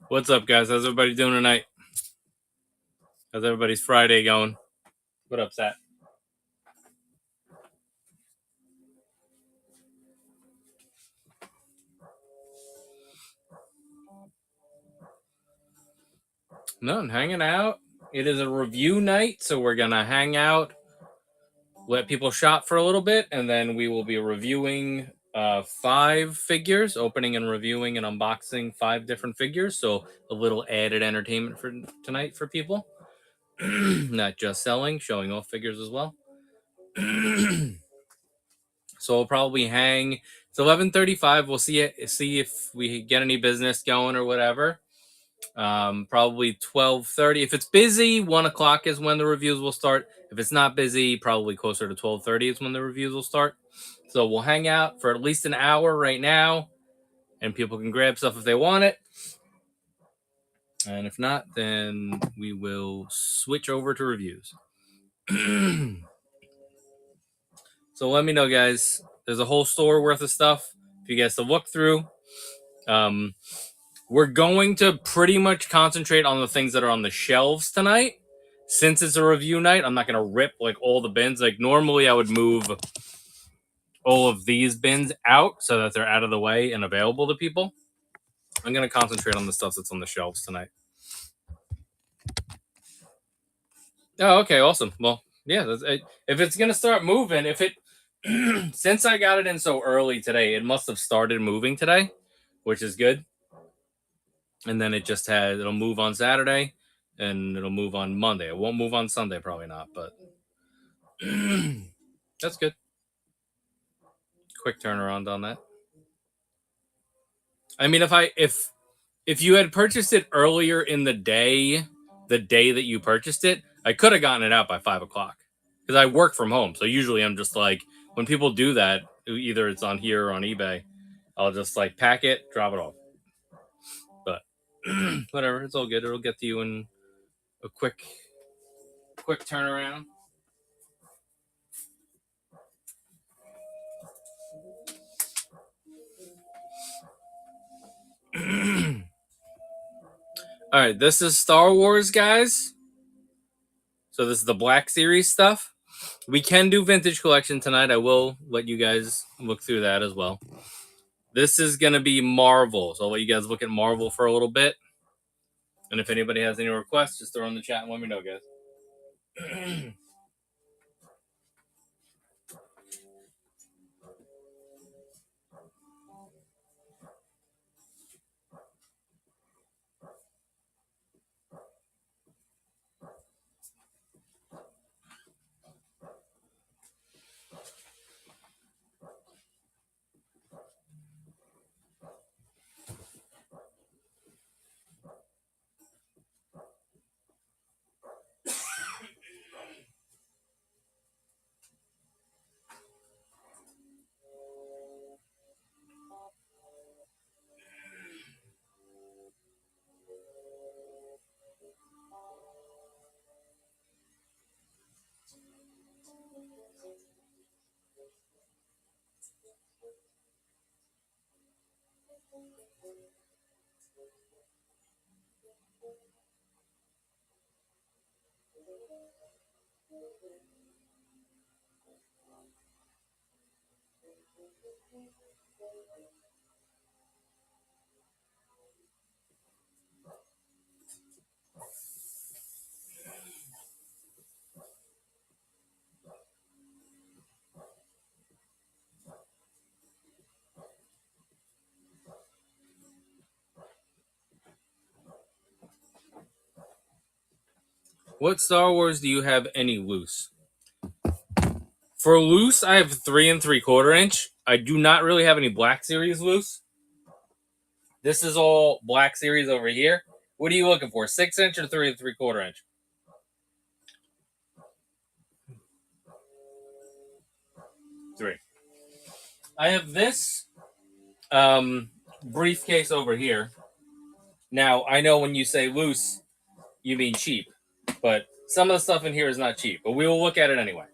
What's up, guys? How's everybody doing tonight? How's everybody's Friday going? What up, Sat? None, hanging out. It is a review night, so we're gonna hang out, let people shop for a little bit, and then we will be reviewing 5 figures, opening and reviewing and unboxing 5 different figures. So a little added entertainment for tonight for people. Not just selling, showing off figures as well. So we'll probably hang. It's 11:35. We'll see if we get any business going or whatever. Probably 12:30. If it's busy, 1 o'clock is when the reviews will start. If it's not busy, probably closer to 12:30 is when the reviews will start. So we'll hang out for at least an hour right now, and people can grab stuff if they want it. And if not, then we will switch over to reviews. So let me know, guys. There's a whole store worth of stuff for you guys to look through. We're going to pretty much concentrate on the things that are on the shelves tonight. Since it's a review night, I'm not going to rip like all the bins. Like normally I would move all of these bins out so that they're out of the way and available to people. I'm going to concentrate on the stuff that's on the shelves tonight. Oh, okay, awesome. Well, yeah, if it's going to start moving, since I got it in so early today, it must have started moving today, which is good. And then it'll move on Saturday and it'll move on Monday. It won't move on Sunday, probably not, but that's good. Quick turnaround on that. I mean, if you had purchased it earlier in the day that you purchased it, I could have gotten it out by 5 o'clock because I work from home. So usually I'm just like, when people do that, either it's on here or on eBay, I'll just like pack it, drop it off. But whatever, it's all good. It'll get to you in a quick turnaround. All right, this is Star Wars, guys. So this is the Black Series stuff. We can do Vintage Collection tonight. I will let you guys look through that as well. This is going to be Marvel. So I'll let you guys look at Marvel for a little bit. And if anybody has any requests, just throw in the chat and let me know, guys. What Star Wars do you have any loose? For loose, I have 3 3/4 inch. I do not really have any Black Series loose. This is all Black Series over here. What are you looking for? 6 inch or 3 3/4 inch? 3. I have this briefcase over here. Now, I know when you say loose, you mean cheap. But some of the stuff in here is not cheap. But we will look at it anyway.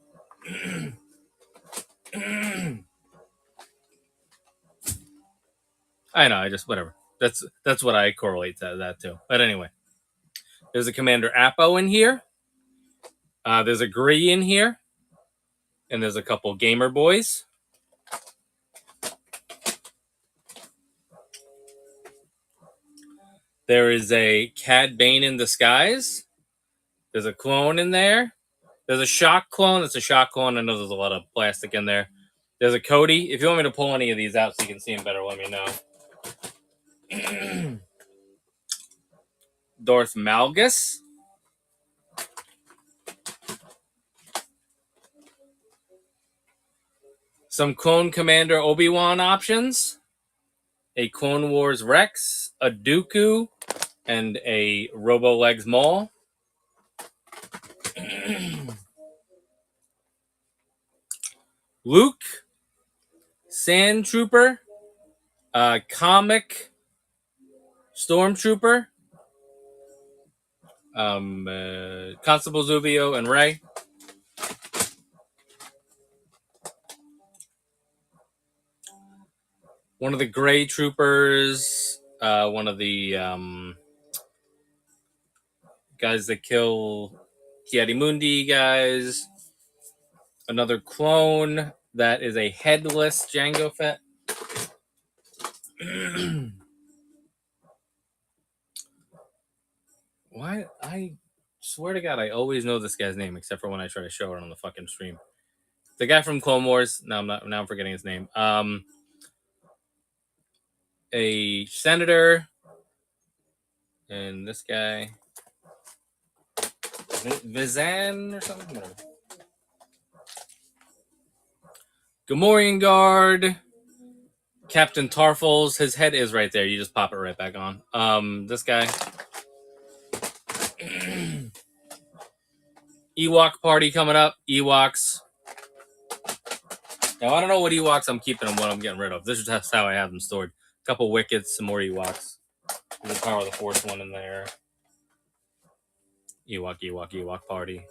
I know, whatever. That's what I correlate that to. But anyway, there's a Commander Appo in here. There's a Gree in here, and there's a couple Gamer Boys. There is a Cad Bane in disguise. There's a clone in there. There's a shock clone. That's a shock clone. I know there's a lot of plastic in there. There's a Cody. If you want me to pull any of these out so you can see them better, let me know. Darth Malgus. Some Clone Commander Obi-Wan options. A Clone Wars Rex. A Dooku. And a Robo-Legs Maul. Luke. Sand Trooper. Comic Stormtrooper. Constable Zuvio and Rey. One of the Gray Troopers. One of the guys that kill Ki-Adi-Mundi guys. Another clone that is a headless Jango Fett. Why? I swear to God, I always know this guy's name, except for when I try to show it on the fucking stream. The guy from Clone Wars. No, I'm not. Now I'm forgetting his name. A senator, and this guy, Vizan or something. Whatever. Gamorrean Guard. Captain Tarfles. His head is right there. You just pop it right back on. This guy. Ewok party coming up. Ewoks. Now, I don't know what Ewoks I'm keeping and what I'm getting rid of. This is just how I have them stored. A couple Wickets, some more Ewoks. There's a Power of the Force one in there. Ewok party.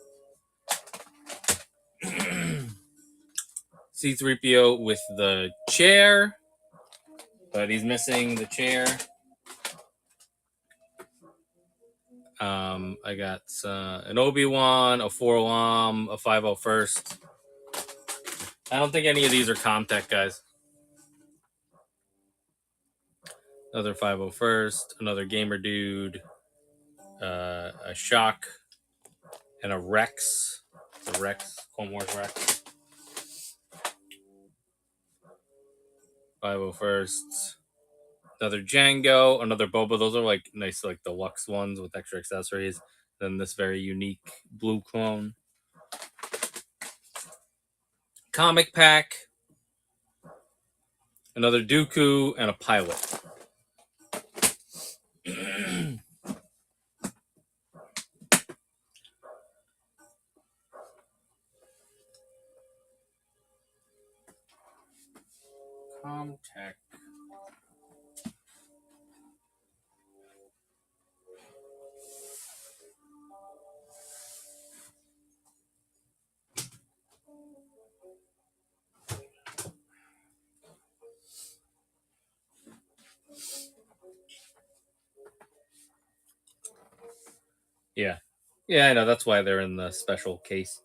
C-3PO with the chair. But he's missing the chair. I got an Obi-Wan, a 4-LOM, a 501st. I don't think any of these are Comtech guys. Another 501st, another Gamer Dude, a Shock, and a Rex. It's a Rex, Clone Wars Rex. 501st. Another Django, another Boba. Those are like nice, like deluxe ones with extra accessories. Then this very unique blue clone. Comic pack. Another Dooku and a pilot. Comtech. Yeah. Yeah, I know. That's why they're in the special case.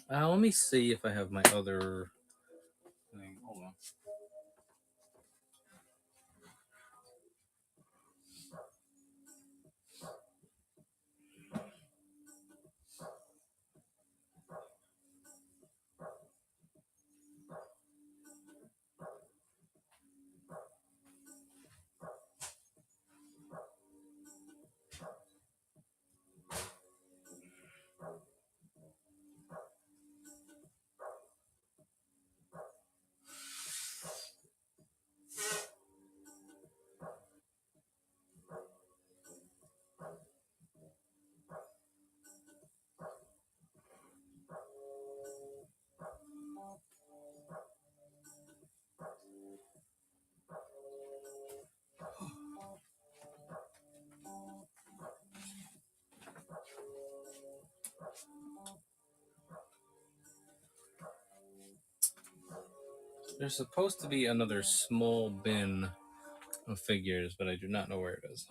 Let me see if I have my other thing. Hold on. There's supposed to be another small bin of figures, but I do not know where it is.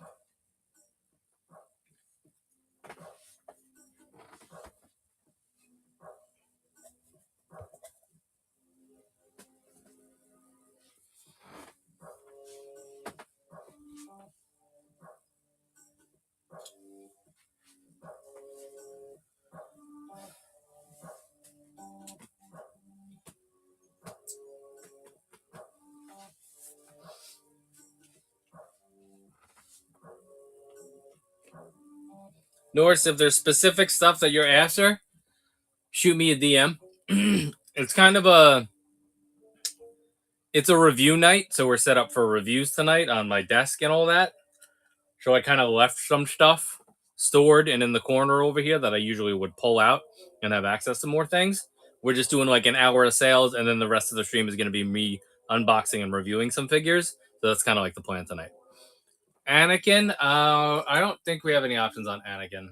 Norris, if there's specific stuff that you're after, shoot me a DM. It's kind of it's a review night, so we're set up for reviews tonight on my desk and all that. So I kind of left some stuff stored and in the corner over here that I usually would pull out and have access to more things. We're just doing like an hour of sales, and then the rest of the stream is going to be me unboxing and reviewing some figures. So that's kind of like the plan tonight. Anakin, I don't think we have any options on Anakin.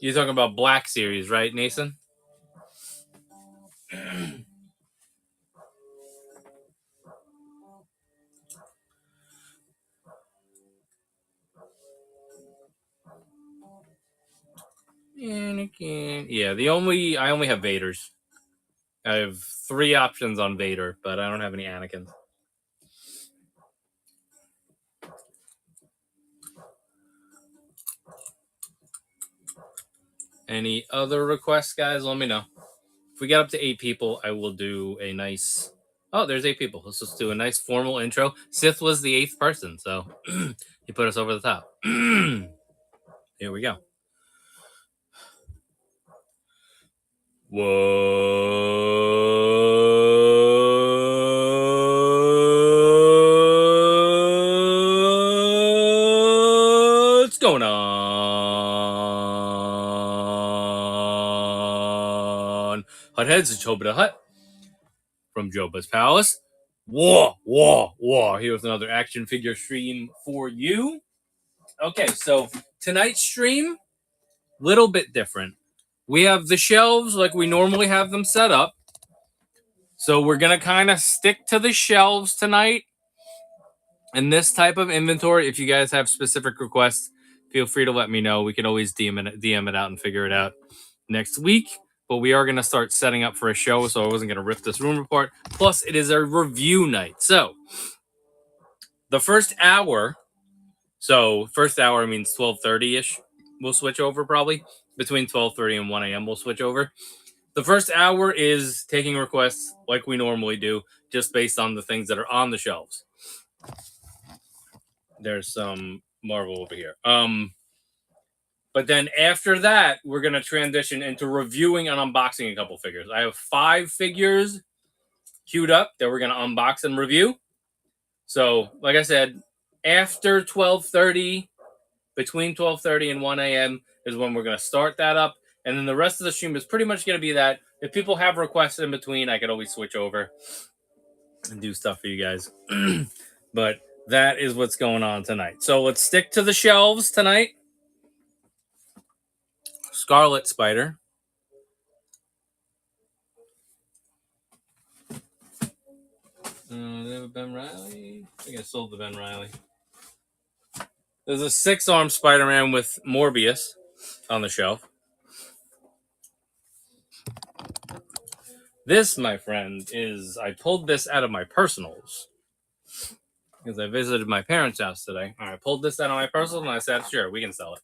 You're talking about Black Series, right, Nathan? Anakin. Yeah, I only have Vaders. I have 3 options on Vader, but I don't have any Anakin. Any other requests, guys? Let me know. If we get up to 8 people, I will do a nice. Oh, there's 8 people. Let's just do a nice formal intro. Sith was the 8th person, so he put us over the top. Here we go. What's going on? Hutheads, it's Joba the Hutt from Joba's Palace. Here's another action figure stream for you. Okay, so tonight's stream, little bit different. We have the shelves like we normally have them set up. So we're going to kind of stick to the shelves tonight. And this type of inventory, if you guys have specific requests, feel free to let me know. We can always DM it out and figure it out next week. But we are going to start setting up for a show, so I wasn't going to rip this room apart. Plus, it is a review night. So the first hour, first hour means 12:30-ish. We'll switch over probably. Between 12:30 and 1 a.m. we'll switch over. The first hour is taking requests like we normally do, just based on the things that are on the shelves. There's some Marvel over here. But then after that, we're going to transition into reviewing and unboxing a couple figures. I have 5 figures queued up that we're going to unbox and review. So, like I said, after 12:30, between 12:30 and 1 a.m. is when we're going to start that up. And then the rest of the stream is pretty much going to be that. If people have requests in between, I could always switch over and do stuff for you guys. But that is what's going on tonight. So let's stick to the shelves tonight. Scarlet Spider. They have a Ben Reilly. I think I sold the Ben Reilly. There's a 6-arm Spider-Man with Morbius on the shelf. This, my friend, I pulled this out of my personals because I visited my parents' house today. I pulled this out of my personal and I said, sure, we can sell it.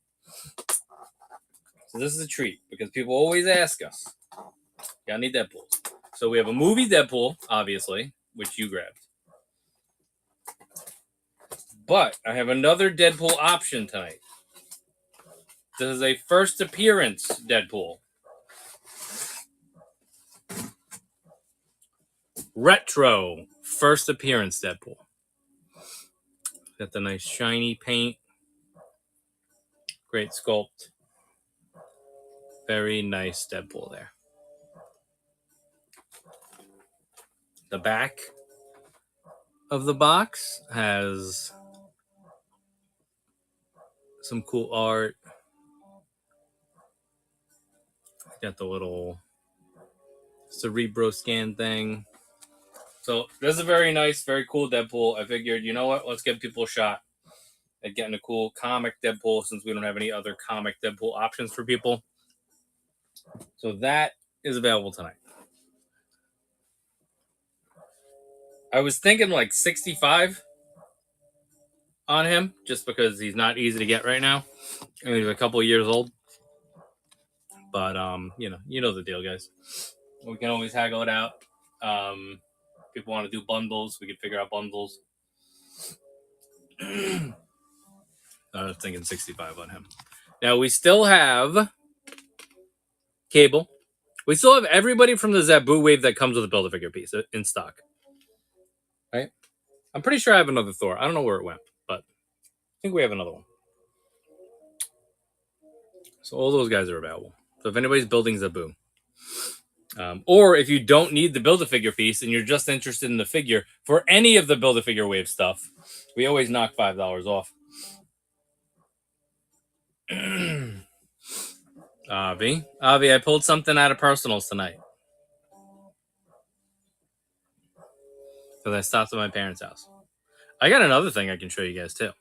So this is a treat because people always ask us, got any Deadpool? So we have a movie Deadpool, obviously, which you grabbed. But I have another Deadpool option tonight. This is a first appearance Deadpool. Retro first appearance Deadpool. Got the nice shiny paint. Great sculpt. Very nice Deadpool there. The back of the box has some cool art. Got the little Cerebro scan thing. So this is a very nice, very cool Deadpool. I figured, you know what? Let's give people a shot at getting a cool comic Deadpool since we don't have any other comic Deadpool options for people. So that is available tonight. I was thinking like 65 on him just because he's not easy to get right now. And he's a couple of years old. But you know the deal, guys. We can always haggle it out. People want to do bundles, we can figure out bundles. I was thinking 65 on him. Now we still have Cable. We still have everybody from the Zabu wave that comes with a Build-A-Figure piece in stock. Right? I'm pretty sure I have another Thor. I don't know where it went, but I think we have another one. So all those guys are available. So if anybody's building Zabu, or if you don't need the Build-A-Figure piece and you're just interested in the figure for any of the Build-A-Figure wave stuff, we always knock $5 off. Avi, I pulled something out of personals tonight because I stopped at my parents' house. I got another thing I can show you guys too,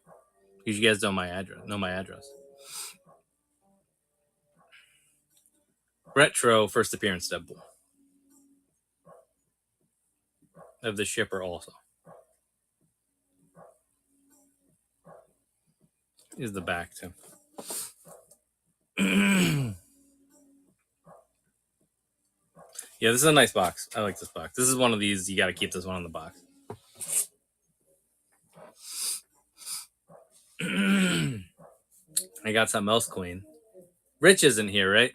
because you guys know my address. Retro first appearance Deadpool. Of the shipper also. Is the back too. Yeah, this is a nice box. I like this box. This is one of these. You got to keep this one in the box. I got something else, Queen. Rich isn't here, right?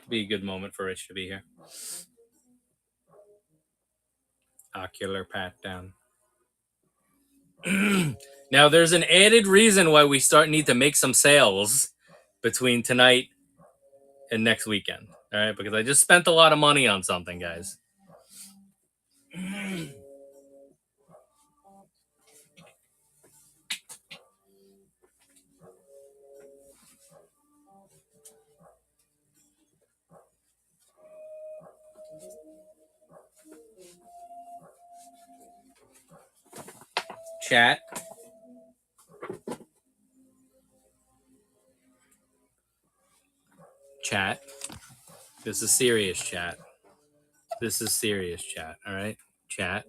Be a good moment for Rich to be here. Ocular pat down. Now, there's an added reason why we need to make some sales between tonight and next weekend. All right, because I just spent a lot of money on something, guys. Chat. Chat. This is serious, chat. This is serious, chat. All right, chat.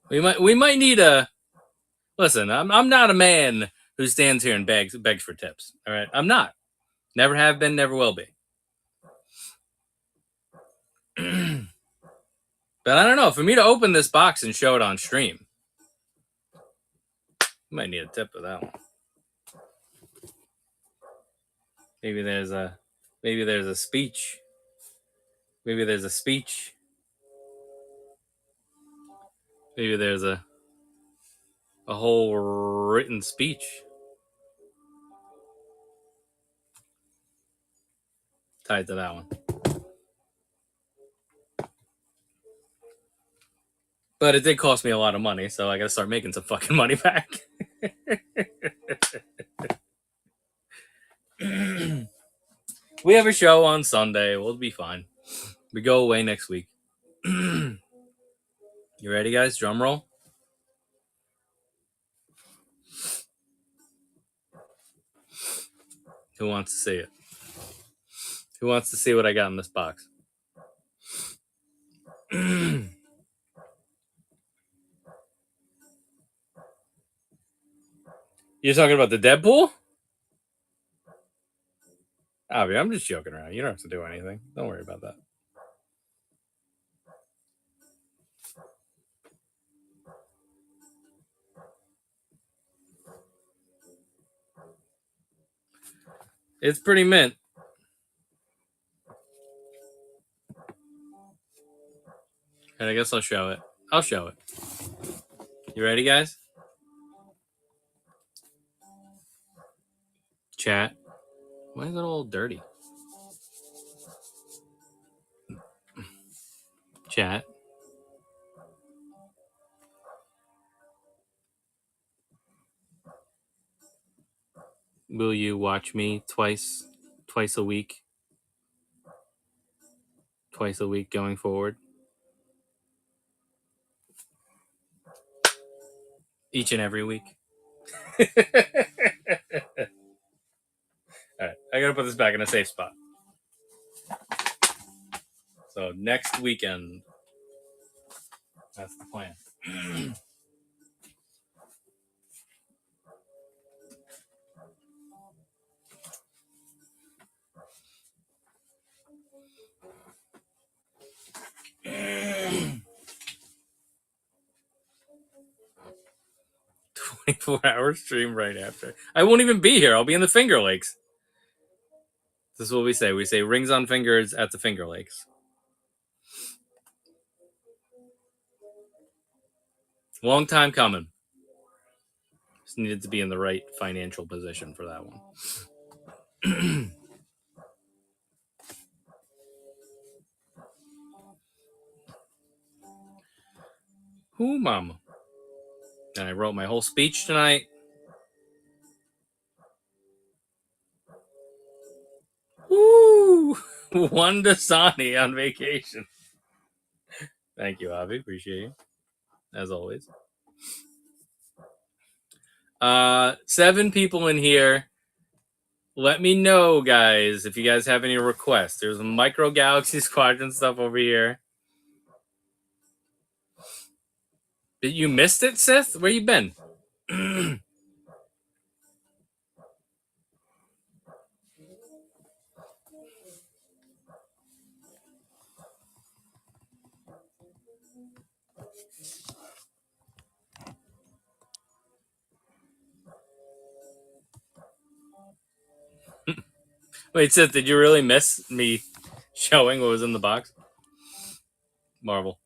We might need a listen. I'm not a man who stands here and begs for tips. All right, I'm not. Never have been. Never will be. But I don't know. For me to open this box and show it on stream, you might need a tip for that one. Maybe there's a speech. Maybe there's a speech. Maybe there's a whole written speech tied to that one. But it did cost me a lot of money, so I got to start making some fucking money back. We have a show on Sunday. We'll be fine. We go away next week. You ready, guys? Drum roll. Who wants to see it? Who wants to see what I got in this box? You're talking about the Deadpool? Avi, I'm just joking around. You don't have to do anything. Don't worry about that. It's pretty mint. And I guess I'll show it. I'll show it. You ready, guys? Chat. Why is it all dirty? Chat. Will you watch me twice a week? Twice a week going forward? Each and every week? All right, I gotta put this back in a safe spot. So next weekend, that's the plan. 24-hour stream right after. I won't even be here. I'll be in the Finger Lakes. This is what we say. We say rings on fingers at the Finger Lakes. Long time coming. Just needed to be in the right financial position for that one. Who, mama? And I wrote my whole speech tonight. Woo! One Dasani on vacation. Thank you, Avi. Appreciate you. As always. 7 people in here. Let me know, guys, if you guys have any requests. There's Micro Galaxy Squadron stuff over here. Did you missed it, Sith? Where you been? Wait, Sith, did you really miss me showing what was in the box? Marvel.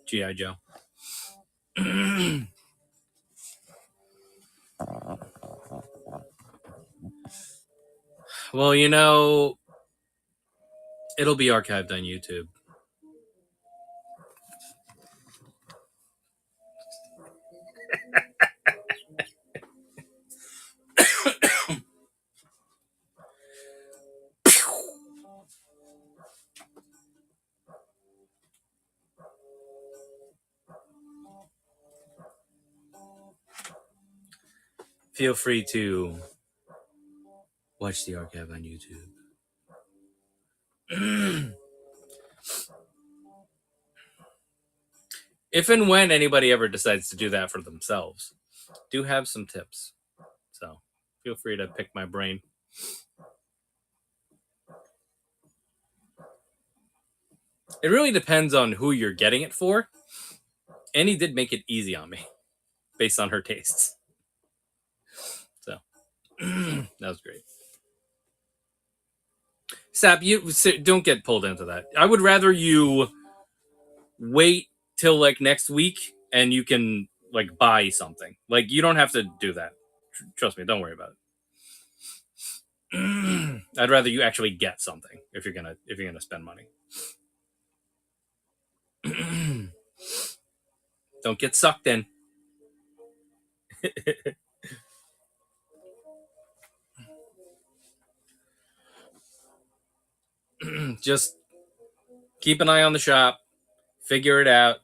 G.I. Joe. Well, you know, it'll be archived on YouTube. Feel free to watch the archive on YouTube. If and when anybody ever decides to do that for themselves, do have some tips. So feel free to pick my brain. It really depends on who you're getting it for. Annie did make it easy on me based on her tastes. So that was great. Sap, you don't get pulled into that. I would rather you wait till like next week and you can like buy something. Like you don't have to do that. Trust me, don't worry about it. I'd rather you actually get something if you're gonna spend money. Don't get sucked in. Just keep an eye on the shop, figure it out.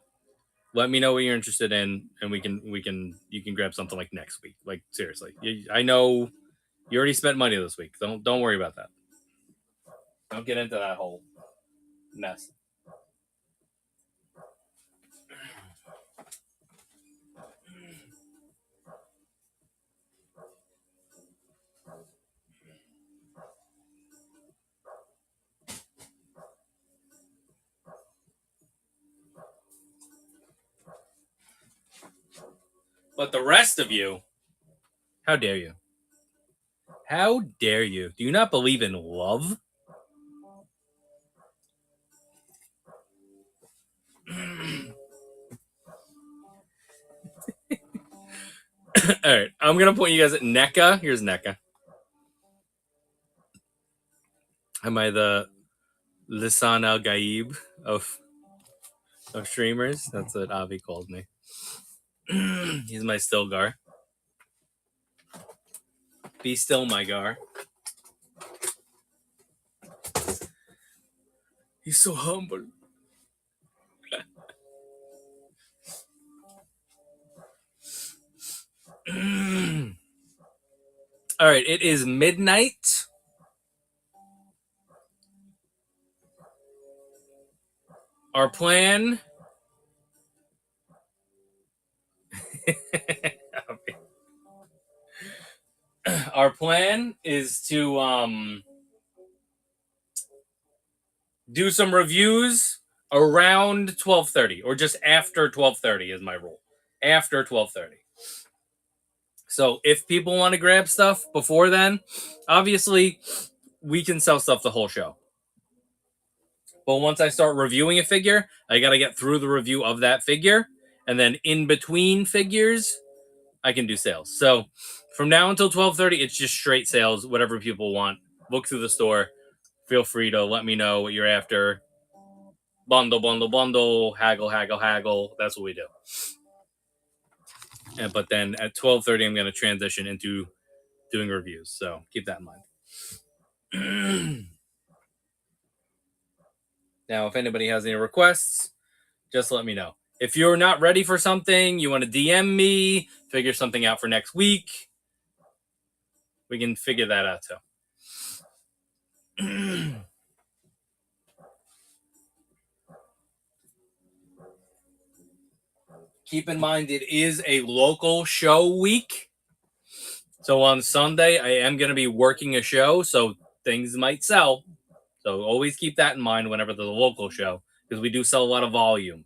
Let me know what you're interested in, and you can grab something like next week. Like seriously, I know you already spent money this week. Don't worry about that. Don't get into that whole mess. But the rest of you, how dare you? How dare you? Do you not believe in love? All right, I'm gonna point you guys at NECA. Here's NECA. Am I the Lisan Al Gaib of streamers? That's what Avi called me. He's my Stilgar. Be still, my gar. He's so humble. All right, it is midnight. Our plan. Our plan is to do some reviews around 12:30 or just after 12:30 is my rule. After 12:30. So if people want to grab stuff before then, obviously we can sell stuff the whole show. But once I start reviewing a figure, I got to get through the review of that figure, and then in between figures, I can do sales. So from now until 12:30, it's just straight sales, whatever people want. Look through the store. Feel free to let me know what you're after. Bundle, bundle, bundle, haggle, haggle, haggle. That's what we do. But then at 12:30, I'm going to transition into doing reviews. So keep that in mind. Now, if anybody has any requests, just let me know. If you're not ready for something, you want to DM me, figure something out for next week, we can figure that out too. Keep in mind, it is a local show week. So on Sunday, I am going to be working a show, so things might sell. So always keep that in mind whenever there's a local show, because we do sell a lot of volume.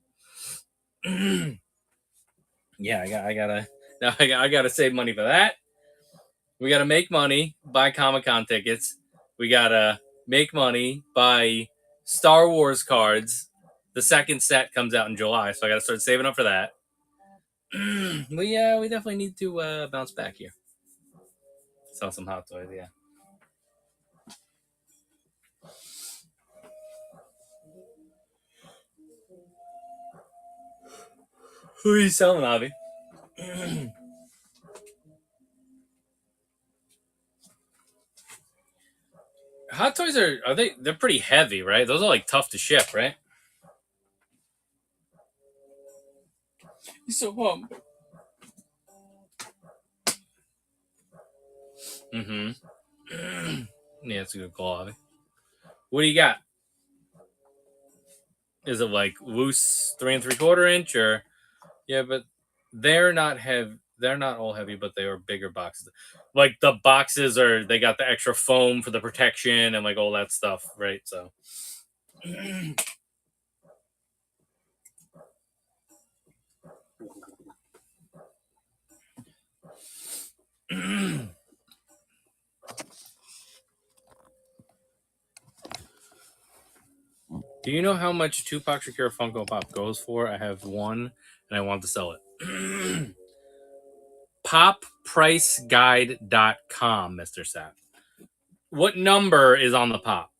Yeah, I gotta save money for that. We gotta make money, buy Comic-Con tickets. We gotta make money, buy Star Wars cards. The second set comes out in July, so I gotta start saving up for that. We definitely need to bounce back here. Sell some Hot Toys, yeah. Who are you selling, Avi? Hot Toys they're pretty heavy, right? Those are like tough to ship, right? He's so humble. Mm-hmm. Yeah, it's a good call, Avi. What do you got? Is it like loose 3 3/4 inch or? Yeah, but they're not heavy. They're not all heavy, but they are bigger boxes. Like the boxes they got the extra foam for the protection and like all that stuff, right? So. Do you know how much Tupac Shakur Funko Pop goes for? I have one and I want to sell it. PopPriceGuide.com, Mr. Sapp. What number is on the pop?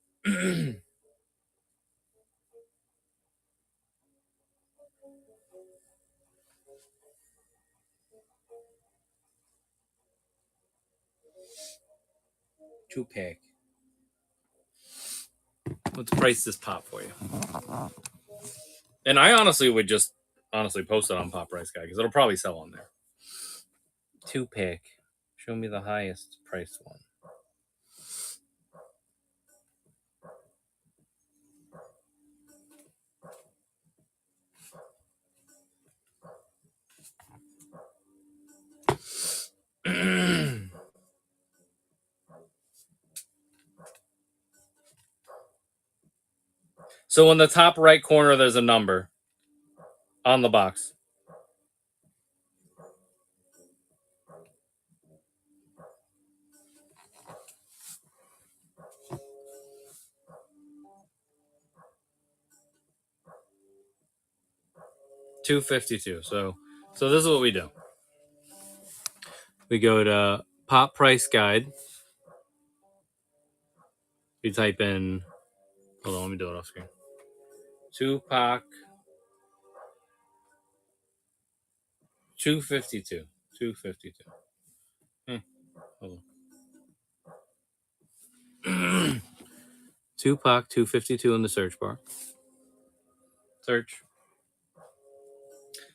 2-pack. Let's price this pop for you. And I honestly would just post it on Pop Price Guide because it'll probably sell on there. 2-pack. Show me the highest priced one. So in the top right corner, there's a number on the box. $252. So this is what we do. We go to Pop Price Guide. We type in. Hold on, let me do it off screen. Tupac. 252. 252. Hold on. Tupac 252 in the search bar. Search.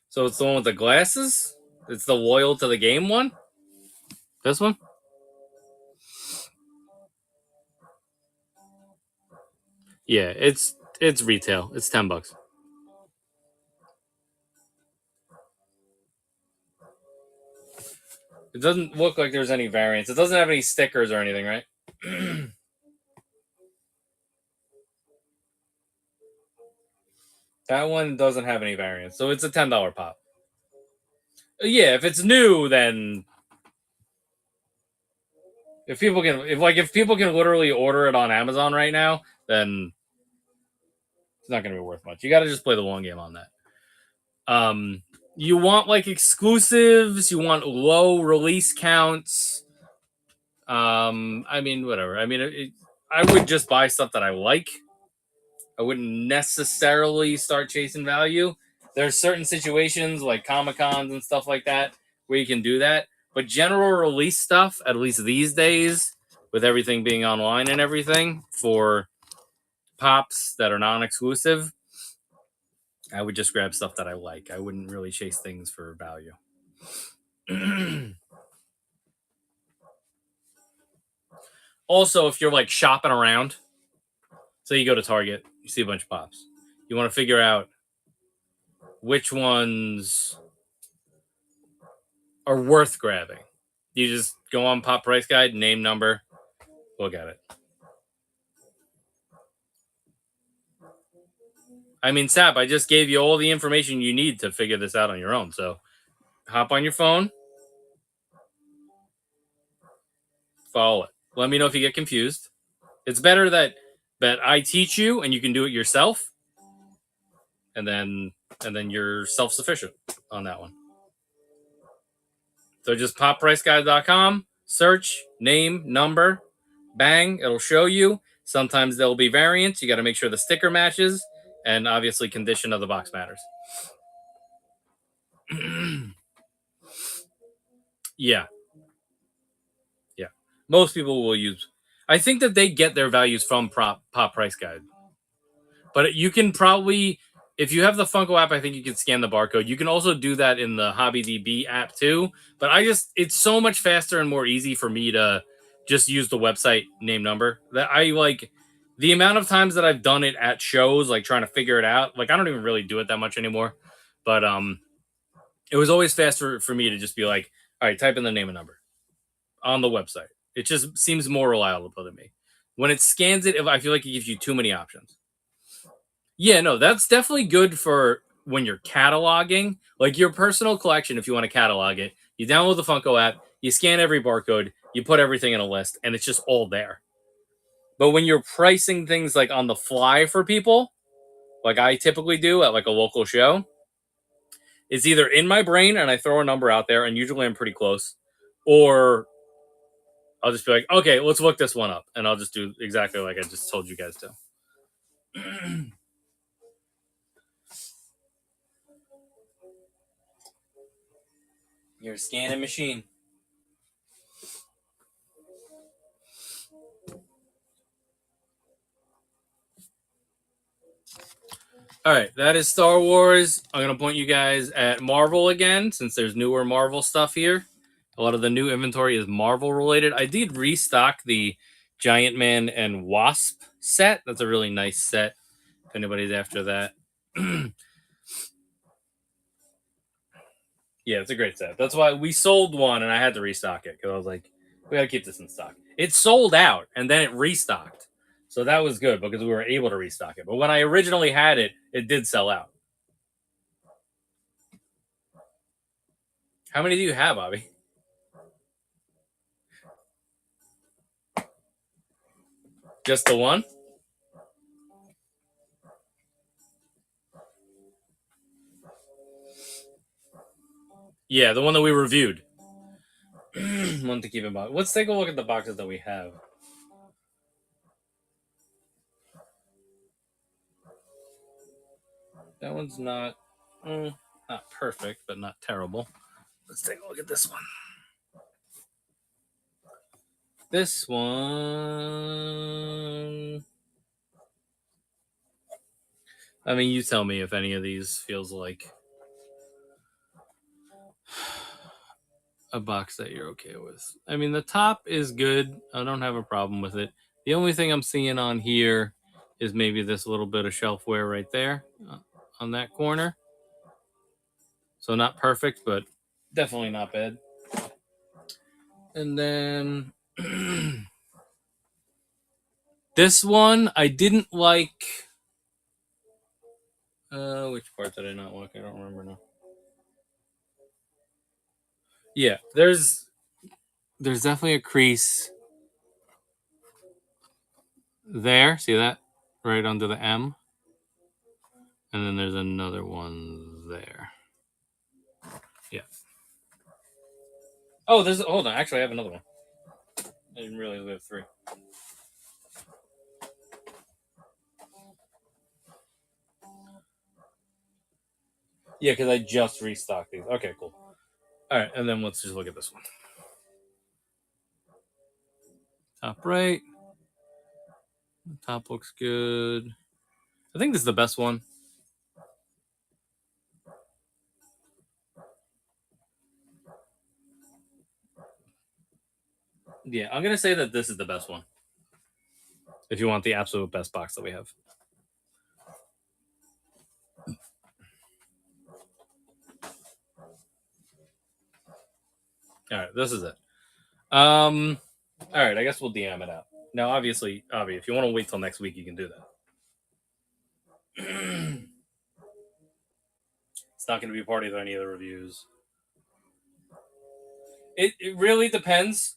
So it's the one with the glasses? It's the loyal to the game one? This one? Yeah, it's retail. It's $10. It doesn't look like there's any variants. It doesn't have any stickers or anything, right? That one doesn't have any variants, so it's a $10 pop. Yeah, if it's new, then if people can literally order it on Amazon right now, then it's not going to be worth much. You got to just play the long game on that. You want like exclusives. You want low release counts. I mean, whatever. I mean, I would just buy stuff that I like. I wouldn't necessarily start chasing value. There's certain situations like Comic Cons and stuff like that where you can do that. But general release stuff, at least these days, with everything being online and everything for pops that are non-exclusive, I would just grab stuff that I like. I wouldn't really chase things for value. Also, if you're like shopping around, so you go to Target, you see a bunch of pops. You want to figure out which ones are worth grabbing. You just go on Pop Price Guide, name, number, look at it. I mean, Sap, I just gave you all the information you need to figure this out on your own. So hop on your phone, follow it. Let me know if you get confused. It's better that I teach you and you can do it yourself, and then you're self-sufficient on that one. So just poppriceguide.com, search, name, number, bang, it'll show you. Sometimes there'll be variants. You got to make sure the sticker matches, and obviously condition of the box matters. Yeah. Most people will use. I think that they get their values from Pop Price Guide. But you can probably, if you have the Funko app, I think you can scan the barcode. You can also do that in the HobbyDB app too. But it's so much faster and more easy for me to just use the website name number. That I like the amount of times that I've done it at shows, like trying to figure it out. Like I don't even really do it that much anymore. But it was always faster for me to just be like, all right, type in the name and number on the website. It just seems more reliable to me. When it scans it, I feel like it gives you too many options. Yeah, no, that's definitely good for when you're cataloging, like your personal collection. If you want to catalog it, you download the Funko app, you scan every barcode, you put everything in a list, and it's just all there. But when you're pricing things like on the fly for people, like I typically do at like a local show, it's either in my brain and I throw a number out there, and usually I'm pretty close, or I'll just be like, okay, let's look this one up, and I'll just do exactly like I just told you guys to. Your scanning machine. All right, that is Star Wars. I'm going to point you guys at Marvel again, since there's newer Marvel stuff here. A lot of the new inventory is Marvel related. I did restock the Giant Man and Wasp set. That's a really nice set, if anybody's after that. Yeah, it's a great set. That's why we sold one, and I had to restock it, because I was like, we got to keep this in stock. It sold out, and then it restocked. So that was good, because we were able to restock it. But when I originally had it, it did sell out. How many do you have, Bobby? Just the one? Yeah, the one that we reviewed. One to keep in mind. Let's take a look at the boxes that we have. That one's not perfect, but not terrible. Let's take a look at this one. This one I mean, you tell me if any of these feels like a box that you're okay with. I mean, the top is good. I don't have a problem with it. The only thing I'm seeing on here is maybe this little bit of shelfware right there on that corner. So not perfect, but definitely not bad. And then this one I didn't like. Which part did I not like? I don't remember now. Yeah, there's definitely a crease there. See that? Right under the M. And then there's another one there. Yeah. Oh, hold on. Actually, I have another one. I didn't realize we have three. Yeah, because I just restocked these. Okay, cool. All right, and then let's just look at this one. Top right. The top looks good. I think this is the best one. Yeah, I'm gonna say that this is the best one. If you want the absolute best box that we have. All right, this is it. All right, I guess we'll DM it out. Now, obviously, Avi, if you want to wait till next week, you can do that. It's not going to be a part of any of the reviews. It really depends.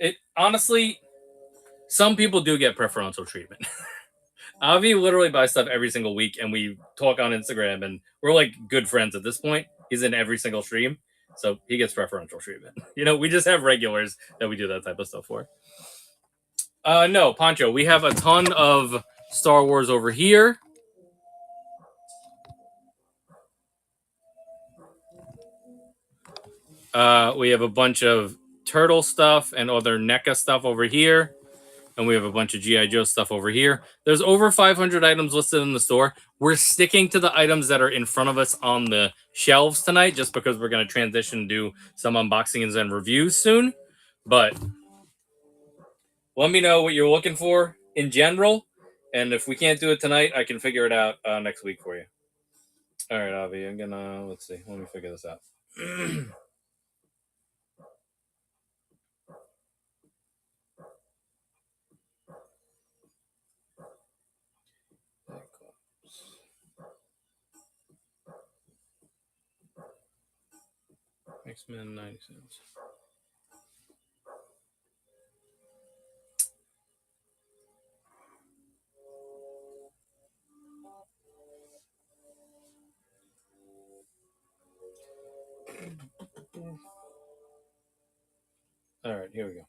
It honestly, some people do get preferential treatment. Avi literally buys stuff every single week, and we talk on Instagram, and we're like good friends at this point. He's in every single stream, so he gets preferential treatment. You know, we just have regulars that we do that type of stuff for. No, Pancho, we have a ton of Star Wars over here. We have a bunch of Turtle stuff and other NECA stuff over here. And we have a bunch of G.I. Joe stuff over here. There's over 500 items listed in the store. We're sticking to the items that are in front of us on the shelves tonight just because we're going to transition and do some unboxings and reviews soon. But let me know what you're looking for in general. And if we can't do it tonight, I can figure it out next week for you. All right, Avi, I'm going to, let's see. Let me figure this out. X-Men 90 cents. All right, here we go.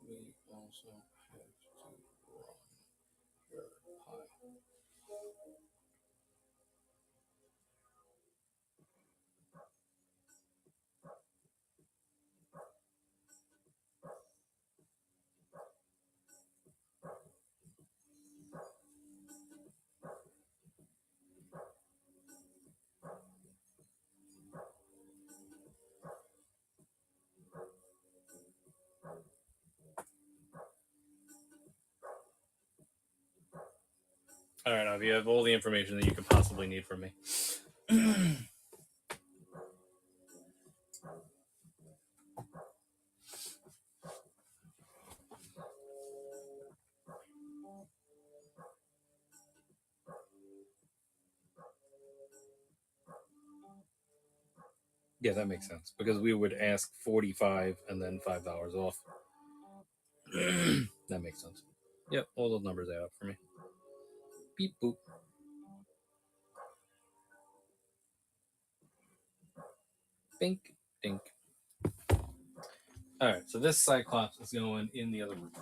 We also have to run your pie. All right, Avi, you have all the information that you could possibly need from me. Yeah, that makes sense because we would ask 45 and then $5 off. That makes sense. Yep, all those numbers add up for me. Beep boop. Bink dink. All right, so this Cyclops is going in the other room.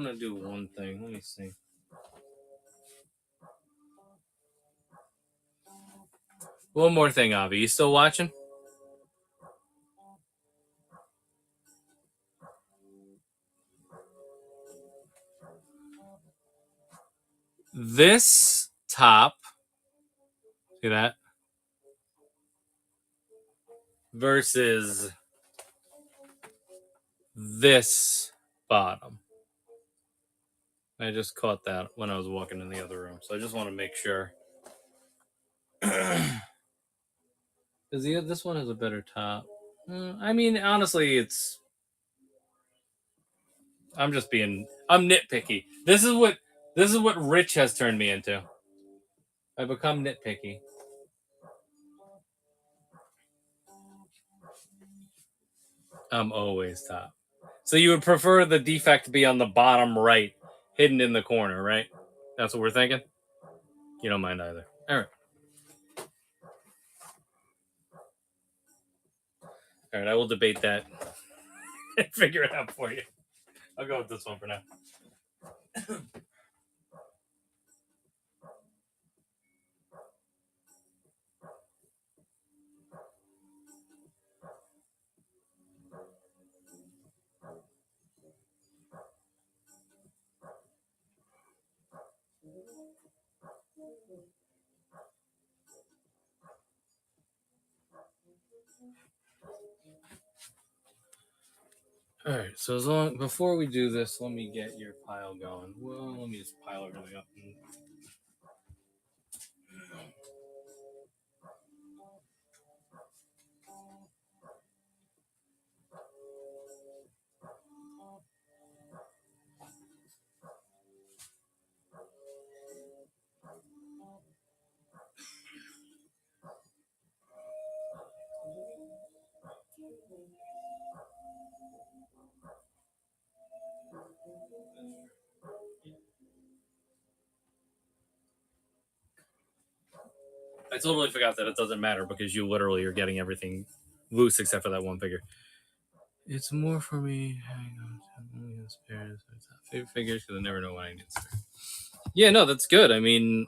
want to do one thing. Let me see. One more thing, Avi. You still watching? This top, see that? Versus this bottom. I just caught that when I was walking in the other room. So I just want to make sure. Because this one has a better top. I mean, honestly, it's. I'm nitpicky. This is what Rich has turned me into. I become nitpicky. I'm always top. So you would prefer the defect to be on the bottom right, hidden in the corner, right? That's what we're thinking? You don't mind either. All right. All right, I will debate that and figure it out for you. I'll go with this one for now. All right, so before we do this, let me get your pile going. Well, let me just pile everything up. I totally forgot that it doesn't matter because you literally are getting everything loose except for that one figure. It's more for me. Hang on, spares. Favorite figures because I never know when I need spares. Yeah, no, that's good. I mean,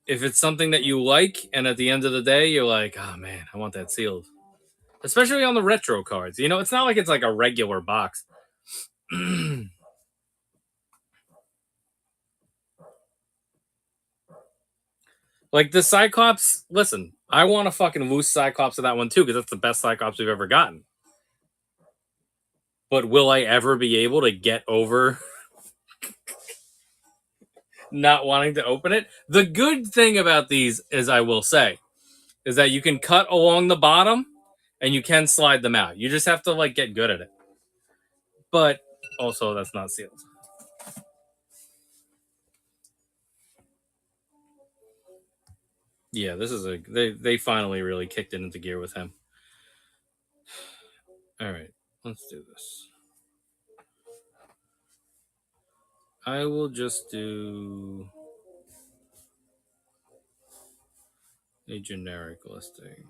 if it's something that you like, and at the end of the day, you're like, oh man, I want that sealed. Especially on the retro cards. You know, it's not like it's like a regular box. Like the Cyclops, listen, I want a fucking loose Cyclops of that one too, because that's the best Cyclops we've ever gotten. But will I ever be able to get over not wanting to open it? The good thing about these is, I will say, is that you can cut along the bottom and you can slide them out. You just have to like get good at it. But also that's not sealed. Yeah, this is they finally really kicked it into gear with him. All right, let's do this. I will just do a generic listing.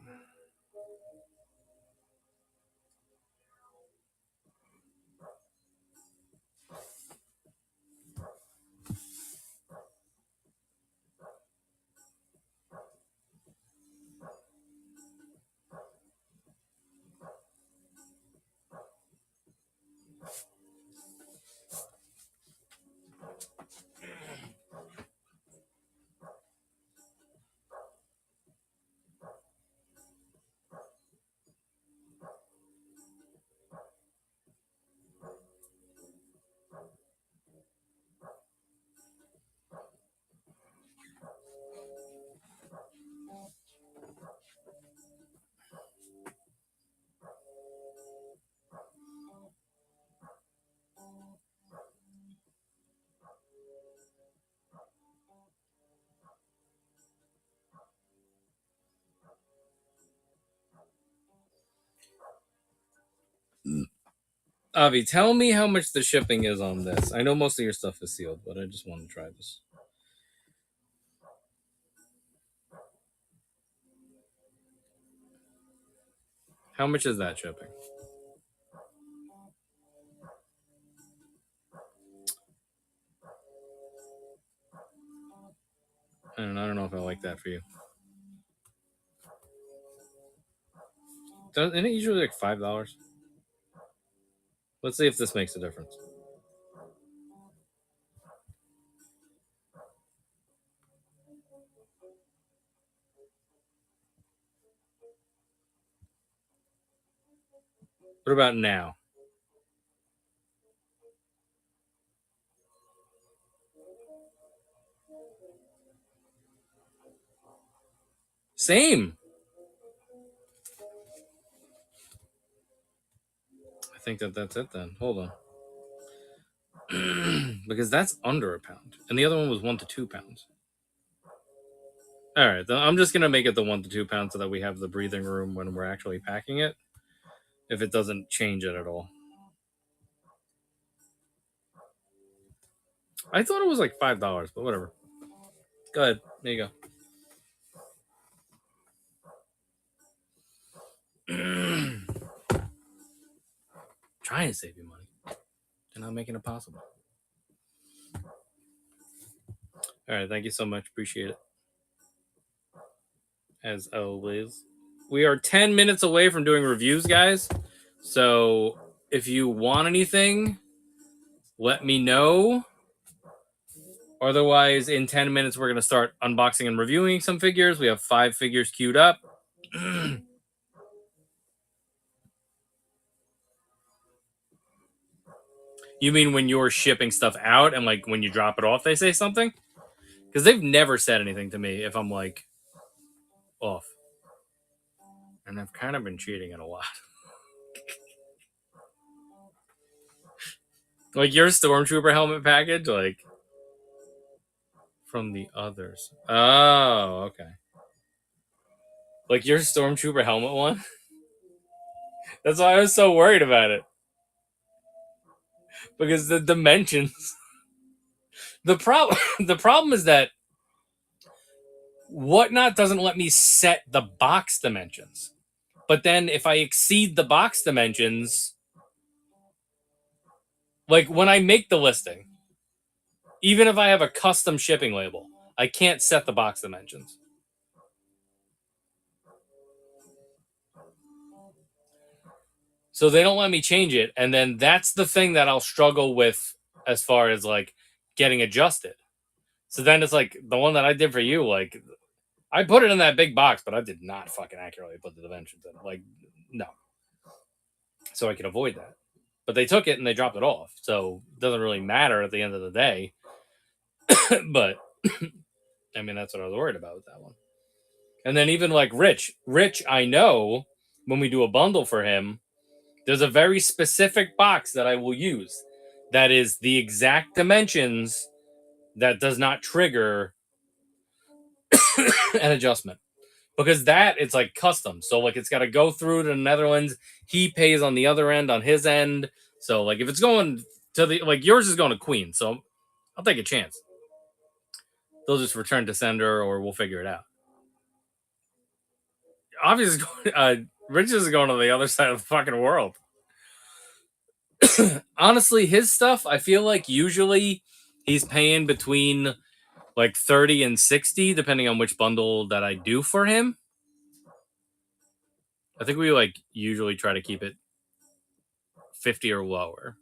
Avi, tell me how much the shipping is on this. I know most of your stuff is sealed, but I just want to try this. How much is that shipping? I don't know if I like that for you. Isn't it usually like $5? Let's see if this makes a difference. What about now? Same. I think that's it then. Hold on. Because that's under a pound. And the other one was 1 to 2 pounds. All right. I'm just going to make it the 1 to 2 pounds so that we have the breathing room when we're actually packing it. If it doesn't change it at all. I thought it was like $5, but whatever. Go ahead. There you go. Trying to save you money. They're not making it possible. All right. Thank you so much. Appreciate it. As always. We are 10 minutes away from doing reviews, guys. So if you want anything, let me know. Otherwise, in 10 minutes, we're going to start unboxing and reviewing some figures. We have 5 figures queued up. You mean when you're shipping stuff out and like when you drop it off, they say something? Because they've never said anything to me if I'm like off. And I've kind of been cheating it a lot. Like your Stormtrooper helmet package, like from the others. Oh, okay. Like your Stormtrooper helmet one? That's why I was so worried about it. Because the dimensions. The problem is that Whatnot doesn't let me set the box dimensions. But then if I exceed the box dimensions, like when I make the listing, even if I have a custom shipping label, I can't set the box dimensions. So they don't let me change it. And then that's the thing that I'll struggle with as far as like getting adjusted. So then it's like the one that I did for you, like I put it in that big box, but I did not fucking accurately put the dimensions in. Like, no. So I could avoid that. But they took it and they dropped it off. So it doesn't really matter at the end of the day. But I mean, that's what I was worried about with that one. And then even like Rich, I know when we do a bundle for him, there's a very specific box that I will use that is the exact dimensions that does not trigger an adjustment. Because that it's like custom. So like it's got to go through to the Netherlands. He pays on the other end on his end. So like if it's going to the like yours is going to Queen. So I'll take a chance. They'll just return to sender or we'll figure it out. Obviously, Rich is going to the other side of the fucking world. Honestly, his stuff, I feel like usually he's paying between like 30 and 60, depending on which bundle that I do for him. I think we like usually try to keep it 50 or lower.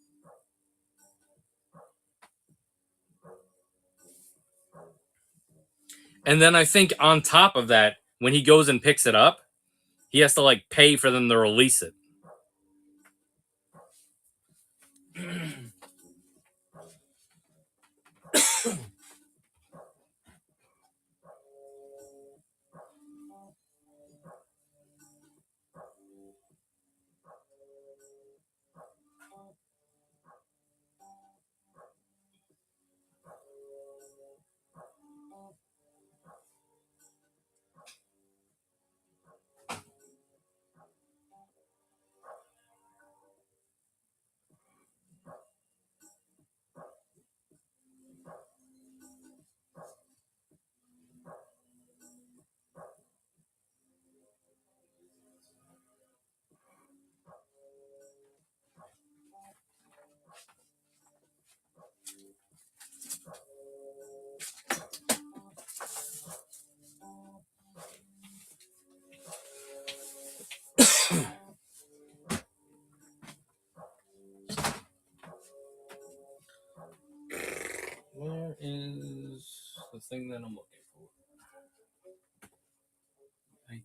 And then I think on top of that, when he goes and picks it up, he has to like pay for them to release it. Where is the thing that I'm looking for? Item.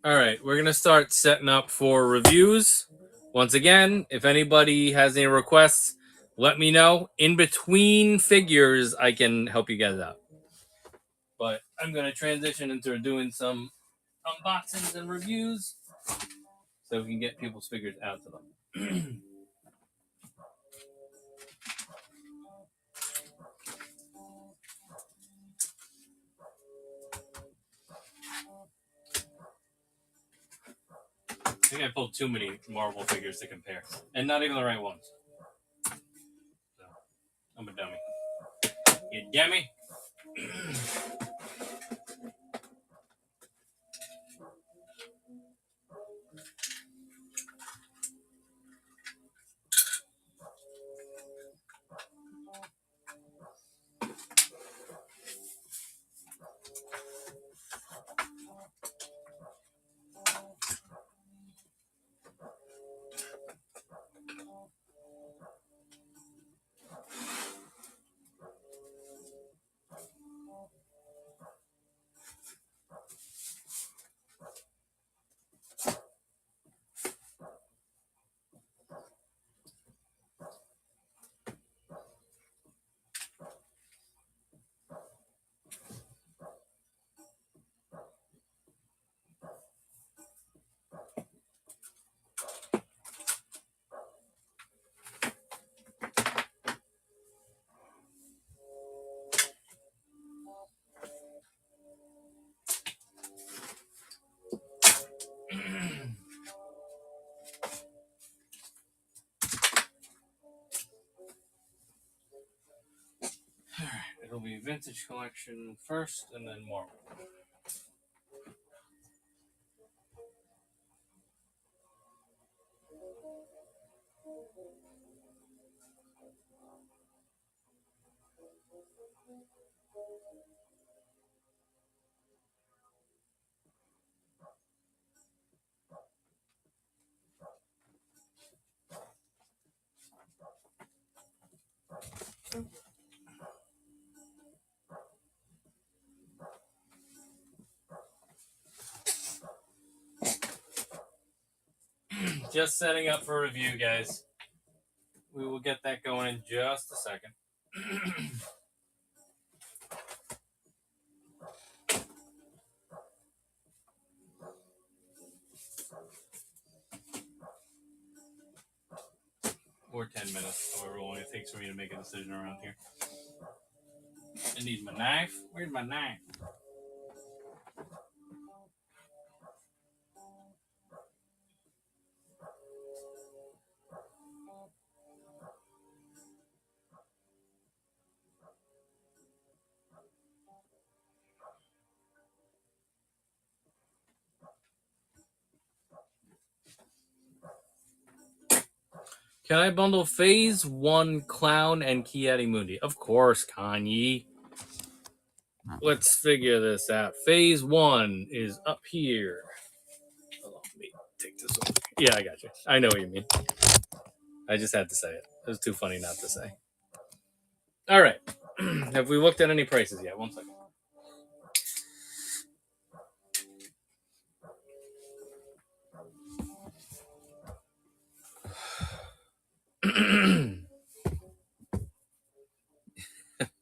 All right, we're gonna start setting up for reviews. Once again, if anybody has any requests, let me know. In between figures, I can help you guys out. But I'm gonna transition into doing some unboxings and reviews so we can get people's figures out to them. I think I pulled too many Marvel figures to compare, and not even the right ones. So, I'm a dummy. You dummy. It'll be vintage collection first, and then Marvel. Just setting up for review, guys. We will get that going in just a second. Or 10 minutes, however long it takes for me to make a decision around here. I need my knife. Where's my knife? Can I bundle Phase 1 Clown and Ki-Adi-Mundi? Of course, Kanye. Let's figure this out. Phase 1 is up here. Hold on, let me take this over. Yeah, I got you. I know what you mean. I just had to say it. It was too funny not to say. All right. Have we looked at any prices yet? 1 second.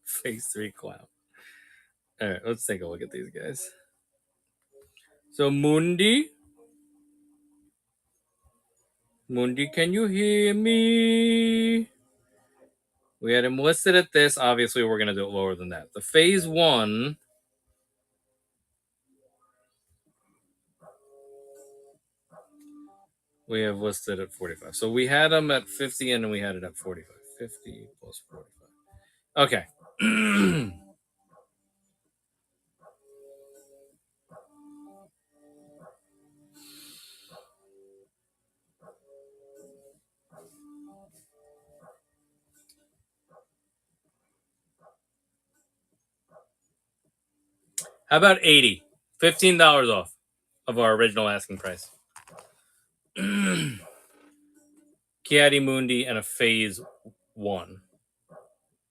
Phase 3 clown. All right, let's take a look at these guys. So Mundi, can you hear me? We had him listed at this. Obviously, we're going to do it lower than that. The phase 1, we have listed at 45. So we had him at 50 and then we had it at 45. 50 plus 45. Okay. How about 80? $15 off of our original asking price. Chiadi Mundi and a phase 1.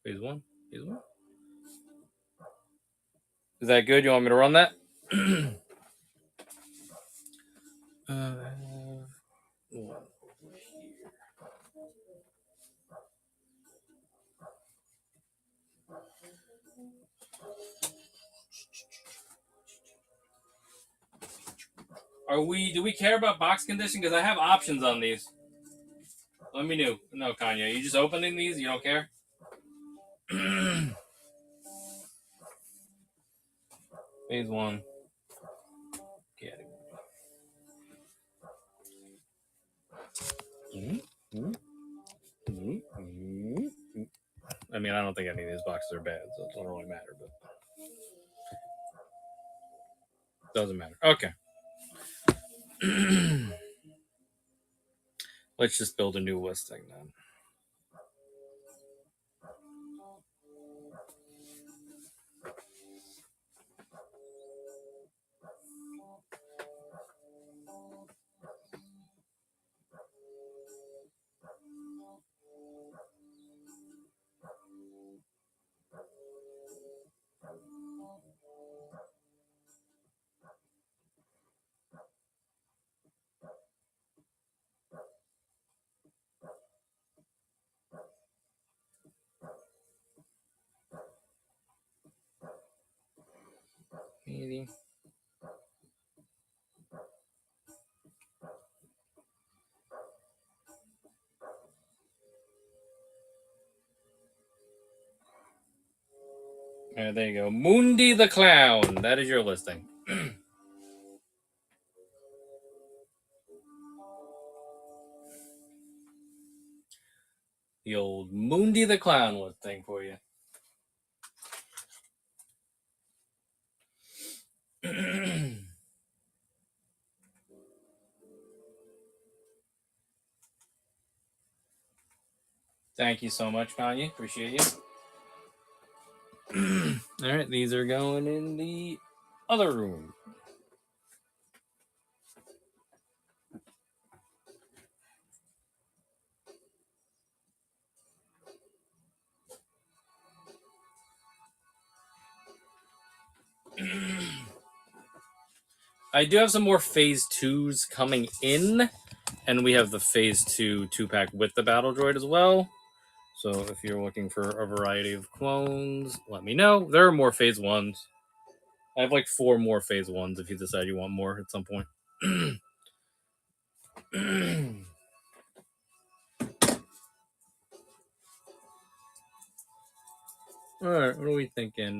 Phase 1? Phase 1? Is that good? You want me to run that? Do we care about box condition? Because I have options on these. Let me know. No, Kanye. You just opening these? You don't care? Phase 1. Chiadi. I mean, I don't think any of these boxes are bad, so it doesn't really matter, but doesn't matter. Okay. Let's just build a new listing then. Maybe. There you go. Mundi the Clown. That is your listing. The old Mundi the Clown listing for you. Thank you so much, Kanye. Appreciate you. All right, these are going in the other room. I do have some more phase 2s coming in, and we have the phase 2 2-pack with the Battle Droid as well. So if you're looking for a variety of clones, let me know. There are more phase 1s. I have like 4 more phase 1s if you decide you want more at some point. All right, what are we thinking?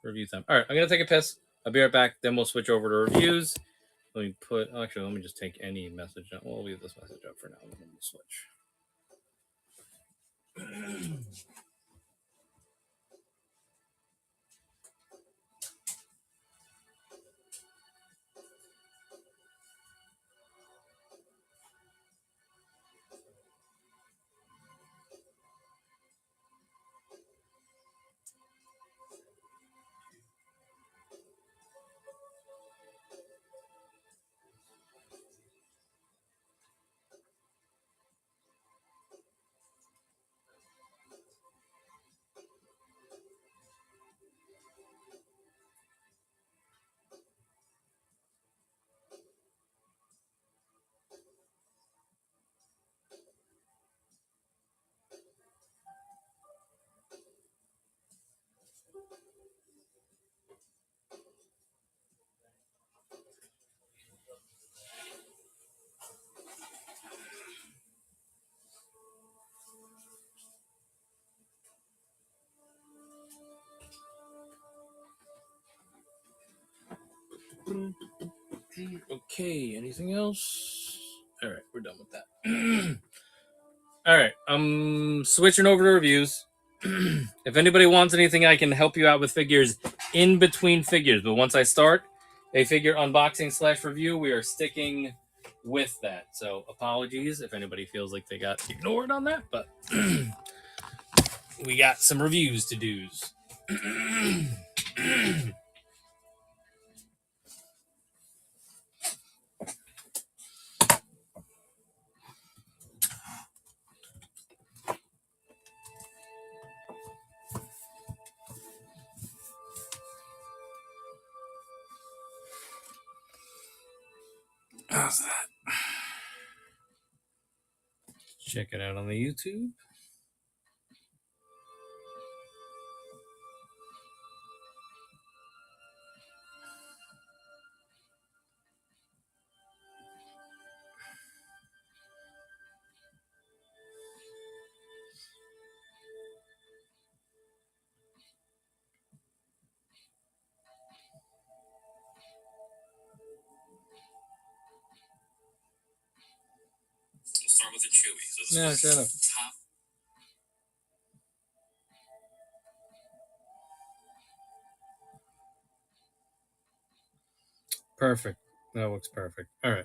Review time. All right, I'm gonna take a piss. I'll be right back. Then we'll switch over to reviews. Let me actually, let me just take any message out. We'll leave this message up for now. Then we'll switch. Okay, anything else? All right, we're done with that. All right, I'm switching over to reviews. If anybody wants anything, I can help you out with figures in between figures. But once I start a figure unboxing / review, we are sticking with that. So apologies if anybody feels like they got ignored on that, but we got some reviews to do's. How's that? Check it out on the YouTube. We'll start with the chewy. So no, shut up. Top. Perfect. That looks perfect. All right.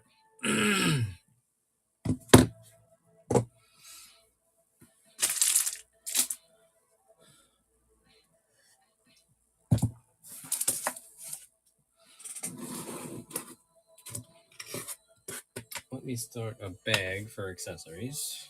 Let me start a bag for accessories.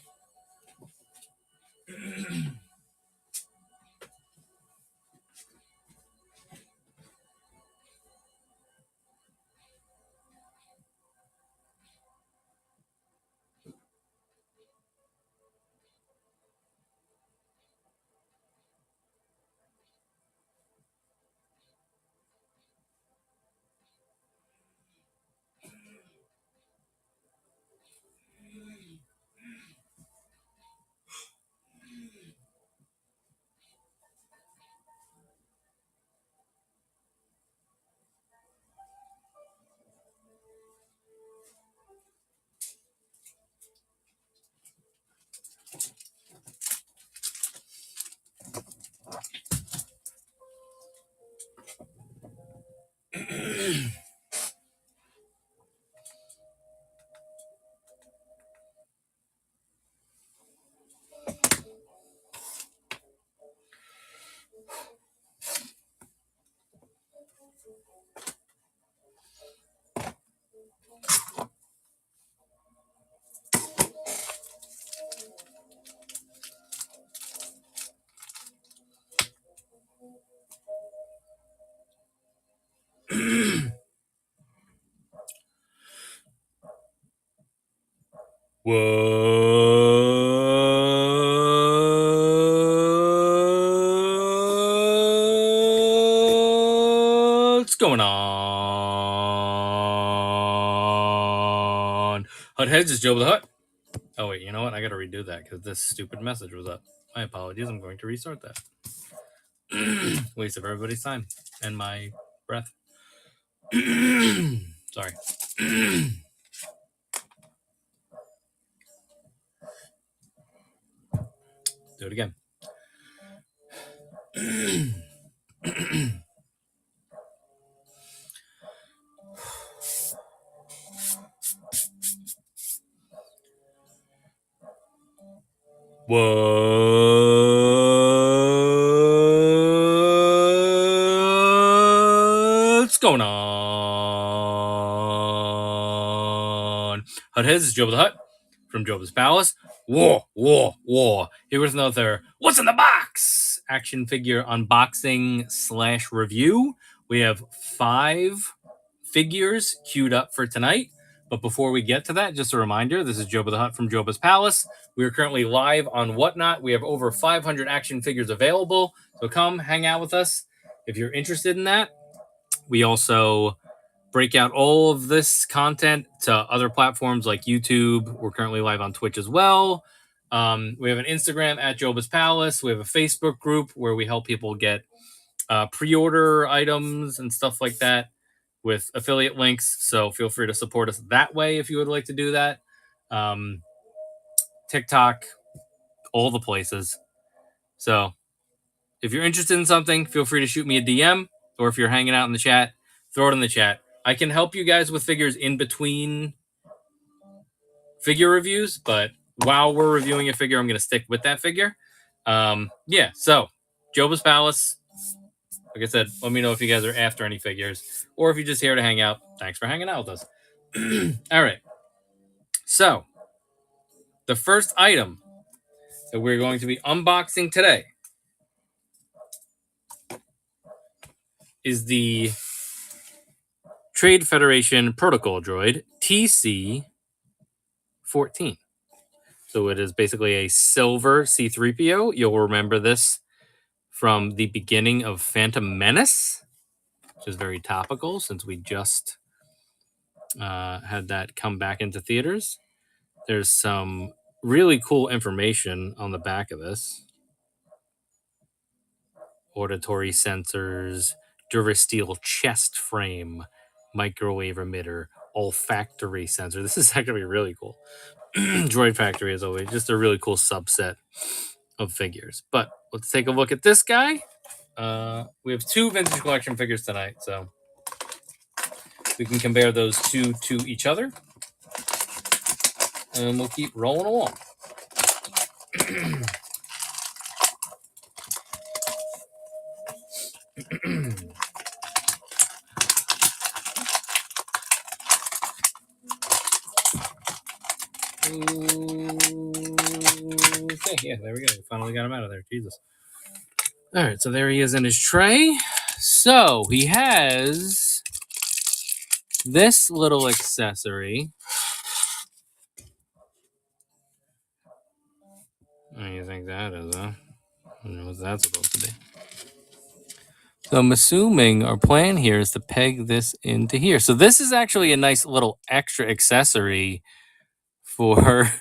What's going on? Hut Heads is Joe with the Hut. Oh, wait, you know what? I gotta redo that because this stupid message was up. My apologies. I'm going to restart that. Waste of everybody's time and my breath. Sorry. Do it again. What's going on? Hut Heads is Joe with the Hut from Job's Palace. War. Here was another What's in the Box action figure unboxing / review. We have 5 figures queued up for tonight. But before we get to that, just a reminder, this is Joe with the Hut from Joba's Palace. We are currently live on Whatnot. We have over 500 action figures available. So come hang out with us if you're interested in that. We also break out all of this content to other platforms like YouTube. We're currently live on Twitch as well. We have an Instagram at Joba's Palace. We have a Facebook group where we help people get pre-order items and stuff like that. with affiliate links. So feel free to support us that way if you would like to do that. TikTok, all the places. So if you're interested in something, feel free to shoot me a DM, or if you're hanging out in the chat, throw it in the chat. I can help you guys with figures in between figure reviews, but while we're reviewing a figure, I'm going to stick with that figure. Yeah, so Joba's Palace. Like I said, let me know if you guys are after any figures, or if you're just here to hang out. Thanks for hanging out with us. All right. So the first item that we're going to be unboxing today is the Trade Federation Protocol Droid TC-14. So it is basically a silver C-3PO. You'll remember this from the beginning of Phantom Menace, which is very topical since we just had that come back into theaters. There's some really cool information on the back of this. Auditory sensors, Durasteel chest frame, microwave emitter, olfactory sensor. This is actually really cool. Droid Factory, as always, just a really cool subset of figures. But let's take a look at this guy. We have 2 vintage collection figures tonight, so we can compare those two to each other. And we'll keep rolling along. Okay, yeah, there we go. We finally got him out of there. Jesus. All right, so there he is in his tray. So he has this little accessory. What do you think that is, huh? I don't know what that's supposed to be. So I'm assuming our plan here is to peg this into here. So this is actually a nice little extra accessory for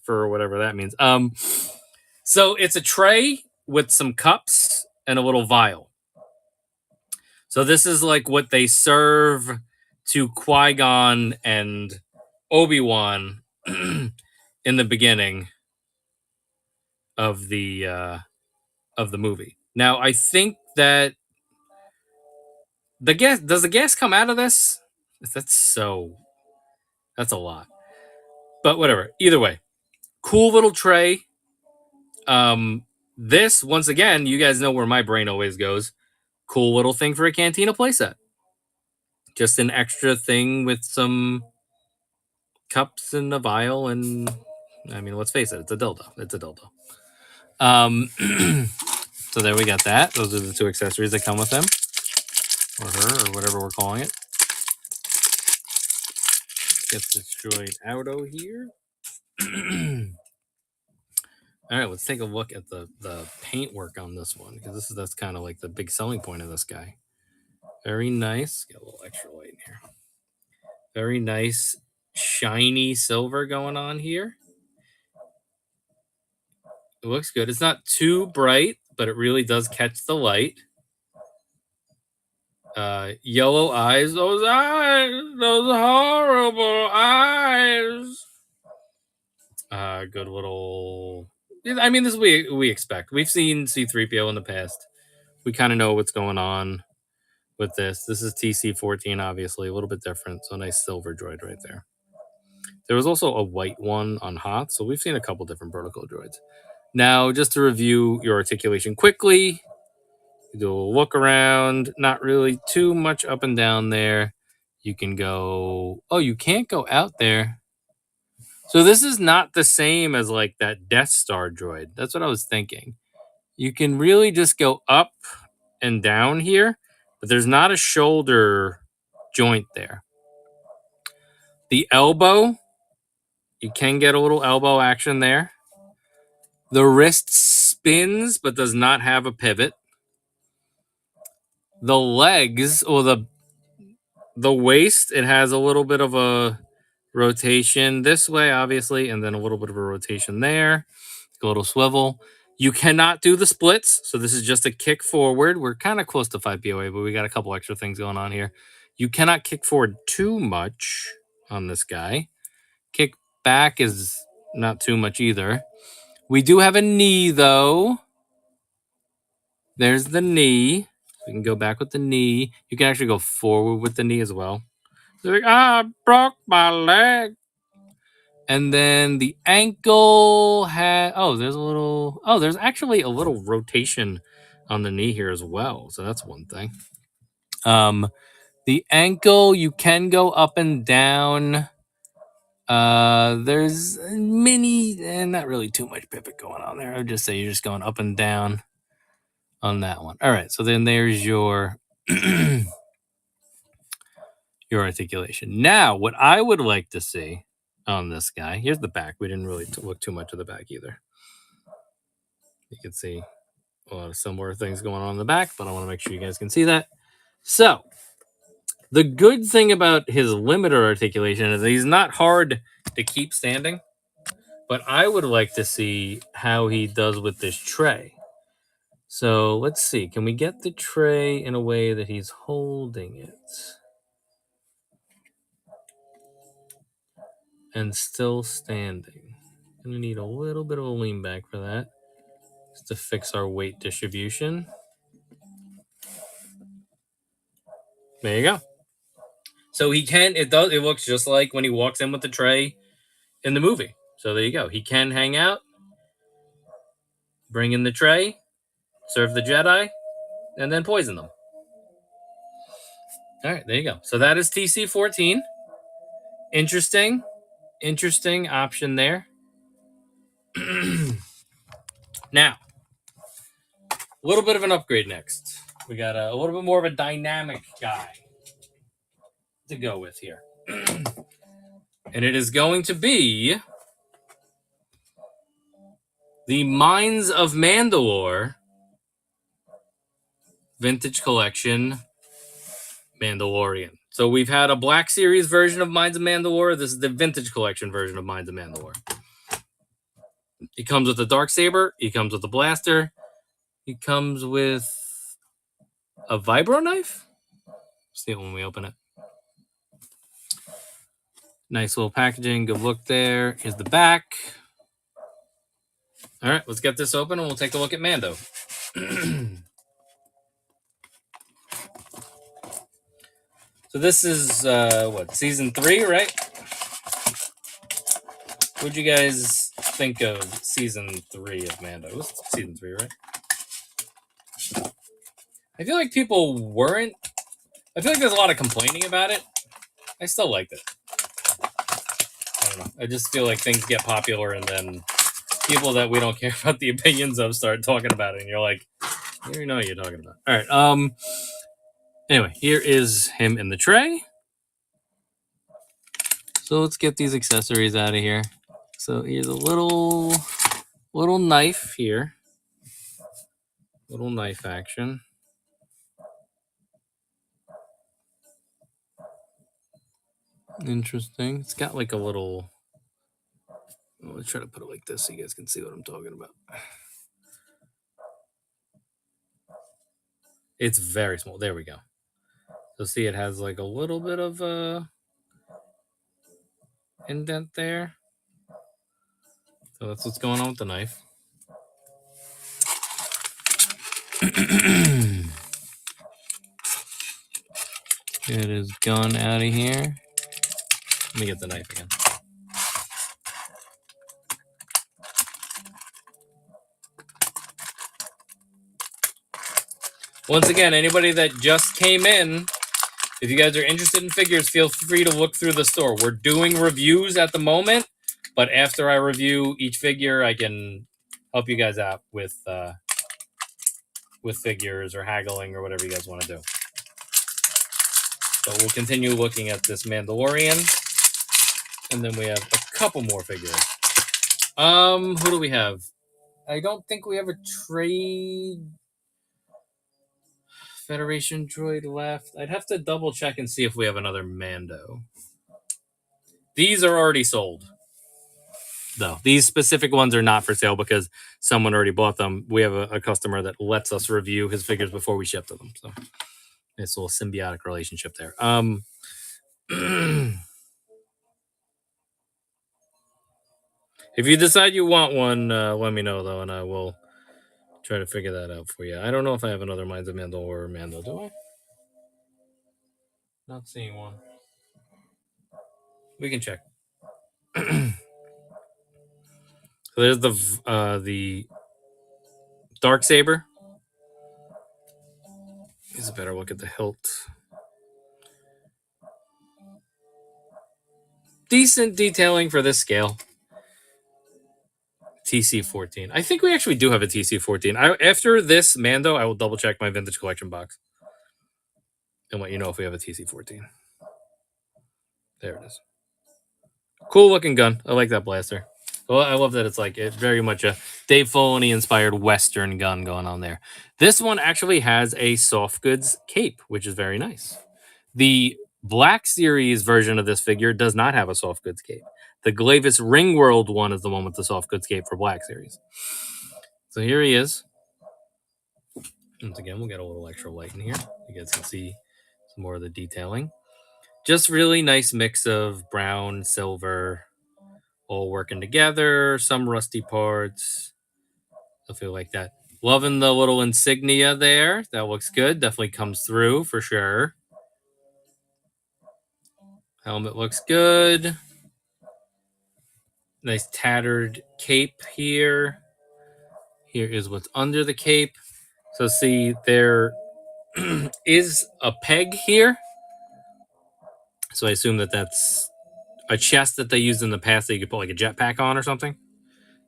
for whatever that means. So it's a tray with some cups and a little vial. So this is like what they serve to Qui-Gon and Obi-Wan in the beginning of the movie. Now I think that the gas does the gas come out of this? That's a lot. But whatever. Either way, cool little tray. This once again, you guys know where my brain always goes. Cool little thing for a Cantina playset. Just an extra thing with some cups and a vial, and I mean, let's face it, it's a dildo. It's a dildo. So there we got that. Those are the 2 accessories that come with them, or her, or whatever we're calling it. Get this droid out of here. All right, let's take a look at the paintwork on this one, because that's kind of like the big selling point of this guy. Very nice. Get a little extra light in here. Very nice, shiny silver going on here. It looks good. It's not too bright, but it really does catch the light. Yellow eyes. Those horrible eyes. Good little... I mean, this is what we expect. We've seen C-3PO in the past. We kind of know what's going on with this. This is TC-14, obviously. A little bit different. So a nice silver droid right there. There was also a white one on Hoth. So we've seen a couple different protocol droids. Now, just to review your articulation quickly, you do a look around, not really too much up and down there. You can go, oh, you can't go out there. So this is not the same as like that Death Star droid. That's what I was thinking. You can really just go up and down here, but there's not a shoulder joint there. The elbow, you can get a little elbow action there. The wrist spins, but does not have a pivot. The legs, or the waist, it has a little bit of a rotation this way, obviously, and then a little bit of a rotation there. A little swivel. You cannot do the splits, so this is just a kick forward. We're kind of close to 5 POA, but we got a couple extra things going on here. You cannot kick forward too much on this guy. Kick back is not too much either. We do have a knee, though. There's the knee. We can go back with the knee. You can actually go forward with the knee as well. So like, I broke my leg. And then the ankle had... Oh, there's a little... Oh, there's actually a little rotation on the knee here as well. So that's one thing. The ankle, you can go up and down. There's mini... and not really too much pivot going on there. I would just say you're just going up and down on that one. All right, so then there's your your articulation. Now, what I would like to see on this guy, here's the back. We didn't really look too much at the back either. You can see a lot of similar things going on in the back, but I want to make sure you guys can see that. So, the good thing about his limiter articulation is that he's not hard to keep standing, but I would like to see how he does with this tray. So let's see. Can we get the tray in a way that he's holding it and still standing? Gonna need a little bit of a lean back for that, just to fix our weight distribution. There you go. So he can. It looks just like when he walks in with the tray in the movie. So there you go. He can hang out, bring in the tray, serve the Jedi, and then poison them. All right, there you go. So that is TC-14. Interesting option there. Now, a little bit of an upgrade next. We got a little bit more of a dynamic guy to go with here. And it is going to be the Mines of Mandalore Vintage Collection Mandalorian. So we've had a Black Series version of Mines of Mandalore. This is the Vintage Collection version of Mines of Mandalore. He comes with a Darksaber. He comes with a blaster. He comes with a vibro knife. See it when we open it. Nice little packaging. Good look there. Here's the back. All right, let's get this open and we'll take a look at Mando. So this is, season 3, right? What'd you guys think of season 3 of Mando? It was season 3, right? I feel like people weren't... I feel like there's a lot of complaining about it. I still liked it. I don't know. I just feel like things get popular and then people that we don't care about the opinions of start talking about it, and you're like, you know what you're talking about. All right. Anyway, here is him in the tray. So let's get these accessories out of here. So here's a little knife here. Little knife action. Interesting. It's got like a little... Let's try to put it like this so you guys can see what I'm talking about. It's very small. There we go. So see, it has like a little bit of a indent there. So that's what's going on with the knife. Get his gun out of here. Let me get the knife again. Once again, anybody that just came in, if you guys are interested in figures, feel free to look through the store. We're doing reviews at the moment, but after I review each figure, I can help you guys out with figures or haggling or whatever you guys want to do. So we'll continue looking at this Mandalorian, and then we have a couple more figures. Who do we have? I don't think we have a trade Federation droid left. I'd have to double check and see if we have another Mando. These are already sold, though. These specific ones are not for sale because someone already bought them. We have a customer that lets us review his figures before we ship to them. So Nice little symbiotic relationship there. If you decide you want one, let me know though, and I will try to figure that out for you. I don't know if I have another Minds of Mandel or Mandel. Do I? Not seeing one. We can check. So there's the dark saber. Here's a better look at the hilt. Decent detailing for this scale. TC14. I think we actually do have a TC14. After this Mando, I will double check my vintage collection box and let you know if we have a TC14. There it is. Cool looking gun. I like that blaster. Well, I love that it's very much a Dave Filoni inspired Western gun going on there. This one actually has a soft goods cape, which is very nice. The Black Series version of this figure does not have a soft goods cape. The Glavis Ringworld one is the one with the soft goods cape for Black Series. So here he is. Once again, we'll get a little extra light in here. You guys can see some more of the detailing. Just really nice mix of brown, silver, all working together. Some rusty parts. I feel like that. Loving the little insignia there. That looks good. Definitely comes through for sure. Helmet looks good. Nice tattered cape here. Here is what's under the cape. So see, there is a peg here. So I assume that that's a chest that they used in the past that you could put like a jetpack on or something.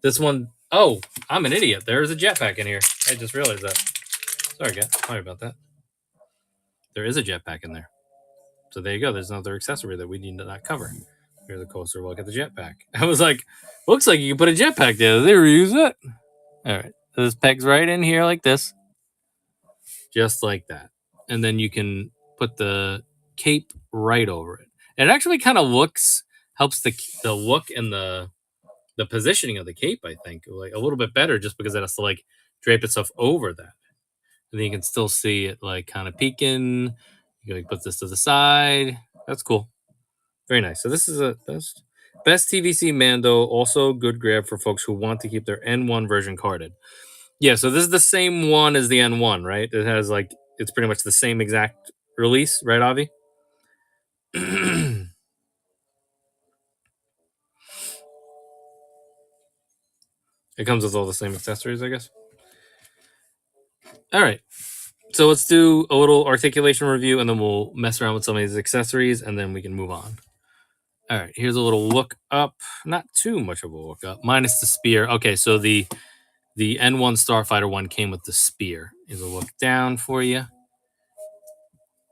This one, oh, I'm an idiot. There's a jetpack in here. I just realized that. Sorry, guys. Sorry about that. There is a jetpack in there. So there you go. There's another accessory that we need to not cover. Here's a closer look at the jetpack. I was like, looks like you can put a jetpack there. They reuse it. All right. So this pegs right in here like this. Just like that. And then you can put the cape right over it. And it actually kind of helps the look and the positioning of the cape, I think, like a little bit better just because it has to like drape itself over that. And then you can still see it like kind of peeking. You can like put this to the side. That's cool. Very nice. So this is a best TVC Mando. Also good grab for folks who want to keep their N1 version carded. Yeah, so this is the same one as the N1, right? It has like, it's pretty much the same exact release, right, Avi? It comes with all the same accessories, I guess. All right. So let's do a little articulation review, and then we'll mess around with some of these accessories, and then we can move on. All right, here's a little look up. Not too much of a look up, minus the spear. Okay, so the N1 Starfighter one came with the spear. Here's a look down for you.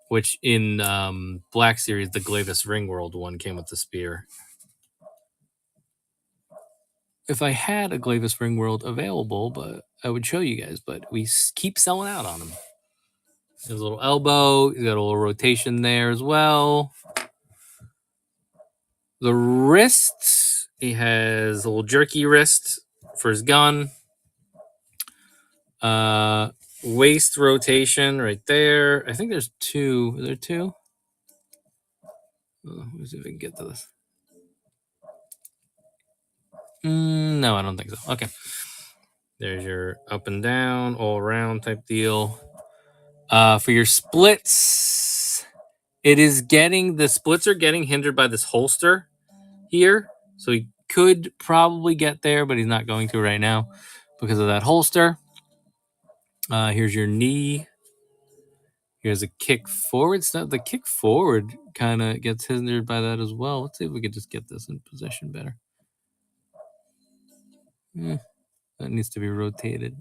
Which in Black Series, the Glavis Ringworld one came with the spear. If I had a Glavis Ringworld available, but I would show you guys, but we keep selling out on them. There's a little elbow. You got a little rotation there as well. The wrist, he has a little jerky wrist for his gun. Waist rotation right there. I think there's two. Are there two? Let me see if I can get to this. No, I don't think so. Okay. There's your up and down, all around type deal. For your splits, the splits are getting hindered by this holster here. So he could probably get there, but he's not going to right now because of that holster. Here's your knee. Here's a kick forward. So the kick forward kind of gets hindered by that as well. Let's see if we could just get this in position better. That needs to be rotated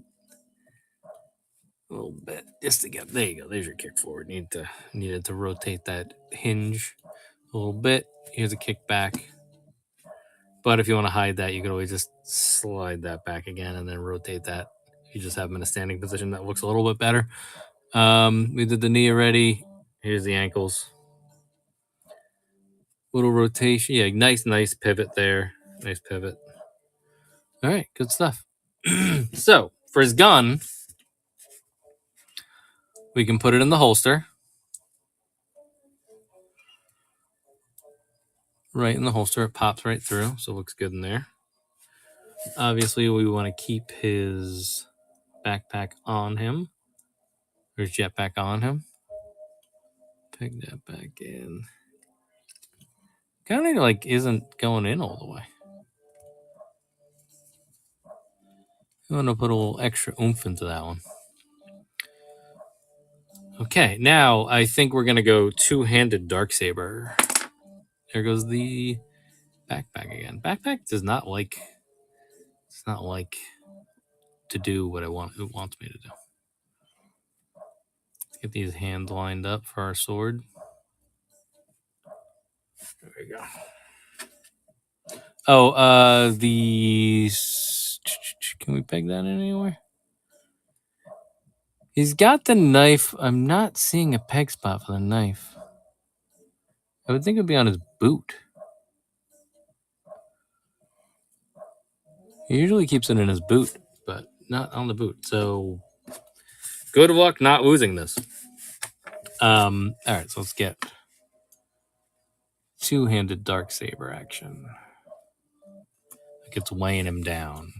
a little bit just to get. There you go. There's your kick forward. Needed to rotate that hinge a little bit. Here's a kick back. But if you want to hide that, you can always just slide that back again and then rotate that. You just have them in a standing position that looks a little bit better. We did the knee already. Here's the ankles. Little rotation. Yeah, nice pivot there. Nice pivot. All right, good stuff. So, for his gun, we can put it in the holster. right in the holster. It pops right through, so it looks good in there. Obviously, we want to keep his backpack on him, or his jetpack on him. Peg that back in. Kind of like isn't going in all the way. I'm going to put a little extra oomph into that one. Okay, now I think we're going to go two-handed Darksaber. There goes the backpack again. Backpack does not like... It's not like to do what it wants me to do. Let's get these hands lined up for our sword. There we go. Oh, can we peg that in anywhere? He's got the knife. I'm not seeing a peg spot for the knife. I would think it would be on his boot. He usually keeps it in his boot, but not on the boot. So good luck not losing this. All right, so let's get two-handed Darksaber action. Like it's weighing him down.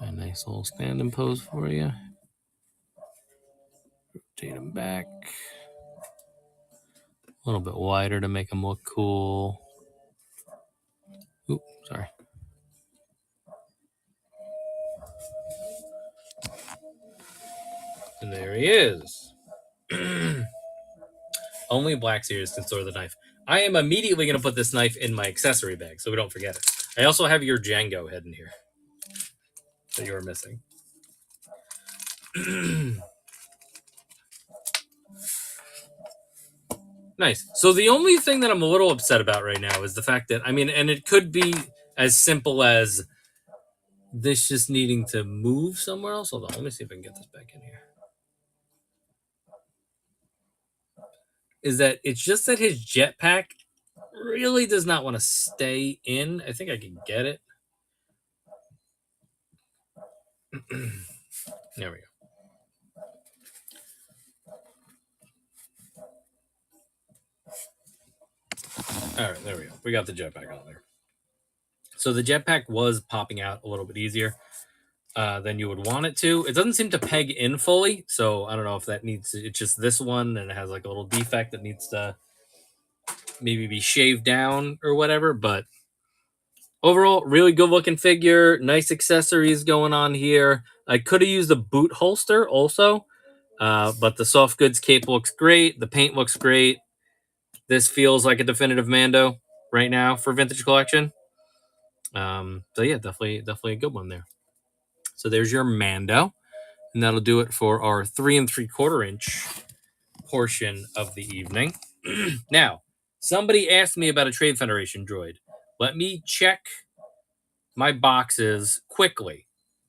A nice little standing pose for you. Rotate him back. A little bit wider to make him look cool. Oop, sorry. And there he is. Only Black Series can store the knife. I am immediately going to put this knife in my accessory bag so we don't forget it. I also have your Django head in here that you were missing. Nice. So the only thing that I'm a little upset about right now is the fact that, I mean, and it could be as simple as this just needing to move somewhere else. Hold on, let me see if I can get this back in here. Is that it's just that his jetpack really does not want to stay in. I think I can get it. There we go. All right, there we go. We got the jetpack on there. So the jetpack was popping out a little bit easier than you would want it to. It doesn't seem to peg in fully, so I don't know if that needs to, it's just this one and it has like a little defect that needs to maybe be shaved down or whatever, but overall, really good looking figure. Nice accessories going on here. I could have used a boot holster also, but the soft goods cape looks great. The paint looks great. This feels like a definitive Mando right now for Vintage Collection. So yeah, definitely a good one there. So there's your Mando, and that'll do it for our 3 3/4 inch portion of the evening. Now, somebody asked me about a Trade Federation droid. Let me check my boxes quickly.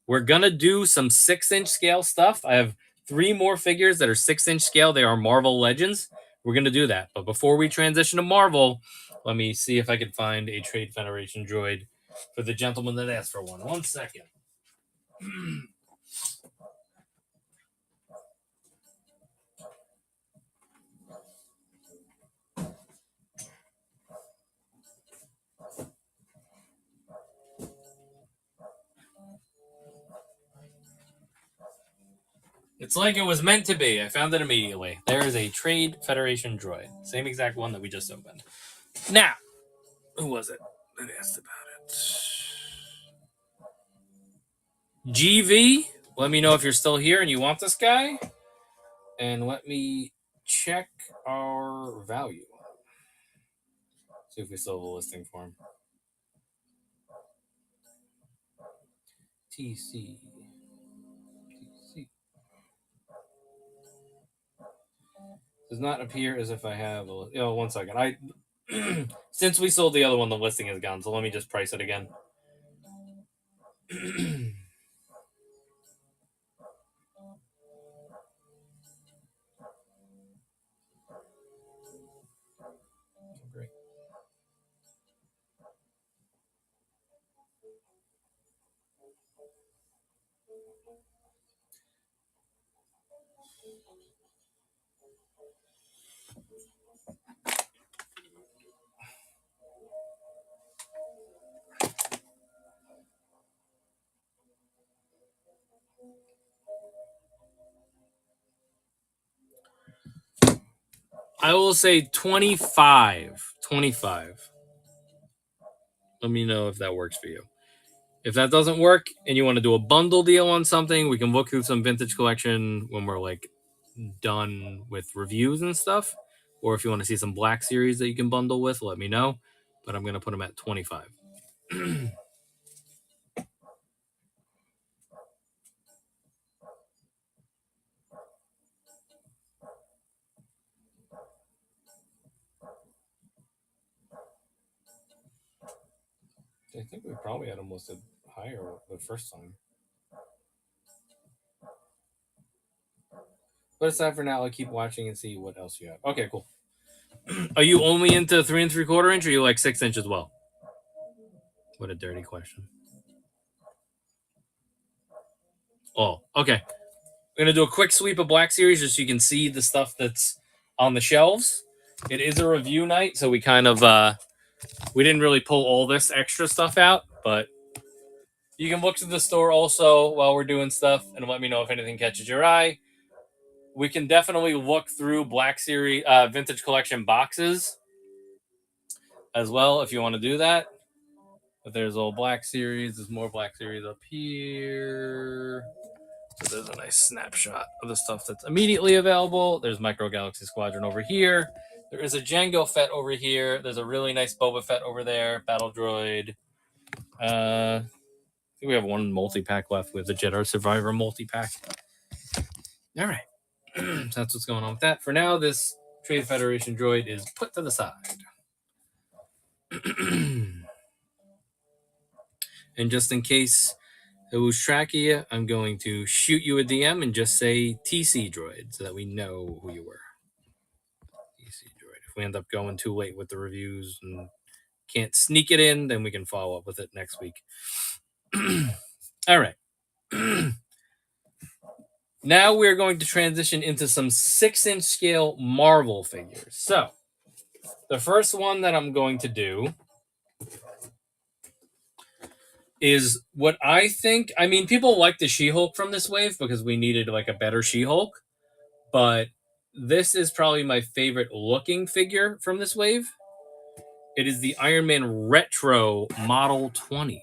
We're gonna do some 6-inch scale stuff. I have 3 more figures that are 6-inch scale. They are Marvel Legends. We're gonna do that. But before we transition to Marvel, let me see if I can find a Trade Federation droid for the gentleman that asked for one. 1 second. It's like it was meant to be. I found it immediately. There is a Trade Federation droid. Same exact one that we just opened. Now, who was it that asked about it? GV, let me know if you're still here and you want this guy. And let me check our value. See if we still have a listing for him. TC. Does not appear as if I have. Oh, 1 second. Since we sold the other one, the listing is gone. So let me just price it again. Great. I will say 25. 25. Let me know if that works for you. If that doesn't work and you want to do a bundle deal on something, we can look through some vintage collection when we're like done with reviews and stuff. Or if you want to see some Black Series that you can bundle with, let me know. But I'm going to put them at 25. I think we probably had them listed higher the first time. But aside for now, I'll keep watching and see what else you have. Okay, cool. Are you only into 3 3/4 inch, or you like 6 inch as well? What a dirty question. Oh, okay. We're gonna do a quick sweep of Black Series just so you can see the stuff that's on the shelves. It is a review night, so we kind of we didn't really pull all this extra stuff out, but you can look to the store also while we're doing stuff and let me know if anything catches your eye. We can definitely look through Black Series vintage collection boxes as well if you want to do that. But there's old Black Series. There's more Black Series up here. So there's a nice snapshot of the stuff that's immediately available. There's Micro Galaxy Squadron over here. There is a Jango Fett over here. There's a really nice Boba Fett over there. Battle Droid. I think we have one multi-pack left. We have the Jedi Survivor multi-pack. All right. So that's what's going on with that. For now, this Trade Federation droid is put to the side. And just in case I lose track of you, I'm going to shoot you a DM and just say TC droid so that we know who you were. TC droid. If we end up going too late with the reviews and can't sneak it in, then we can follow up with it next week. All right. Now we're going to transition into some 6-inch scale Marvel figures. So the first one that I'm going to do is what I think. I mean, people like the She-Hulk from this wave because we needed like a better She-Hulk, but this is probably my favorite looking figure from this wave. It is the Iron Man Retro Model 20.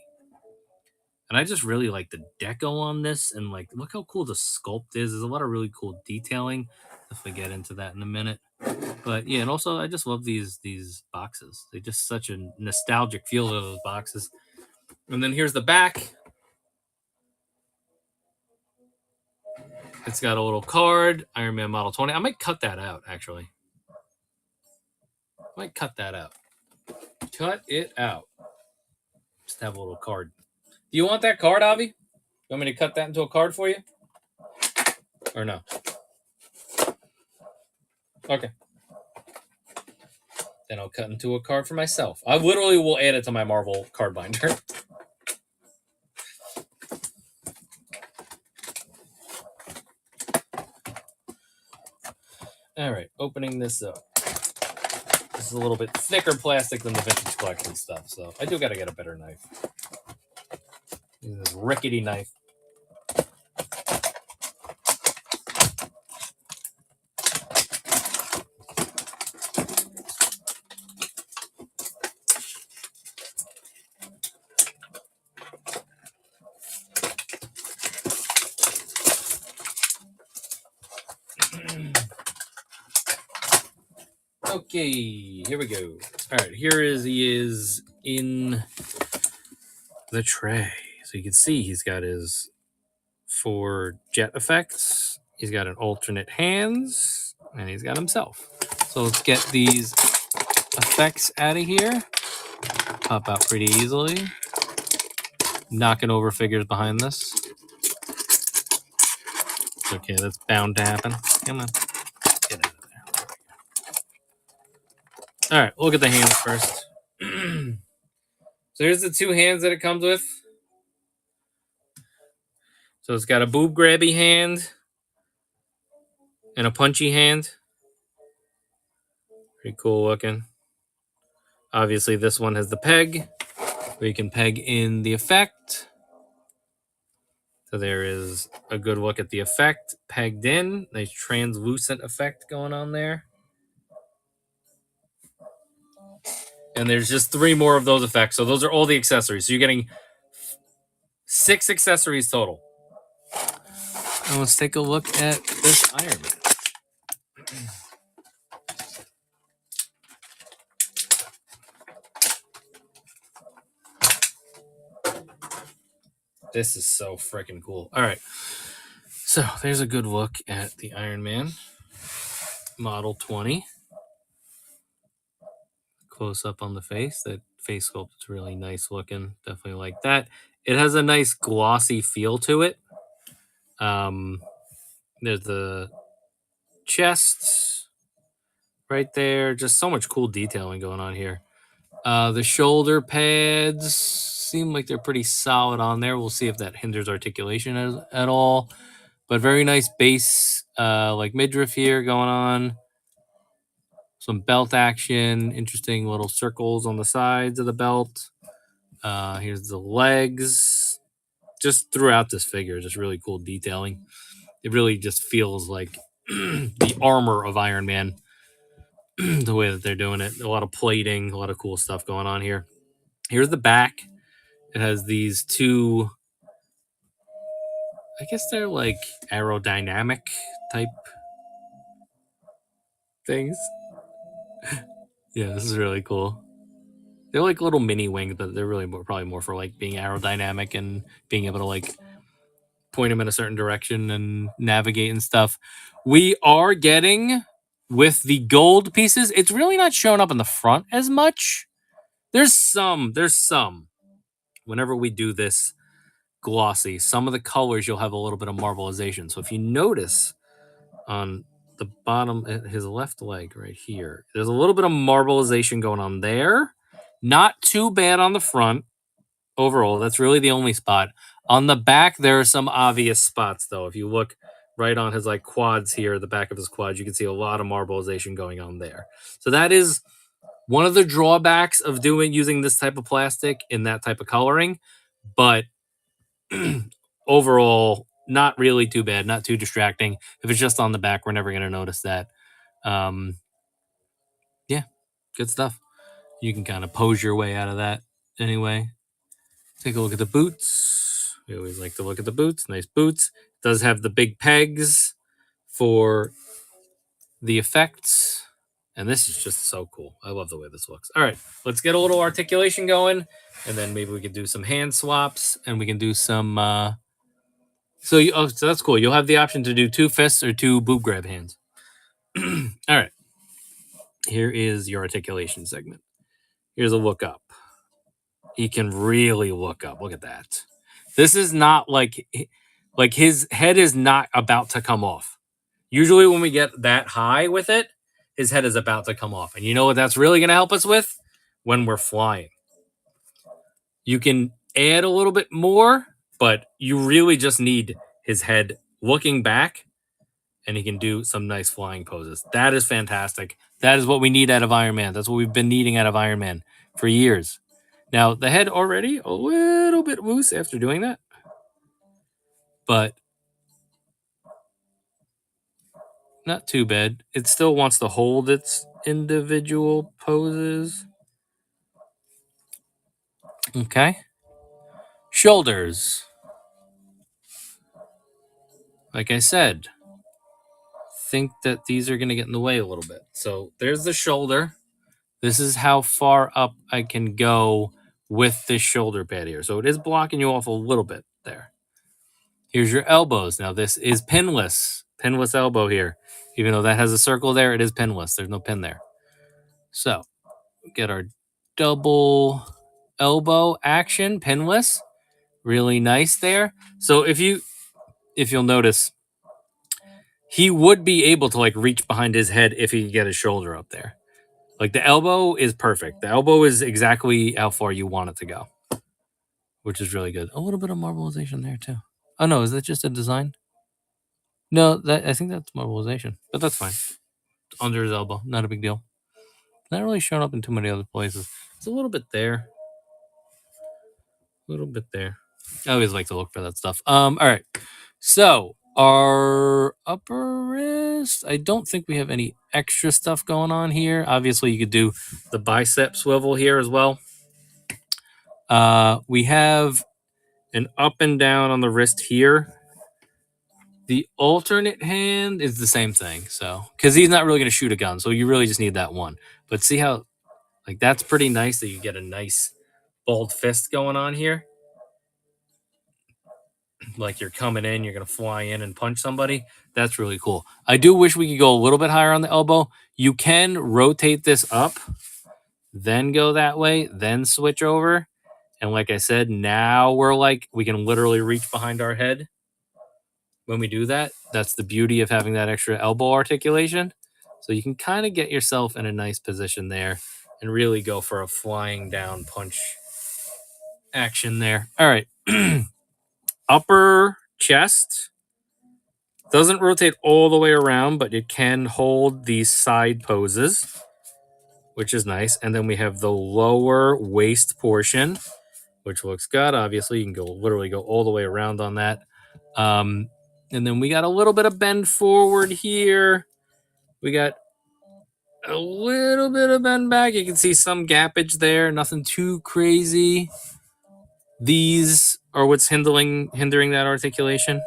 And I just really like the deco on this, and like look how cool the sculpt is. There's a lot of really cool detailing. If we get into that in a minute. But yeah, and also I just love these boxes. They just such a nostalgic feel to those boxes. And then here's the back. It's got a little card, Iron Man Model 20. I might cut that out, actually. I might cut that out. Cut it out. Just have a little card. Do you want that card, Avi? You want me to cut that into a card for you? Or no? Okay. Then I'll cut into a card for myself. I literally will add it to my Marvel card binder. All right, opening this up. This is a little bit thicker plastic than the vintage collection stuff, so I do got to get a better knife. This rickety knife. Okay, here we go. All right, he is in the tray. So you can see he's got his 4 jet effects. He's got an alternate hands, and he's got himself. So let's get these effects out of here. Pop out pretty easily. Knocking over figures behind this. Okay, that's bound to happen. Come on. Get out of there. All right, look at the hands first. So here's the 2 hands that it comes with. So it's got a boob grabby hand and a punchy hand. Pretty cool looking. Obviously, this one has the peg where you can peg in the effect. So there is a good look at the effect pegged in. Nice translucent effect going on there. And there's just 3 more of those effects. So those are all the accessories. So you're getting 6 accessories total. And let's take a look at this Iron Man. This is so freaking cool. All right. So there's a good look at the Iron Man Model 20. Close up on the face. That face sculpt is really nice looking. Definitely like that. It has a nice glossy feel to it. There's the chest right there. Just so much cool detailing going on here. The shoulder pads seem like they're pretty solid on there. We'll see if that hinders articulation at all. But very nice base, like midriff here going on. Some belt action. Interesting little circles on the sides of the belt. Here's the legs. Just throughout this figure, just really cool detailing. It really just feels like the armor of Iron Man. The way that they're doing it. A lot of plating, a lot of cool stuff going on here. Here's the back. It has these 2, I guess they're like aerodynamic type things. Yeah, this is really cool. They're like little mini wings, but they're really probably more for like being aerodynamic and being able to like point them in a certain direction and navigate and stuff. We are getting with the gold pieces. It's really not showing up in the front as much. There's some. Whenever we do this glossy, some of the colors you'll have a little bit of marbleization. So if you notice on the bottom, his left leg right here, there's a little bit of marbleization going on there. Not too bad on the front overall. That's really the only spot. On the back, there are some obvious spots though. If you look right on his like quads here, the back of his quads, you can see a lot of marbleization going on there. So that is one of the drawbacks of using this type of plastic in that type of coloring, but overall, not really too bad, not too distracting. If it's just on the back, we're never going to notice that. Yeah, good stuff. You can kind of pose your way out of that anyway. Take a look at the boots. We always like to look at the boots. Nice boots. It does have the big pegs for the effects. And this is just so cool. I love the way this looks. All right, let's get a little articulation going. And then maybe we can do some hand swaps. And we can do some... So that's cool. You'll have the option to do 2 fists or 2 boob grab hands. All right. Here is your articulation segment. Here's a look up. He can really look up. Look at that. This is not like his head is not about to come off. Usually when we get that high with it, his head is about to come off. And you know what that's really going to help us with? When we're flying. You can add a little bit more, but you really just need his head looking back, and he can do some nice flying poses. That is fantastic. That is what we need out of Iron Man. That's what we've been needing out of Iron Man for years. Now, the head already a little bit loose after doing that, but not too bad. It still wants to hold its individual poses. Okay. Shoulders. Like I said, think that these are going to get in the way a little bit. So there's the shoulder. This is how far up I can go with this shoulder pad here. So it is blocking you off a little bit there. Here's your elbows. Now this is pinless. Pinless elbow here. Even though that has a circle there, it is pinless. There's no pin there. So get our double elbow action, pinless. Really nice there. So if you'll notice, he would be able to like reach behind his head if he could get his shoulder up there. Like the elbow is perfect. The elbow is exactly how far you want it to go, which is really good. A little bit of marbleization there too. Oh no, is that just a design? No, I think that's marbleization, but that's fine. Under his elbow, not a big deal. Not really showing up in too many other places. It's a little bit there. A little bit there. I always like to look for that stuff. All right. So our upper wrist, I don't think we have any extra stuff going on here. Obviously, you could do the bicep swivel here as well. We have an up and down on the wrist here. The alternate hand is the same thing. So, because he's not really going to shoot a gun, so you really just need that one. But see how, like, that's pretty nice that you get a nice balled fist going on here. Like you're coming in, you're going to fly in and punch somebody. That's really cool. I do wish we could go a little bit higher on the elbow. You can rotate this up, then go that way, then switch over. And like I said, now we can literally reach behind our head when we do that. That's the beauty of having that extra elbow articulation. So you can kind of get yourself in a nice position there and really go for a flying down punch action there. All right. Upper chest doesn't rotate all the way around, but it can hold these side poses, which is nice. And then we have the lower waist portion, which looks good. Obviously, you can literally go all the way around on that. And then we got a little bit of bend forward here. We got a little bit of bend back. You can see some gappage there. Nothing too crazy. These are what's hindering that articulation.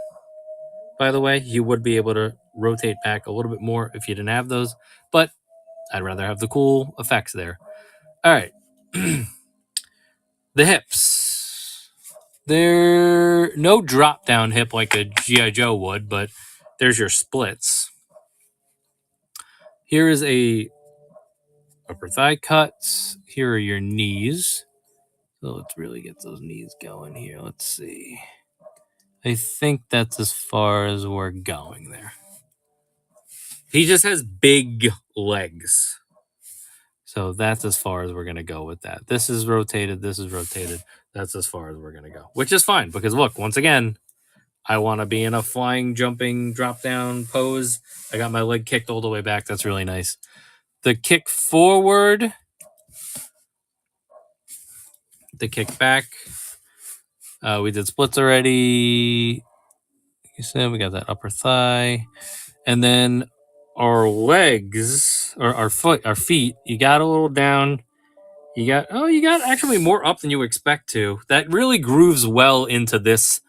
By the way, you would be able to rotate back a little bit more if you didn't have those, but I'd rather have the cool effects there. All right. The hips. They're no drop down hip like a G.I. Joe would, but there's your splits. Here is a upper thigh cuts. Here are your knees. So let's really get those knees going here. Let's see. I think that's as far as we're going there. He just has big legs. So that's as far as we're going to go with that. This is rotated. This is rotated. That's as far as we're going to go, which is fine because look, once again, I want to be in a flying, jumping, drop down pose. I got my leg kicked all the way back. That's really nice. The kick forward, the kick back. We did splits already. You said we got that upper thigh. And then our legs, or our feet, you got a little down. You got actually more up than you expect to. That really grooves well into this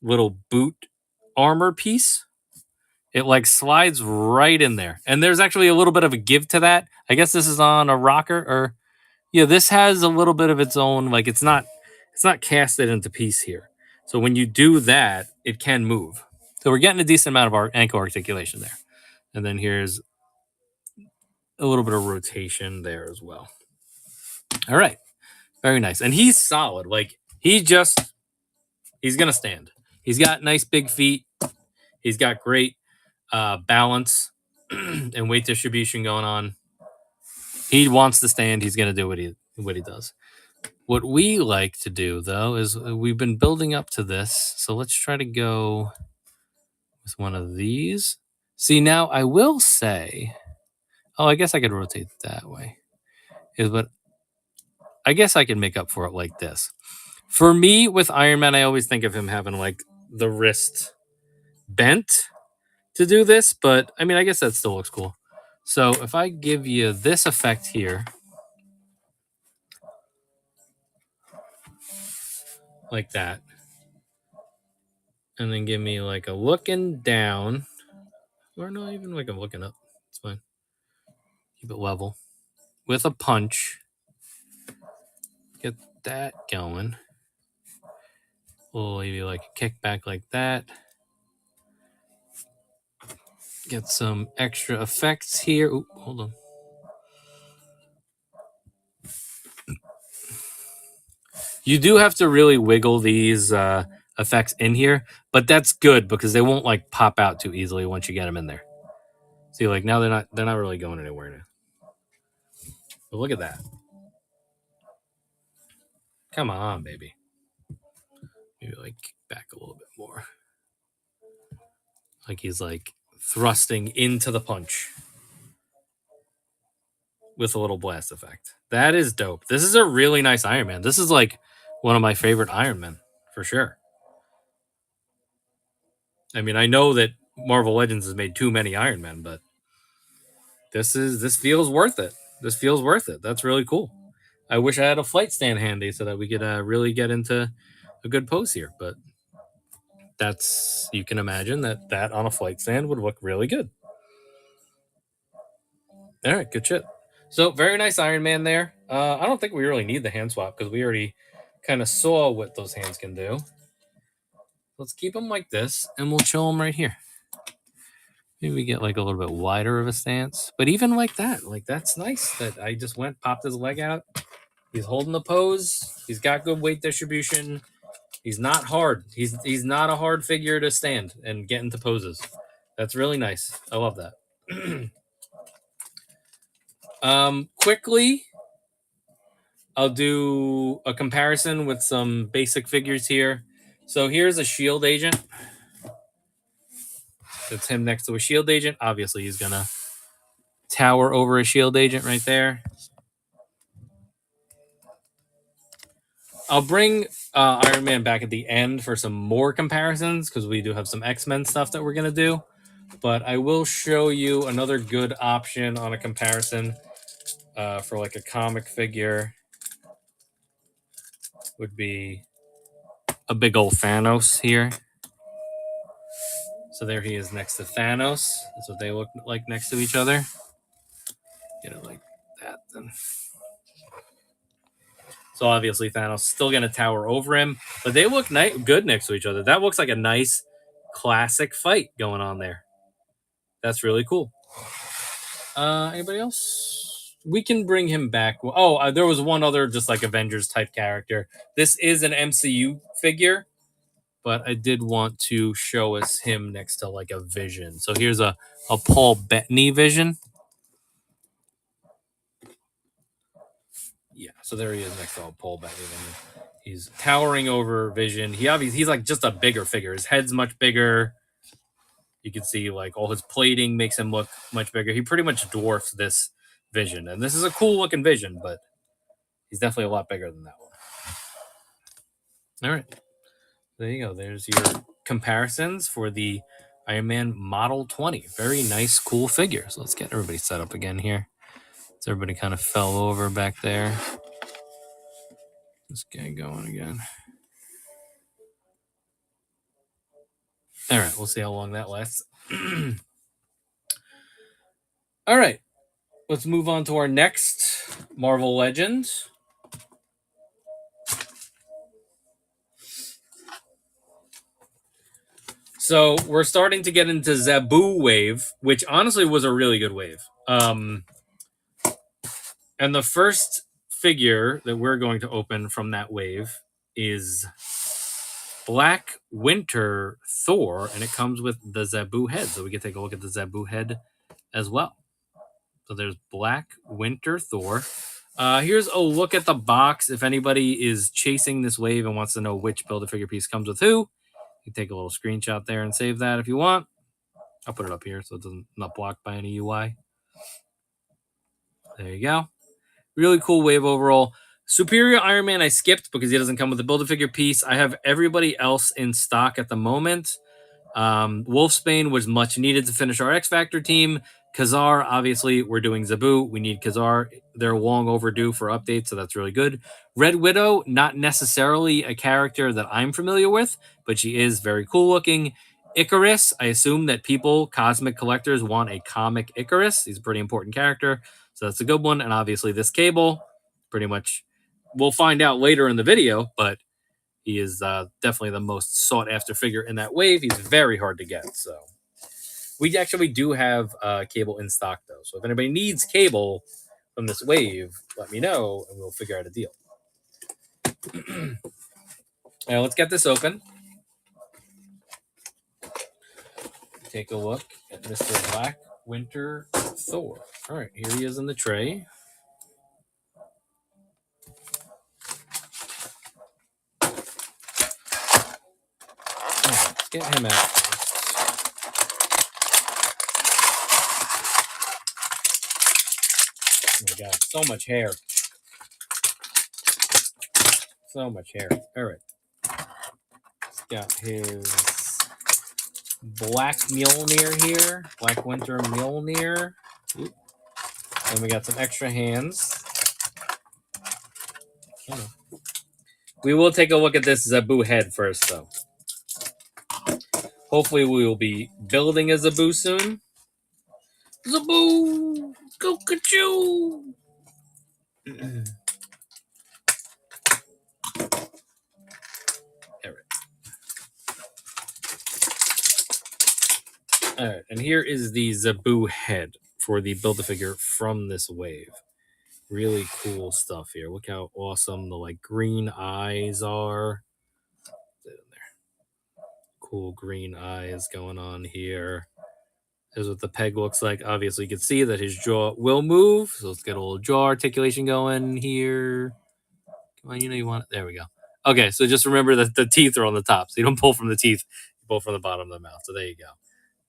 little boot armor piece. It like slides right in there. And there's actually a little bit of a give to that. I guess this is on a rocker or yeah, this has a little bit of its own, like it's not casted into piece here. So when you do that, it can move. So we're getting a decent amount of our ankle articulation there. And then here's a little bit of rotation there as well. All right. Very nice. And he's solid. Like he's going to stand. He's got nice big feet. He's got great balance and weight distribution going on. He wants to stand. He's going to do what he does. What we like to do, though, is we've been building up to this. So let's try to go with one of these. See, now I will say, I guess I could rotate that way. But I guess I can make up for it like this. For me, with Iron Man, I always think of him having like the wrist bent to do this. But I mean, I guess that still looks cool. So if I give you this effect here, like that, and then give me like a looking down, or not even like I'm looking up. It's fine. Keep it level with a punch. Get that going. We'll maybe like a kickback like that. Get some extra effects here. Ooh, hold on. You do have to really wiggle these effects in here, but that's good because they won't like pop out too easily once you get them in there. See, like now they're not really going anywhere now. But look at that. Come on, baby. Maybe like kick back a little bit more. Like he's like thrusting into the punch. with a little blast effect. That is dope. This is a really nice Iron Man. This is like one of my favorite Iron Men for sure. I mean, I know that Marvel Legends has made too many Iron Men, but this feels worth it. This feels worth it. That's really cool. I wish I had a flight stand handy so that we could really get into a good pose here. But that's, you can imagine that on a flight stand would look really good. All right, good shit. So very nice Iron Man there. I don't think we really need the hand swap because we already kind of saw what those hands can do. Let's keep them like this, and we'll chill them right here. Maybe we get like a little bit wider of a stance, but even like that, like that's nice. That I just went, popped his leg out. He's holding the pose. He's got good weight distribution. He's not hard. He's not a hard figure to stand and get into poses. That's really nice. I love that. Quickly, I'll do a comparison with some basic figures here. So here's a shield agent. That's him next to a shield agent. Obviously, he's gonna tower over a shield agent right there. I'll bring Iron Man back at the end for some more comparisons because we do have some X-Men stuff that we're gonna do. But I will show you another good option on a comparison for like a comic figure. Would be a big old Thanos here. So there he is next to Thanos. That's what they look like next to each other. Get it like that then. So obviously Thanos still going to tower over him, but they look good next to each other. That looks like a nice classic fight going on there. That's really cool. Anybody else? We can bring him back. Oh, there was one other just like Avengers type character. This is an MCU figure, but I did want to show us him next to like a Vision. So here's a Paul Bettany Vision. Yeah, so there he is next to Paul Bettany. He's towering over Vision. He's like just a bigger figure. His head's much bigger. You can see like all his plating makes him look much bigger. He pretty much dwarfs this Vision, and this is a cool looking Vision, but he's definitely a lot bigger than that one. All right, there you go. There's your comparisons for the Iron Man Model 20. Very nice, cool figure. So let's get everybody set up again here. So everybody kind of fell over back there. Let's get going again. All right, we'll see how long that lasts. All right, let's move on to our next Marvel Legend. So we're starting to get into Zabu wave, which honestly was a really good wave. And the first figure that we're going to open from that wave is Black Winter Thor, and it comes with the Zabu head. So we can take a look at the Zabu head as well. So there's Black Winter Thor. Here's a look at the box. If anybody is chasing this wave and wants to know which Build-A-Figure piece comes with who, you can take a little screenshot there and save that if you want. I'll put it up here so it doesn't not blocked by any UI. There you go. Really cool wave overall. Superior Iron Man I skipped because he doesn't come with a Build-A-Figure piece. I have everybody else in stock at the moment. Wolfsbane was much needed to finish our X Factor team. Khazar, obviously, we're doing Zabu. We need Khazar. They're long overdue for updates, so that's really good. Red Widow, not necessarily a character that I'm familiar with, but she is very cool looking. Icarus, I assume that people, cosmic collectors, want a comic Icarus. He's a pretty important character, so that's a good one. And obviously this Cable, pretty much, we'll find out later in the video, but he is definitely the most sought-after figure in that wave. He's very hard to get, so... We actually do have Cable in stock, though. So if anybody needs Cable from this wave, let me know, and we'll figure out a deal. Now, let's get this open. Take a look at Mr. Black Winter Thor. All right, here he is in the tray. Right, let's get him out first. my god, so much hair. So much hair. All right. He's got his black Mjolnir here. Black Winter Mjolnir. Oop. And we got some extra hands. We will take a look at this Zabu head first, though. Hopefully, we will be building a Zabu soon. Zabu! Go Kachu! Alright, and here is the Zabu head for the Build-A-Figure from this wave. Really cool stuff here. Look how awesome the like green eyes are. Cool green eyes going on here. Here's what the peg looks like. Obviously, you can see that his jaw will move. So let's get a little jaw articulation going here. Come on, you want it. There we go. Okay, so just remember that the teeth are on the top. So you don't pull from the teeth. You pull from the bottom of the mouth. So there you go.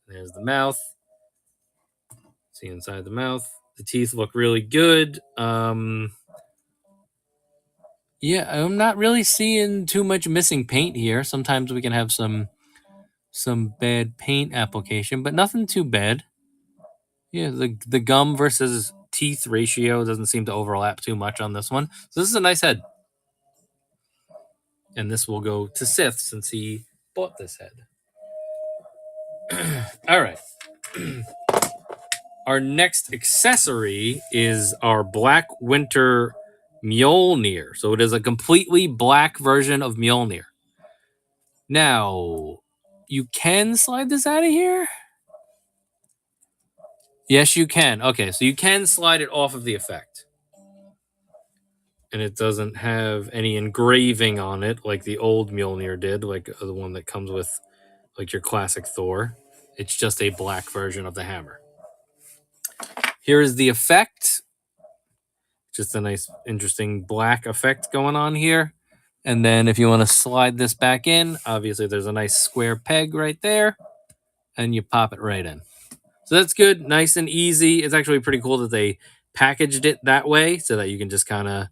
There's the mouth. See inside the mouth. The teeth look really good. Yeah, I'm not really seeing too much missing paint here. Sometimes we can have some bad paint application, but nothing too bad. Yeah, the gum versus teeth ratio doesn't seem to overlap too much on this one. So this is a nice head. And this will go to Sith since he bought this head. All right. Our next accessory is our Black Winter Mjolnir. So it is a completely black version of Mjolnir. Now, you can slide this out of here? Yes, you can. Okay, so you can slide it off of the effect. And it doesn't have any engraving on it like the old Mjolnir did, like the one that comes with like your classic Thor. It's just a black version of the hammer. Here is the effect. Just a nice, interesting black effect going on here. And then if you want to slide this back in, obviously there's a nice square peg right there. And you pop it right in. So that's good. Nice and easy. It's actually pretty cool that they packaged it that way so that you can just kind of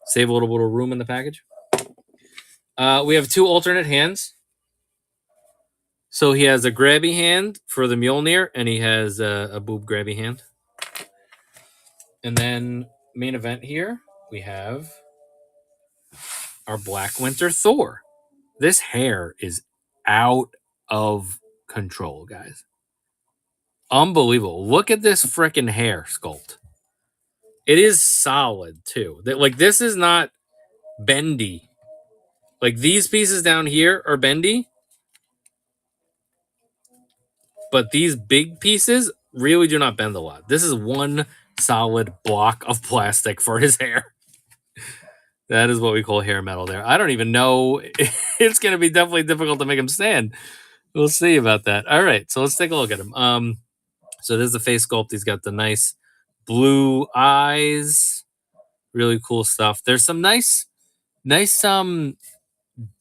save a little bit of room in the package. We have two alternate hands. So he has a grabby hand for the Mjolnir, and he has a boob grabby hand. And then main event here, we have our Black Winter Thor. This hair is out of control, guys. Unbelievable. Look at this freaking hair sculpt. It is solid, too. Like, this is not bendy. Like, these pieces down here are bendy. But these big pieces really do not bend a lot. This is one solid block of plastic for his hair. That is what we call hair metal there. I don't even know. It's going to be definitely difficult to make him stand. We'll see about that. All right, so let's take a look at him. So there's the face sculpt. He's got the nice blue eyes. Really cool stuff. There's some nice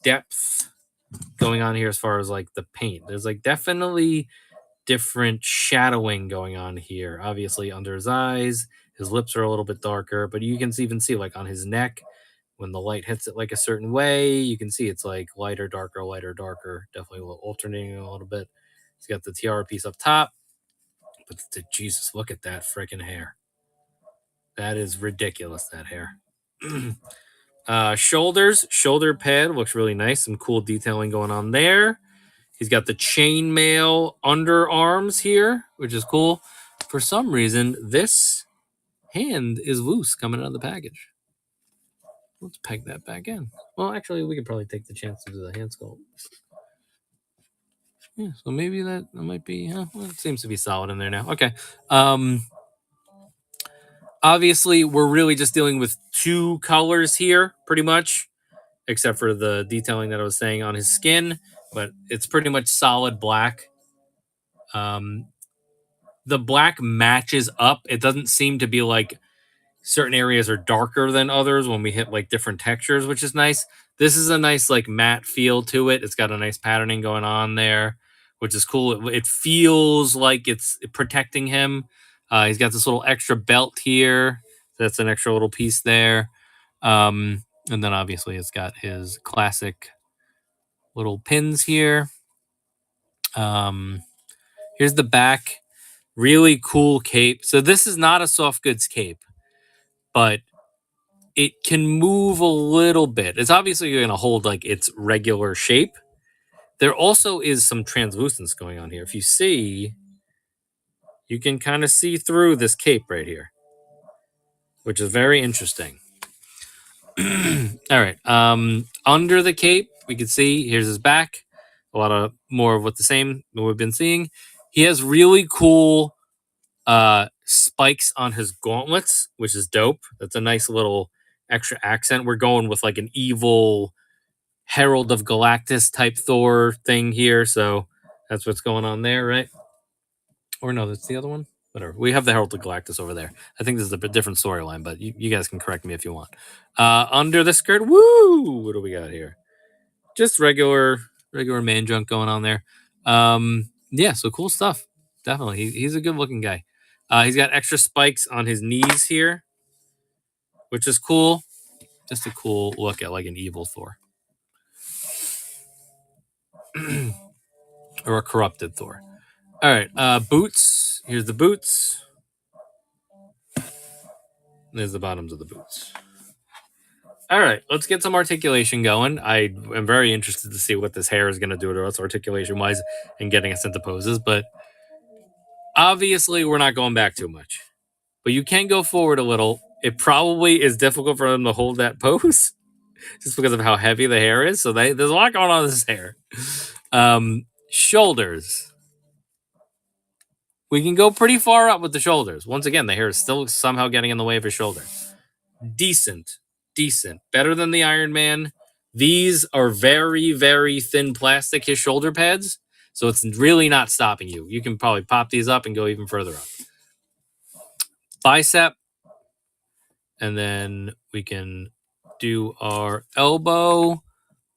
depth going on here as far as like the paint. There's like definitely different shadowing going on here. Obviously under his eyes, his lips are a little bit darker, but you can even see like on his neck when the light hits it like a certain way, you can see it's like lighter, darker, lighter, darker. Definitely a little alternating a little bit. He's got the tiara piece up top, but Jesus, look at that freaking hair. That is ridiculous, that hair. Shoulders, shoulder pad looks really nice. Some cool detailing going on there. He's got the chainmail underarms here, which is cool. For some reason, this hand is loose coming out of the package. Let's peg that back in. Well, actually, we could probably take the chance to do the hand sculpt. Yeah, so maybe that might be. Well, it seems to be solid in there now. Okay. Obviously, we're really just dealing with two colors here, pretty much, except for the detailing that I was saying on his skin. But it's pretty much solid black. The black matches up. It doesn't seem to be like certain areas are darker than others when we hit like different textures, which is nice. This is a nice like matte feel to it. It's got a nice patterning going on there, which is cool. It feels like it's protecting him. He's got this little extra belt here. That's an extra little piece there. And then obviously it's got his classic little pins here. Here's the back. Really cool cape. So this is not a soft goods cape, but it can move a little bit. It's obviously going to hold like its regular shape. There also is some translucence going on here. If you see, you can kind of see through this cape right here, which is very interesting. All right. Under the cape, we can see here's his back. A lot of more of what the same we've been seeing. He has really cool spikes on his gauntlets, which is dope. That's a nice little extra accent. We're going with like an evil Herald of Galactus type Thor thing here, so that's what's going on there, right? Or no, that's the other one. Whatever. We have the Herald of Galactus over there. I think this is a bit different storyline, but you guys can correct me if you want. Under the skirt, woo! What do we got here? Just regular man junk going on there. Yeah, so cool stuff. Definitely, he's a good looking guy. He's got extra spikes on his knees here, which is cool. Just a cool look at like an evil Thor. Or a corrupted Thor. All right, boots. Here's the boots. There's the bottoms of the boots. All right, let's get some articulation going. I am very interested to see what this hair is going to do to us articulation-wise and getting us into poses, but obviously we're not going back too much. But you can go forward a little. It probably is difficult for them to hold that pose just because of how heavy the hair is. So there's a lot going on with this hair. Shoulders. We can go pretty far up with the shoulders. Once again, the hair is still somehow getting in the way of his shoulder. Decent. Better than the Iron Man. These are very, very thin plastic, his shoulder pads. So it's really not stopping you. You can probably pop these up and go even further up. Bicep. And then we can do our elbow,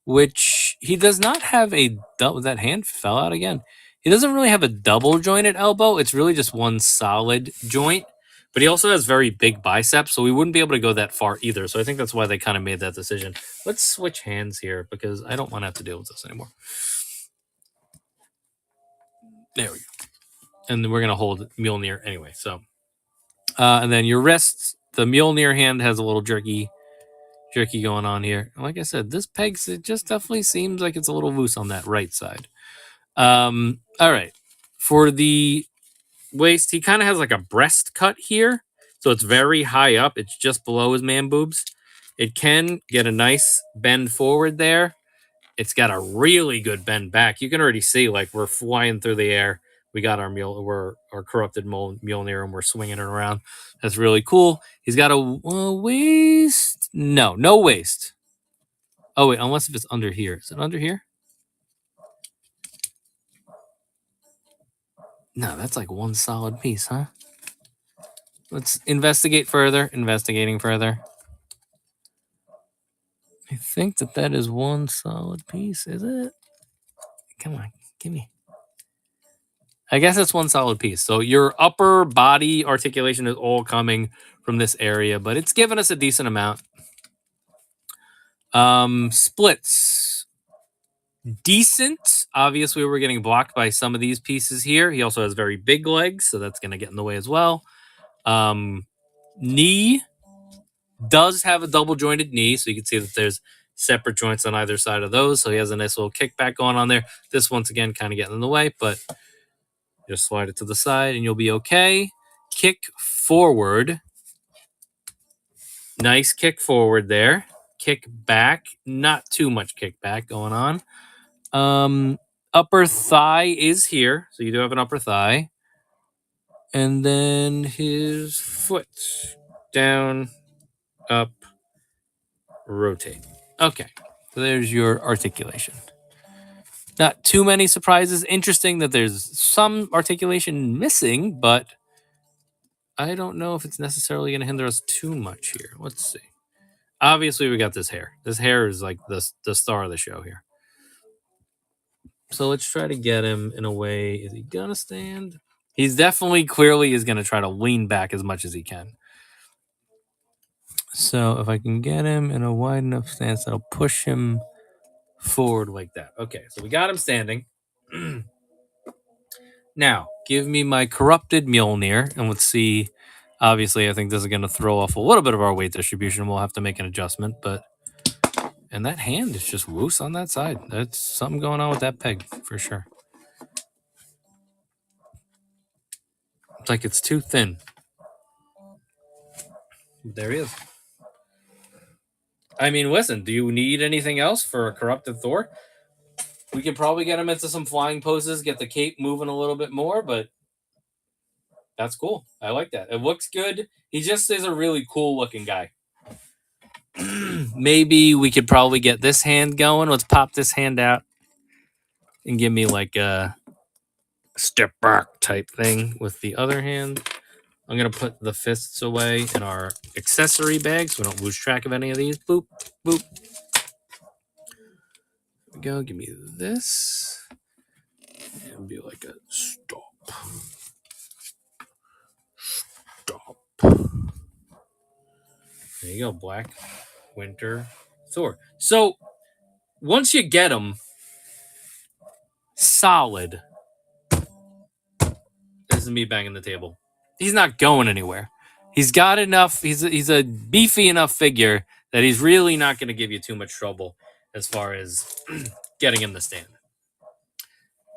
which he does not have a double. That hand fell out again. He doesn't really have a double jointed elbow. It's really just one solid joint. But he also has very big biceps, so we wouldn't be able to go that far either. So I think that's why they kind of made that decision. Let's switch hands here because I don't want to have to deal with this anymore. There we go. And then we're going to hold Mjolnir anyway. So, and then your wrists. The Mjolnir hand has a little jerky going on here. Like I said, this pegs, it just definitely seems like it's a little loose on that right side. All right. For the waist, he kind of has like a breast cut here. So it's very high up. It's just below his man boobs. It can get a nice bend forward there. It's got a really good bend back. You can already see like we're flying through the air. We got our corrupted Mjolnir and we're swinging it around. That's really cool. He's got a waist. No waist. Oh, wait, unless if it's under here. Is it under here? No, that's like one solid piece, huh? Let's investigate further. Investigating further. I think that is one solid piece, is it? Come on, give me. I guess it's one solid piece. So your upper body articulation is all coming from this area, but it's given us a decent amount. Splits. Decent. Obviously, we're getting blocked by some of these pieces here. He also has very big legs, so that's going to get in the way as well. Knee does have a double jointed knee, so you can see that there's separate joints on either side of those. So he has a nice little kickback going on there. This, once again, kind of getting in the way, but just slide it to the side and you'll be okay. Kick forward. Nice kick forward there. Kick back. Not too much kick back going on. Upper thigh is here. So you do have an upper thigh. And then his foot. Down, up, rotate. Okay. So there's your articulation. Not too many surprises. Interesting that there's some articulation missing, but I don't know if it's necessarily going to hinder us too much here. Let's see. Obviously, we got this hair. This hair is like the star of the show here. So let's try to get him in a way. Is he going to stand? He's definitely clearly is going to try to lean back as much as he can. So if I can get him in a wide enough stance, that'll push him forward like that. Okay, so we got him standing. Now, give me my corrupted Mjolnir, and let's see. Obviously, I think this is going to throw off a little bit of our weight distribution. We'll have to make an adjustment, but... And that hand is just loose on that side. That's something going on with that peg, for sure. It's like it's too thin. There he is. I mean, listen, do you need anything else for a corrupted Thor? We could probably get him into some flying poses, get the cape moving a little bit more, but that's cool. I like that. It looks good. He just is a really cool looking guy. Maybe we could probably get this hand going. Let's pop this hand out and give me like a step back type thing with the other hand. I'm going to put the fists away in our accessory bag so we don't lose track of any of these. Boop, boop. There we go. Give me this. And be like a stop. Stop. There you go. Black Winter Thor. So, once you get him solid, this is me banging the table. He's not going anywhere. He's got enough. He's a beefy enough figure that he's really not going to give you too much trouble as far as getting him to stand.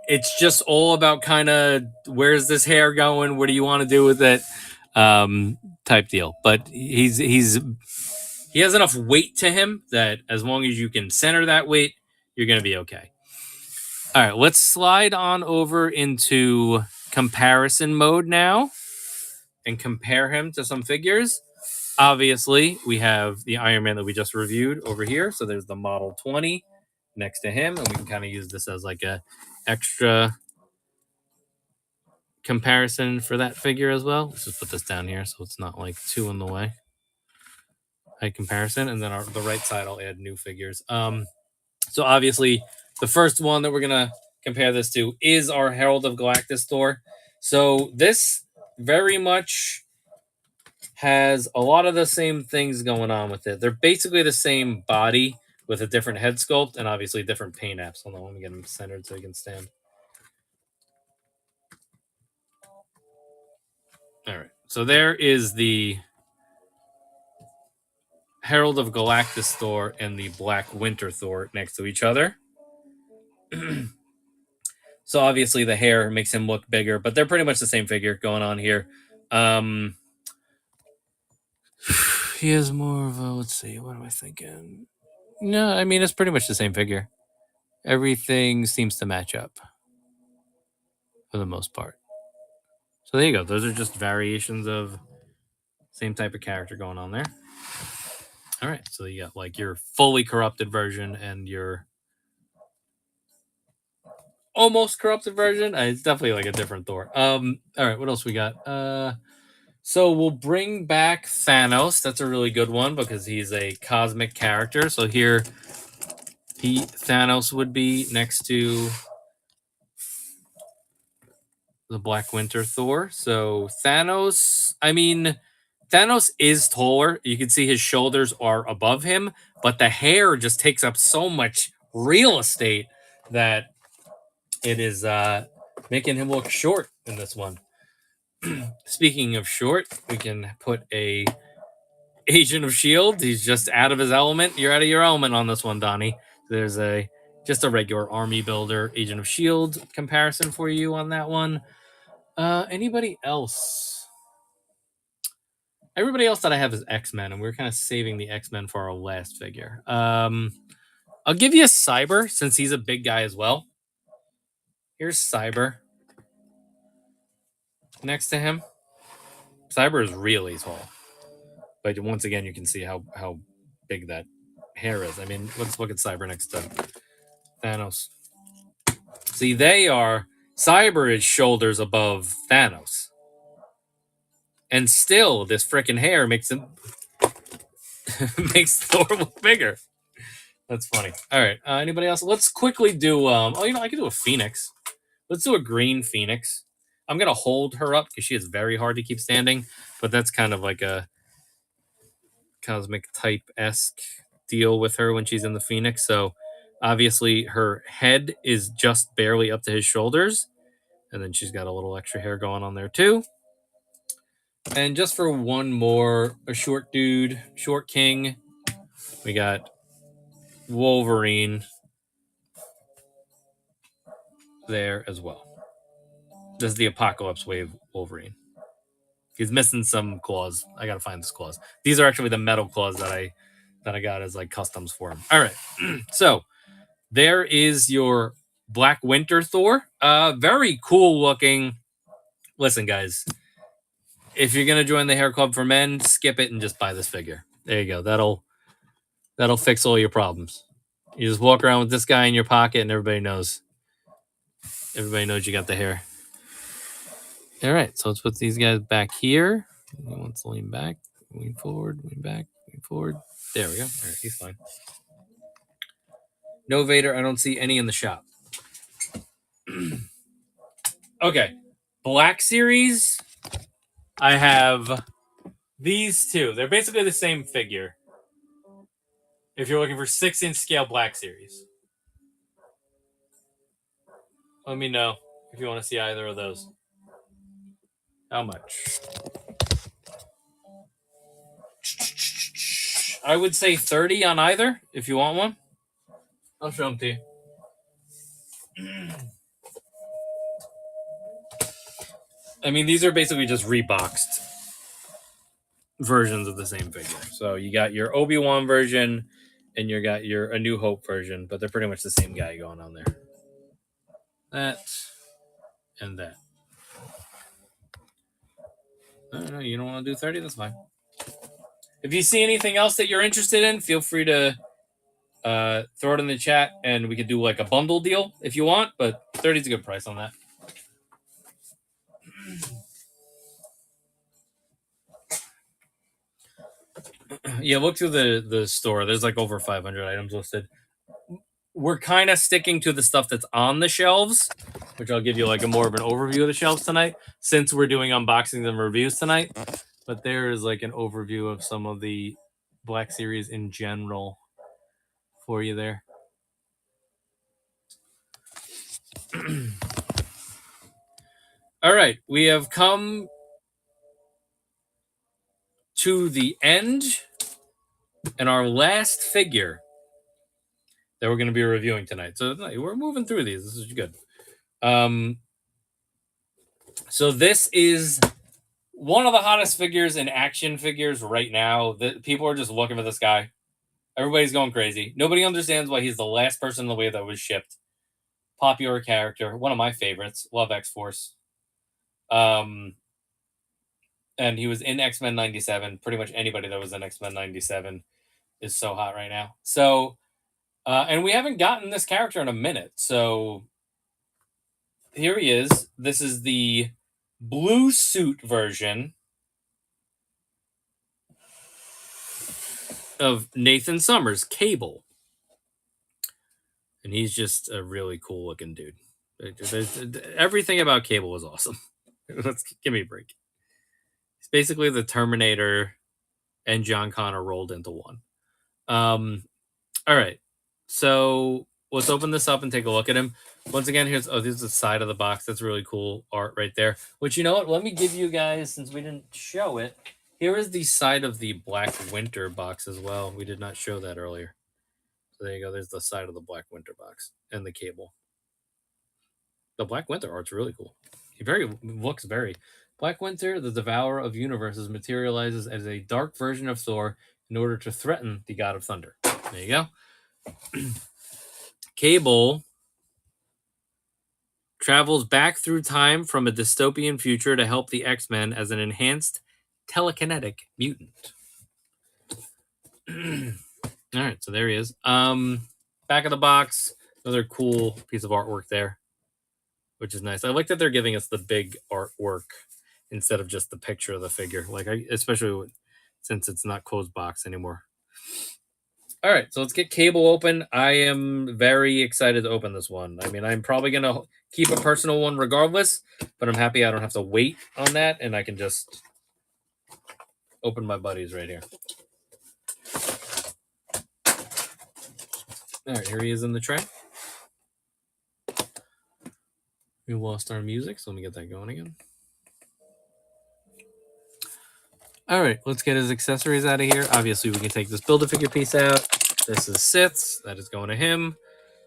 It's just all about kind of where's this hair going? What do you want to do with it? Type deal. But he has enough weight to him that as long as you can center that weight, you're going to be okay. All right, let's slide on over into comparison mode now and compare him to some figures. Obviously, we have the Iron Man that we just reviewed over here. So there's the Model 20 next to him, and we can kind of use this as like a extra comparison for that figure as well. Let's just put this down here so it's not like too in the way. Height comparison, and then the right side I'll add new figures. So obviously the first one that we're gonna compare this to is our Herald of Galactus Thor. So this very much has a lot of the same things going on with it. They're basically the same body with a different head sculpt and obviously different paint apps. Hold on, let me get them centered so you can stand. All right, so there is the Herald of Galactus Thor and the Black Winter Thor next to each other. So obviously the hair makes him look bigger, but they're pretty much the same figure going on here. He has more of a, let's see, what am I thinking? No, I mean, it's pretty much the same figure. Everything seems to match up for the most part. So there you go. Those are just variations of same type of character going on there. All right, so you got like your fully corrupted version and your almost corrupted version. It's definitely like a different Thor. All right, what else we got? So we'll bring back Thanos. That's a really good one because he's a cosmic character. So here, Thanos would be next to the Black Winter Thor. So Thanos, I mean, Thanos is taller. You can see his shoulders are above him, but the hair just takes up so much real estate that it is making him look short in this one. Speaking of short, we can put a Agent of S.H.I.E.L.D. He's just out of his element. You're out of your element on this one, Donnie. There's just a regular army builder Agent of S.H.I.E.L.D. comparison for you on that one. Anybody else? Everybody else that I have is X-Men, and we're kind of saving the X-Men for our last figure. I'll give you a Cyber, since he's a big guy as well. Here's Cyber. Next to him. Cyber is really tall. But once again, you can see how big that hair is. I mean, let's look at Cyber next to Thanos. See, Cyber is shoulders above Thanos. And still, this freaking hair makes him makes Thor look bigger. That's funny. All right. Anybody else? Let's quickly do. I could do a Phoenix. Let's do a green Phoenix. I'm gonna hold her up because she is very hard to keep standing, but that's kind of like a cosmic type esque deal with her when she's in the Phoenix. So obviously her head is just barely up to his shoulders, and then she's got a little extra hair going on there too. And just for one more, a short dude, short king, we got Wolverine there as well. This is the Apocalypse Wave Wolverine. He's missing some claws. I gotta find this claws. These are actually the metal claws that I got as like customs for him. All right, so there is your Black Winter Thor. Very cool looking. Listen, guys, if you're gonna join the hair club for men, skip it and just buy this figure. There you go. That'll fix all your problems. You just walk around with this guy in your pocket, and everybody knows. Everybody knows you got the hair. All right, so let's put these guys back here. He wants to lean back, lean forward, lean back, lean forward. There we go. All right, he's fine. No Vader. I don't see any in the shop. Okay, Black Series. I have these two. They're basically the same figure. If you're looking for 6-inch scale Black Series, let me know if you want to see either of those. How much? I would say 30 on either if you want one. I'll show them to you. I mean, these are basically just reboxed versions of the same figure. So you got your Obi-Wan version and you got your A New Hope version, but they're pretty much the same guy going on there. That and that. No, you don't want to do 30? That's fine. If you see anything else that you're interested in, feel free to throw it in the chat and we could do like a bundle deal if you want, but 30 is a good price on that. Yeah, look through the store. There's like over 500 items listed. We're kind of sticking to the stuff that's on the shelves, which I'll give you like a more of an overview of the shelves tonight, since we're doing unboxings and reviews tonight. But there is like an overview of some of the Black Series in general for you there. All right, we have come to the end, and our last figure that we're going to be reviewing tonight. So we're moving through these. This is good. So this is one of the hottest figures in action figures right now. People are just looking for this guy. Everybody's going crazy. Nobody understands why he's the last person in the wave that was shipped. Popular character, one of my favorites. Love X-Force. And he was in X-Men 97. Pretty much anybody that was in X-Men 97 is so hot right now. So, and we haven't gotten this character in a minute. So here he is. This is the blue suit version of Nathan Summers, Cable. And he's just a really cool looking dude. Everything about Cable was awesome. Give me a break. He's basically the Terminator and John Connor rolled into one. All right. So let's open this up and take a look at him. Once again, this is the side of the box. That's really cool art right there. Which, you know what? Let me give you guys, since we didn't show it, here is the side of the Black Winter box as well. We did not show that earlier. So there you go. There's the side of the Black Winter box and the Cable. The Black Winter art's really cool. He looks very... Black Winter, the Devourer of Universes, materializes as a dark version of Thor in order to threaten the God of Thunder. There you go. Cable travels back through time from a dystopian future to help the X-Men as an enhanced telekinetic mutant. All right, so there he is. Back of the box, another cool piece of artwork there, which is nice. I like that they're giving us the big artwork instead of just the picture of the figure. Like, especially since it's not closed box anymore. All right, so let's get cable open. I am very excited to open this one. I mean, I'm probably going to keep a personal one regardless, but I'm happy I don't have to wait on that and I can just open my buddies right here. All right, here he is in the tray. We lost our music, so let me get that going again. All right, let's get his accessories out of here. Obviously, we can take this Build-A-Figure piece out. This is Sith's. That is going to him.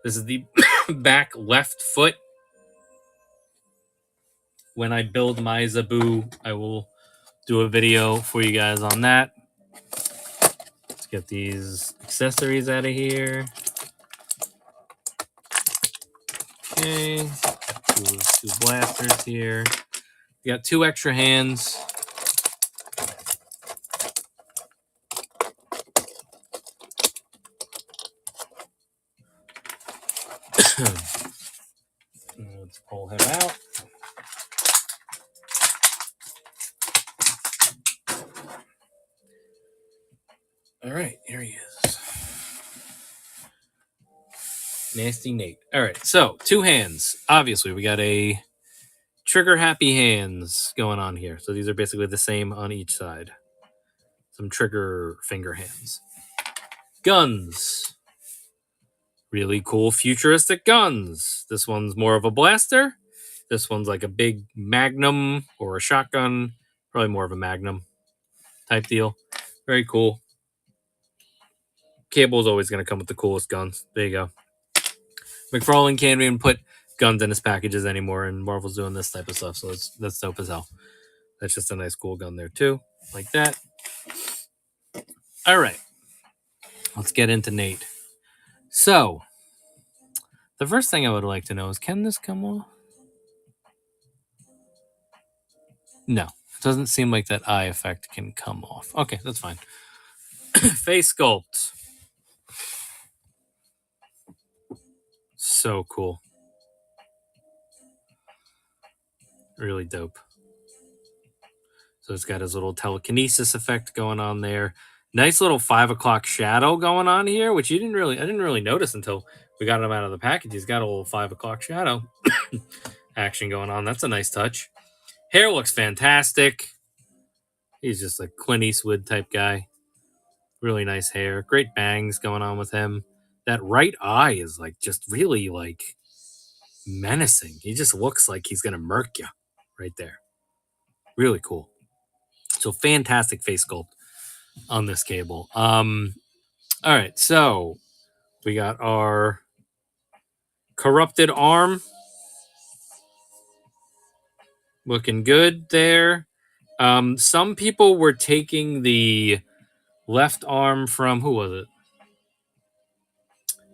This is the back left foot. When I build my Zabu, I will do a video for you guys on that. Let's get these accessories out of here. Okay, two blasters here. We got 2 extra hands. Let's pull him out. All right, here he is. Nasty Nate. All right, so 2 hands. Obviously, we got a trigger happy hands going on here. So these are basically the same on each side. Some trigger finger hands. Guns. Really cool futuristic guns. This one's more of a blaster. This one's like a big magnum or a shotgun. Probably more of a magnum type deal. Very cool. Cable is always going to come with the coolest guns. There you go. McFarlane can't even put guns in his packages anymore, and Marvel's doing this type of stuff, so that's dope as hell. That's just a nice, cool gun there, too. Like that. All right. Let's get into Nate. So, the first thing I would like to know is, can this come off? No. It doesn't seem like that eye effect can come off. Okay, that's fine. Face sculpt. So cool. Really dope. So it's got his little telekinesis effect going on there. Nice little 5 o'clock shadow going on here, which I didn't really notice until we got him out of the package. He's got a little 5 o'clock shadow action going on. That's a nice touch. Hair looks fantastic. He's just a Clint Eastwood type guy. Really nice hair. Great bangs going on with him. That right eye is like just really like menacing. He just looks like he's gonna murk you right there. Really cool. So fantastic face sculpt on this cable. All right, so we got our corrupted arm. Looking good there. Some people were taking the left arm from, who was it?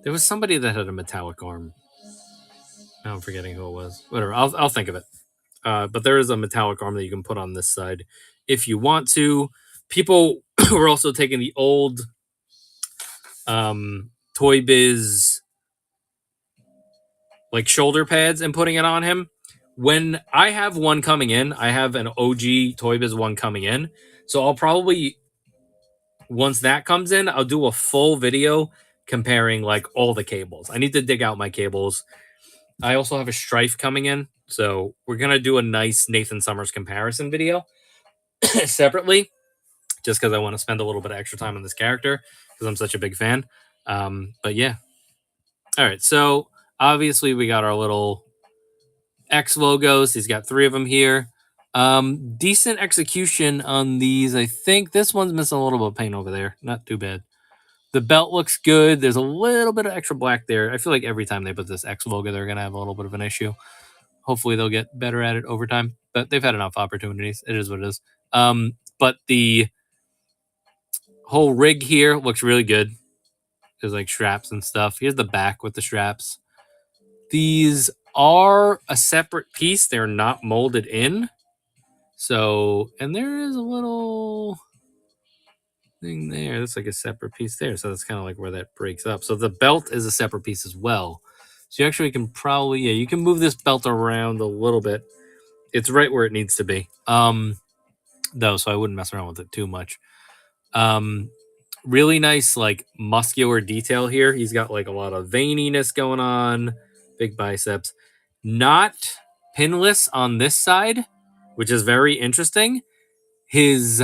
There was somebody that had a metallic arm. Now I'm forgetting who it was. Whatever, I'll think of it. But there is a metallic arm that you can put on this side if you want to. People were also taking the old Toy Biz like shoulder pads and putting it on him. When I have one coming in, I have an OG Toy Biz one coming in. So I'll probably, once that comes in, I'll do a full video comparing like all the cables. I need to dig out my cables. I also have a Strife coming in. So we're going to do a nice Nathan Summers comparison video separately, just because I want to spend a little bit of extra time on this character because I'm such a big fan. But yeah. All right. So obviously we got our little X logos. He's got 3 of them here. Decent execution on these. I think this one's missing a little bit of paint over there. Not too bad. The belt looks good. There's a little bit of extra black there. I feel like every time they put this X logo, they're going to have a little bit of an issue. Hopefully they'll get better at it over time, but they've had enough opportunities. It is what it is. But the whole rig here looks really good. There's like straps and stuff. Here's the back with the straps. These are a separate piece. They're not molded in. So, and there is a little thing there. That's like a separate piece there. So that's kind of like where that breaks up. So the belt is a separate piece as well. So you actually can probably, yeah, you can move this belt around a little bit. It's right where it needs to be. Though, so I wouldn't mess around with it too much. Really nice, like muscular detail here. He's got like a lot of veininess going on, big biceps. Not pinless on this side, which is very interesting. His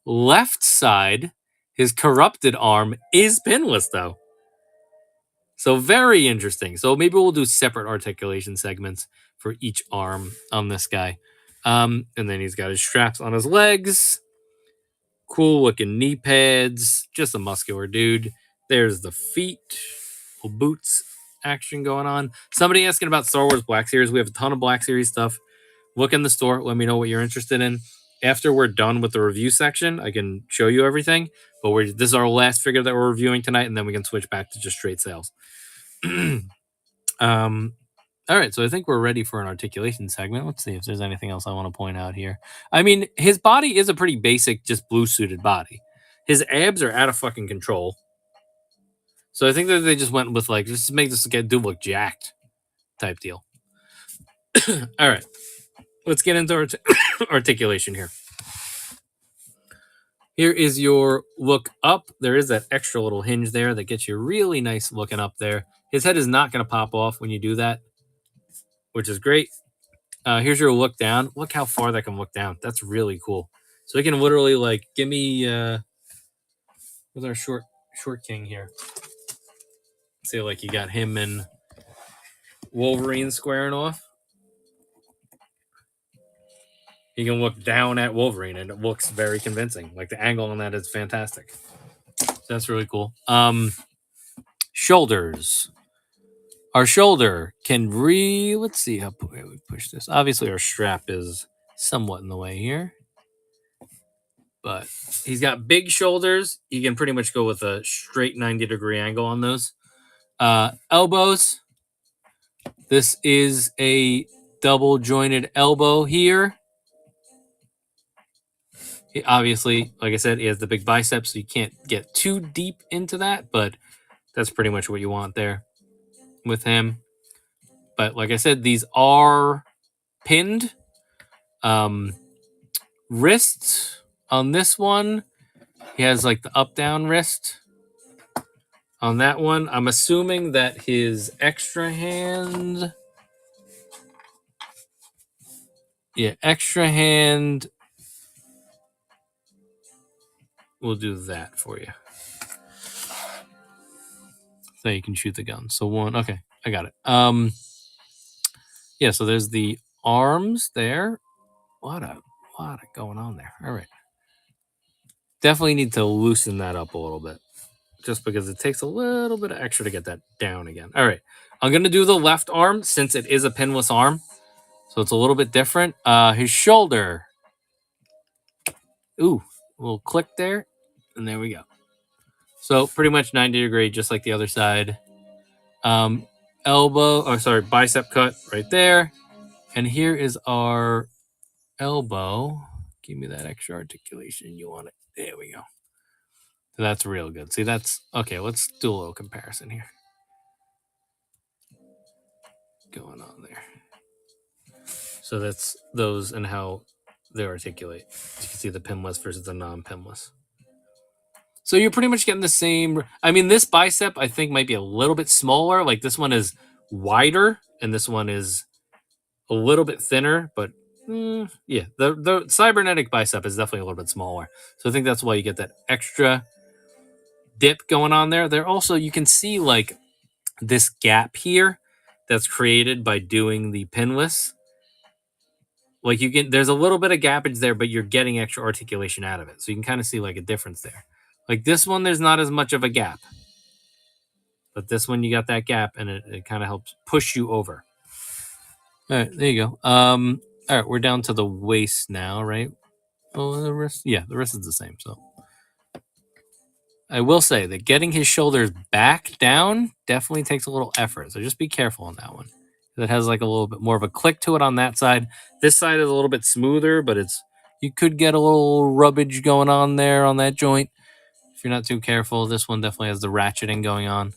left side, his corrupted arm, is pinless though. So very interesting. So maybe we'll do separate articulation segments for each arm on this guy. And then he's got his straps on his legs. Cool looking knee pads. Just a muscular dude. There's the feet. Little boots action going on. Somebody asking about Star Wars Black Series. We have a ton of Black Series stuff. Look in the store. Let me know what you're interested in. After we're done with the review section, I can show you everything. But this is our last figure that we're reviewing tonight, and then we can switch back to just straight sales. All right, so I think we're ready for an articulation segment. Let's see if there's anything else I want to point out here. I mean, his body is a pretty basic, just blue suited body. His abs are out of fucking control. So I think that they just went with like, just to make this dude look jacked type deal. All right, let's get into articulation here. Here is your look up. There is that extra little hinge there that gets you really nice looking up there. His head is not going to pop off when you do that, which is great. Here's your look down. Look how far that can look down. That's really cool. So we can literally like give me with our short king here. Say like you got him and Wolverine squaring off. You can look down at Wolverine and it looks very convincing. Like the angle on that is fantastic. So that's really cool. Shoulders. Our shoulder can let's see how we push this. Obviously our strap is somewhat in the way here. But he's got big shoulders. You can pretty much go with a straight 90-degree angle on those. Elbows. This is a double jointed elbow here. Obviously, like I said, he has the big biceps, so you can't get too deep into that, but that's pretty much what you want there with him. But like I said, these are pinned. Wrists on this one, he has like the up-down wrist. On that one, I'm assuming that his extra hand... Yeah, extra hand... We'll do that for you. So you can shoot the gun. So one... Okay, I got it. Yeah, so there's the arms there. A lot of going on there. All right. Definitely need to loosen that up a little bit. Just because it takes a little bit of extra to get that down again. All right. I'm going to do the left arm since it is a pinless arm. So it's a little bit different. His shoulder. Ooh, a little click there. And there we go. So pretty much 90 degree, just like the other side. Bicep cut right there. And here is our elbow. Give me that extra articulation. You want it. There we go. So that's real good. See, that's okay. Let's do a little comparison here. Going on there. So that's those and how they articulate. You can see the pinless versus the non-pinless. So you're pretty much getting the same. I mean, this bicep I think might be a little bit smaller. Like this one is wider and this one is a little bit thinner. But yeah, the cybernetic bicep is definitely a little bit smaller. So I think that's why you get that extra dip going on there. There also, you can see like this gap here that's created by doing the pinless. Like there's a little bit of gappage there, but you're getting extra articulation out of it. So you can kind of see like a difference there. Like this one, there's not as much of a gap. But this one, you got that gap, and it kind of helps push you over. All right, there you go. All right, we're down to the waist now, right? Oh, the wrist? Yeah, the wrist is the same. So I will say that getting his shoulders back down definitely takes a little effort. So just be careful on that one. That has like a little bit more of a click to it on that side. This side is a little bit smoother, but you could get a little rubbage going on there on that joint if you're not too careful. This one definitely has the ratcheting going on.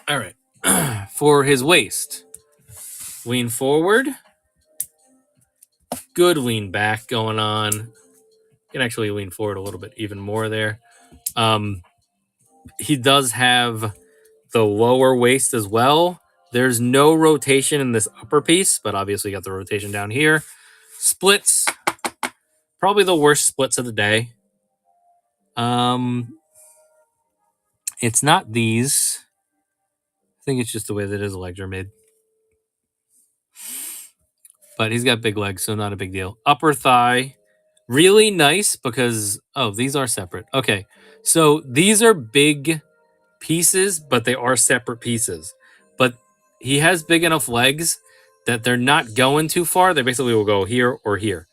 All right. For his waist, lean forward. Good lean back going on. You can actually lean forward a little bit even more there. He does have the lower waist as well. There's no rotation in this upper piece, but obviously you got the rotation down here. Splits, probably the worst splits of the day. It's not these. I think it's just the way that his legs are made. But he's got big legs, so not a big deal. Upper thigh, really nice because, oh, these are separate. Okay, so these are big pieces, but they are separate pieces. But he has big enough legs that they're not going too far. They basically will go here or here.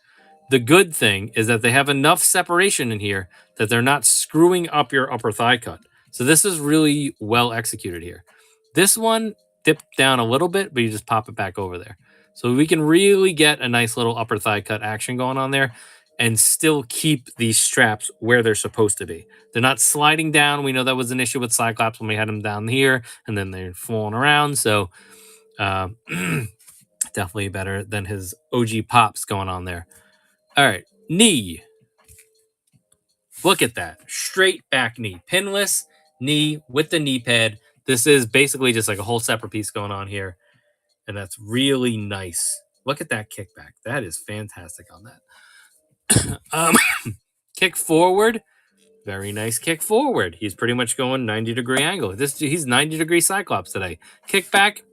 The good thing is that they have enough separation in here that they're not screwing up your upper thigh cut. So this is really well executed here. This one dipped down a little bit, but you just pop it back over there. So we can really get a nice little upper thigh cut action going on there and still keep these straps where they're supposed to be. They're not sliding down. We know that was an issue with Cyclops when we had them down here and then they're falling around. So definitely better than his OG pops going on there. All right, knee. Look at that. Straight back knee. Pinless knee with the knee pad. This is basically just like a whole separate piece going on here. And that's really nice. Look at that kickback. That is fantastic on that. Kick forward. Very nice kick forward. He's pretty much going 90-degree angle. He's 90-degree Cyclops today. Kick back,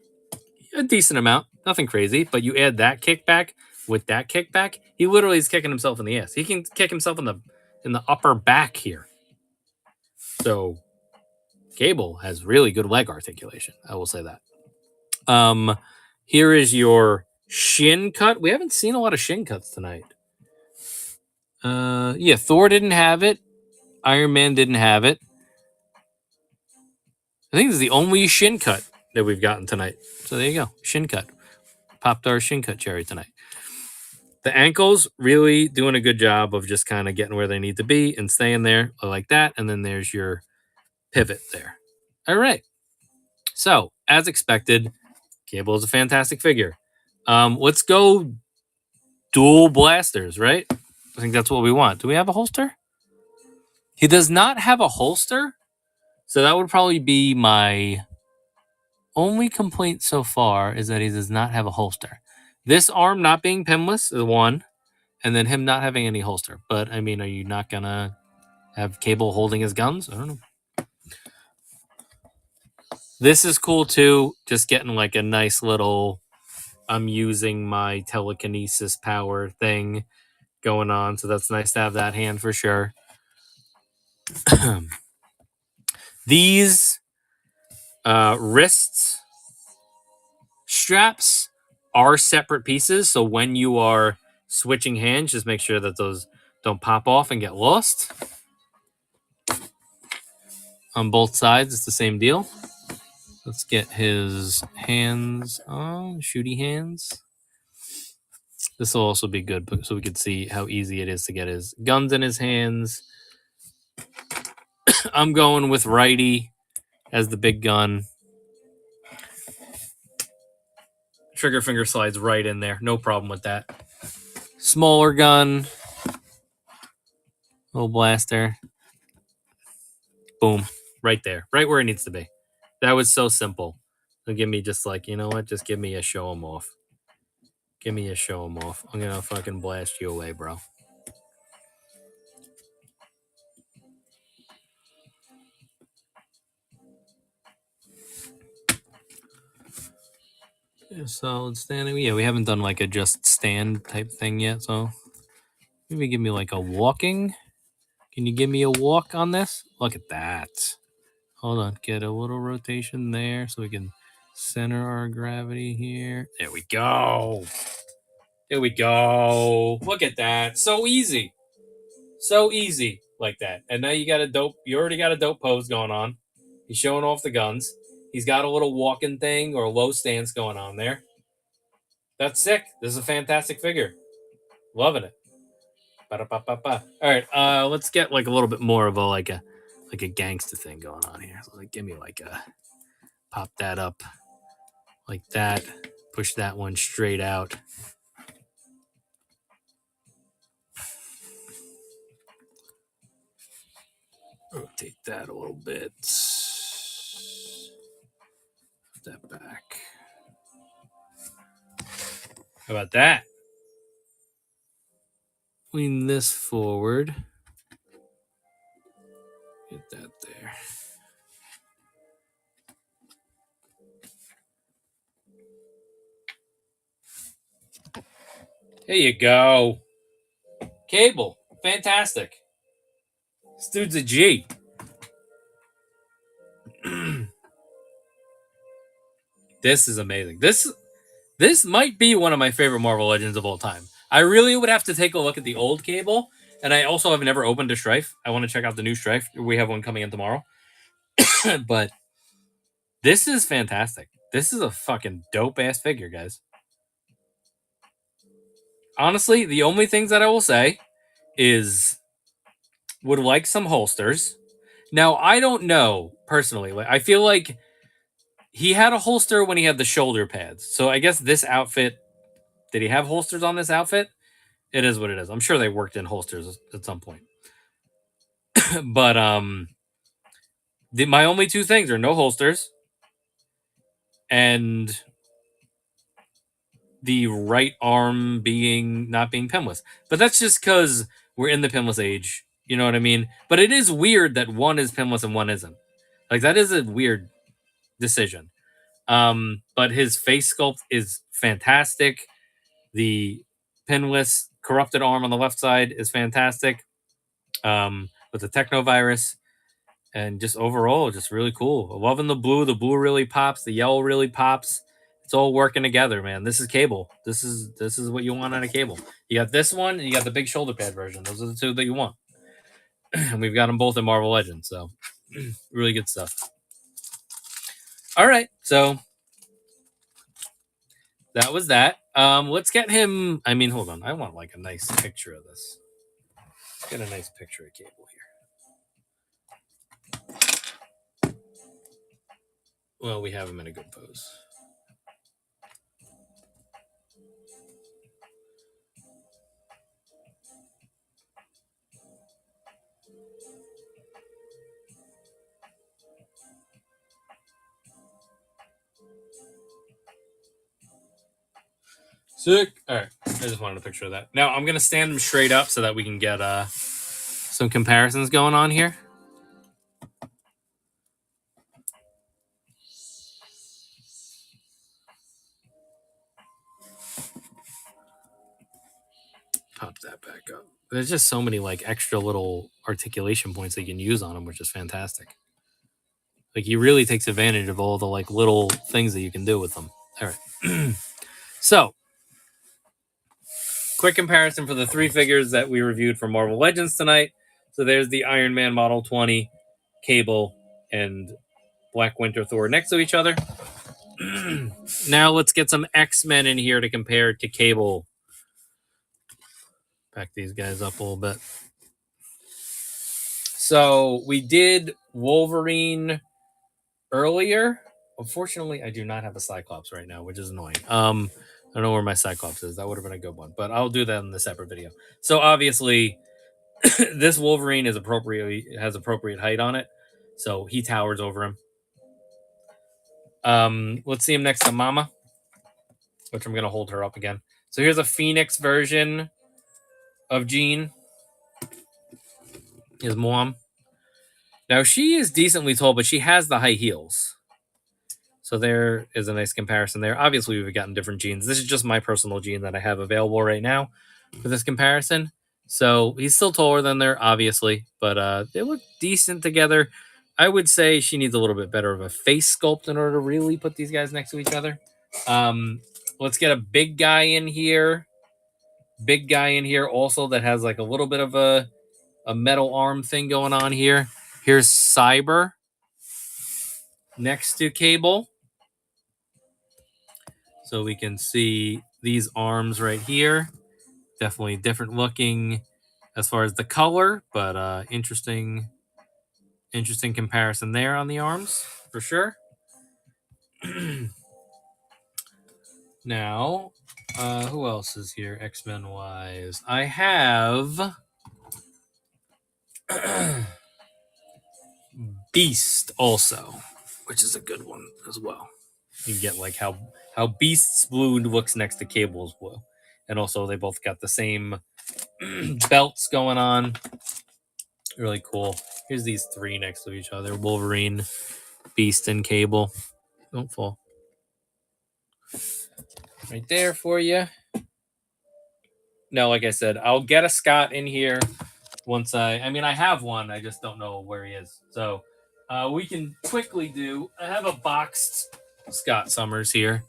a decent amount. Nothing crazy. But you add that kickback with that kickback, he literally is kicking himself in the ass. He can kick himself in the upper back here. So Cable has really good leg articulation. I will say that. Here is your shin cut. We haven't seen a lot of shin cuts tonight. Yeah, Thor didn't have it. Iron Man didn't have it. I think this is the only shin cut that we've gotten tonight. So there you go. Shin cut. Popped our shin cut cherry tonight. The ankles really doing a good job of just kind of getting where they need to be and staying there like that. And then there's your pivot there. All right. So, as expected, Cable is a fantastic figure. Let's go dual blasters, right? I think that's what we want. Do we have a holster? He does not have a holster. So that would probably be my only complaint so far is that he does not have a holster. This arm not being pinless is one, and then him not having any holster. But, I mean, are you not going to have Cable holding his guns? I don't know. This is cool, too. Just getting like a nice little, I'm using my telekinesis power thing going on. So that's nice to have that hand for sure. These wrist straps are separate pieces. So when you are switching hands, just make sure that those don't pop off and get lost. On both sides, it's the same deal. Let's get his hands on, shooty hands. This will also be good so we can see how easy it is to get his guns in his hands. I'm going with righty as the big gun. Trigger finger slides right in there. No problem with that. Smaller gun. Little blaster. Boom. Right there. Right where it needs to be. That was so simple. So give me just like, you know what? Just give me a show 'em off. Give me a show 'em off. I'm going to fucking blast you away, bro. Yeah, solid standing. Yeah, we haven't done like a just stand type thing yet. So maybe give me like a walking. Can you give me a walk on this? Look at that. Hold on. Get a little rotation there so we can center our gravity here. There we go. There we go. Look at that. So easy. So easy like that. And now you already got a dope pose going on. He's showing off the guns. He's got a little walking thing or a low stance going on there. That's sick. This is a fantastic figure. Loving it. Ba-da-ba-ba-ba. All right, let's get like a little bit more of a gangster thing going on here. So like give me like a pop that up like that. Push that one straight out. Rotate that a little bit. Step back. How about that? Lean this forward. Get that there. There you go. Cable. Fantastic. This dude's a G. This is amazing. This might be one of my favorite Marvel Legends of all time. I really would have to take a look at the old Cable, and I also have never opened a Strife. I want to check out the new Strife. We have one coming in tomorrow. But this is fantastic. This is a fucking dope ass figure, guys. Honestly, the only things that I will say is would like some holsters. Now, I don't know personally. Like, I feel like he had a holster when he had the shoulder pads. So I guess this outfit, did he have holsters on this outfit? It is what it is. I'm sure they worked in holsters at some point. But my only two things are no holsters and the right arm not being pinless. But that's just because we're in the pinless age. You know what I mean? But it is weird that one is pinless and one isn't. Like, that is a weird decision. But his face sculpt is fantastic. The pinless corrupted arm on the left side is fantastic. With the technovirus. And just overall, just really cool. Loving the blue. The blue really pops. The yellow really pops. It's all working together, man. This is Cable. This is what you want on a Cable. You got this one, and you got the big shoulder pad version. Those are the two that you want. And we've got them both in Marvel Legends, so really good stuff. All right, so that was that. Let's get him. I mean, hold on. I want like a nice picture of this. Let's get a nice picture of Cable here. Well, we have him in a good pose. Sick. All right. I just wanted a picture of that. Now I'm gonna stand him straight up so that we can get some comparisons going on here. Pop that back up. There's just so many like extra little articulation points that you can use on them, which is fantastic. Like, he really takes advantage of all the like little things that you can do with them. All right. So, quick comparison for the three figures that we reviewed for Marvel Legends tonight. So there's the Iron Man Model 20, Cable, and Black Winter Thor next to each other. Now let's get some X-Men in here to compare to Cable. Back these guys up a little bit. So we did Wolverine earlier. Unfortunately, I do not have a Cyclops right now, which is annoying. I don't know where my Cyclops is. That would have been a good one, but I'll do that in the separate video. So obviously, this Wolverine has appropriate height on it, so he towers over him. Let's see him next to Mama, which I'm gonna hold her up again. So here's a Phoenix version of Jean. His mom. Now she is decently tall, but she has the high heels. So there is a nice comparison there. Obviously, we've gotten different jeans. This is just my personal jean that I have available right now for this comparison. So he's still taller than there, obviously, but they look decent together. I would say she needs a little bit better of a face sculpt in order to really put these guys next to each other. Let's get a big guy in here. Big guy in here also that has like a little bit of a metal arm thing going on here. Here's Cyber next to Cable. So we can see these arms right here. Definitely different looking as far as the color, but interesting comparison there on the arms for sure. Now, who else is here X-Men wise? I have Beast also, which is a good one as well. You get like how Beast's blue looks next to Cable's blue, and also they both got the same belts going on. Really cool. Here's these three next to each other: Wolverine, Beast, and Cable. Don't fall. Right there for you. Now, like I said, I'll get a Scott in here once I mean, I have one. I just don't know where he is. So we can quickly do. I have a boxed Scott Summers here,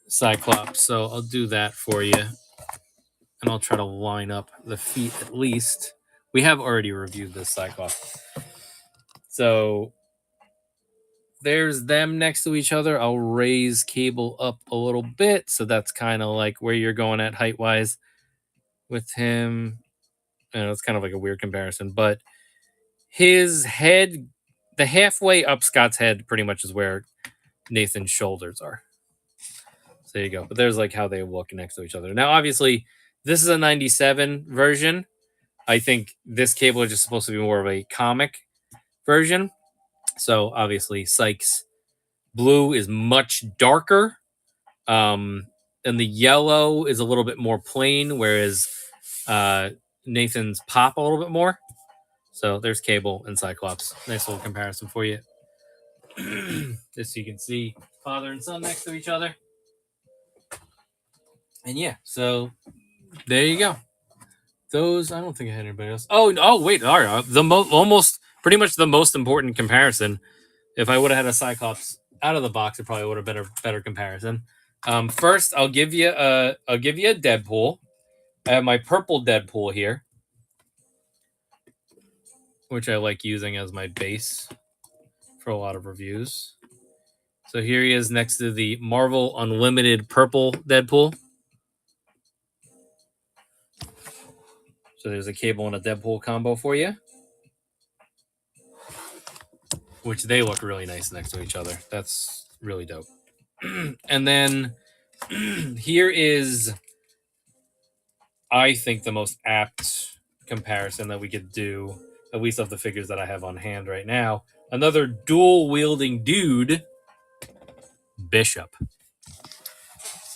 Cyclops. So I'll do that for you, and I'll try to line up the feet at least. We have already reviewed this Cyclops. So there's them next to each other. I'll raise Cable up a little bit, so that's kind of like where you're going at height wise with him. I know it's kind of like a weird comparison, but his head, the halfway up Scott's head, pretty much is where Nathan's shoulders are. So there you go. But there's like how they look next to each other. Now, obviously, this is a 97 version. I think this Cable is just supposed to be more of a comic version. So obviously, Sykes blue is much darker. And the yellow is a little bit more plain, whereas Nathan's pop a little bit more. So there's Cable and Cyclops. Nice little comparison for you. Just so you can see father and son next to each other. And yeah, so there you go. Those, I don't think I had anybody else. Oh, wait, all right. Almost pretty much the most important comparison. If I would have had a Cyclops out of the box, it probably would have been a better comparison. First, I'll give you a Deadpool. I have my purple Deadpool here, which I like using as my base for a lot of reviews. So here he is next to the Marvel Unlimited purple Deadpool. So there's a Cable and a Deadpool combo for you, which they look really nice next to each other. That's really dope. And then here is, I think, the most apt comparison that we could do, at least of the figures that I have on hand right now. Another dual-wielding dude, Bishop.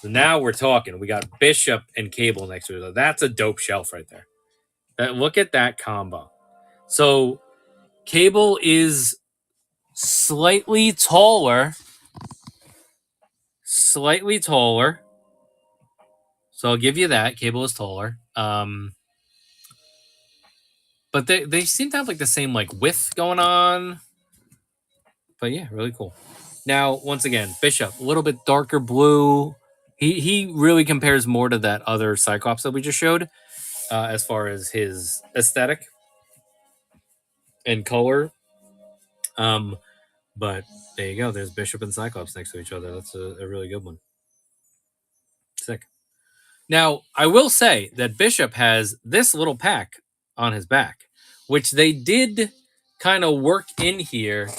So now we're talking. We got Bishop and Cable next to each other. That's a dope shelf right there. Look at that combo. So Cable is slightly taller. So I'll give you that. Cable is taller. But they seem to have like the same like width going on. But yeah, really cool. Now, once again, Bishop, a little bit darker blue. He really compares more to that other Cyclops that we just showed, as far as his aesthetic and color. But there you go. There's Bishop and Cyclops next to each other. That's a really good one. Sick. Now, I will say that Bishop has this little pack on his back, which they did kind of work in here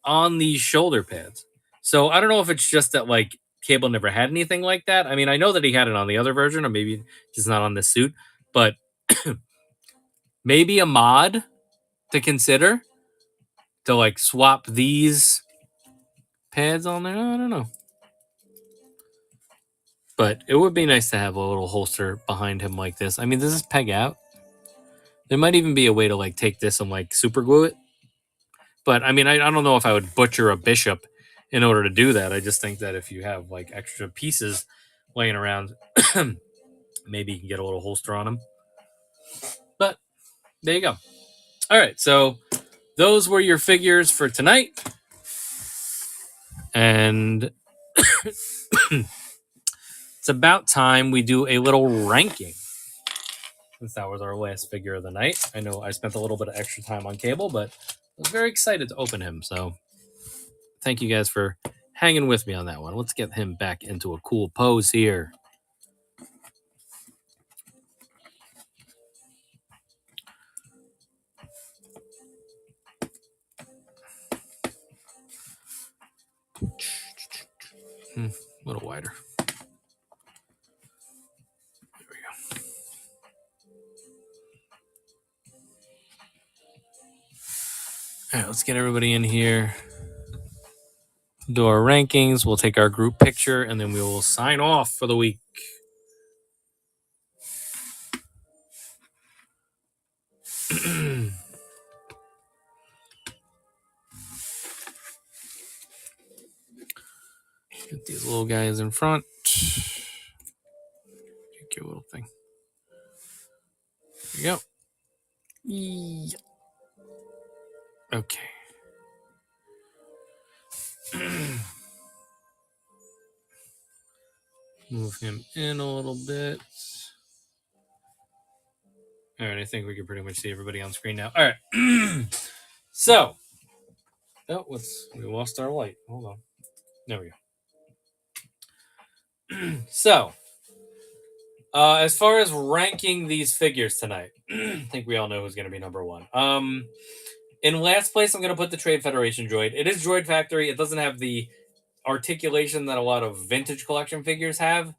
on these shoulder pads. So I don't know if it's just that like Cable never had anything like that. I mean, I know that he had it on the other version, or maybe just not on this suit, but maybe a mod to consider to like swap these pads on there. I don't know. But it would be nice to have a little holster behind him like this. I mean, does this peg out? There might even be a way to like take this and like super glue it. But I mean, I don't know if I would butcher a Bishop in order to do that. I just think that if you have like extra pieces laying around, maybe you can get a little holster on them. But there you go. All right, so those were your figures for tonight. And it's about time we do a little ranking, since that was our last figure of the night. I know I spent a little bit of extra time on Cable, but I was very excited to open him. So thank you guys for hanging with me on that one. Let's get him back into a cool pose here. A little wider. There we go. All right, let's get everybody in here. Do our rankings. We'll take our group picture, and then we will sign off for the week. Get these little guys in front. Your little thing. There you go. Okay. Move him in a little bit. All right, I think we can pretty much see everybody on screen now. All right. So, we lost our light. Hold on. There we go. So, as far as ranking these figures tonight, I think we all know who's going to be number one. In last place, I'm going to put the Trade Federation droid. It is Droid Factory. It doesn't have the articulation that a lot of vintage collection figures have.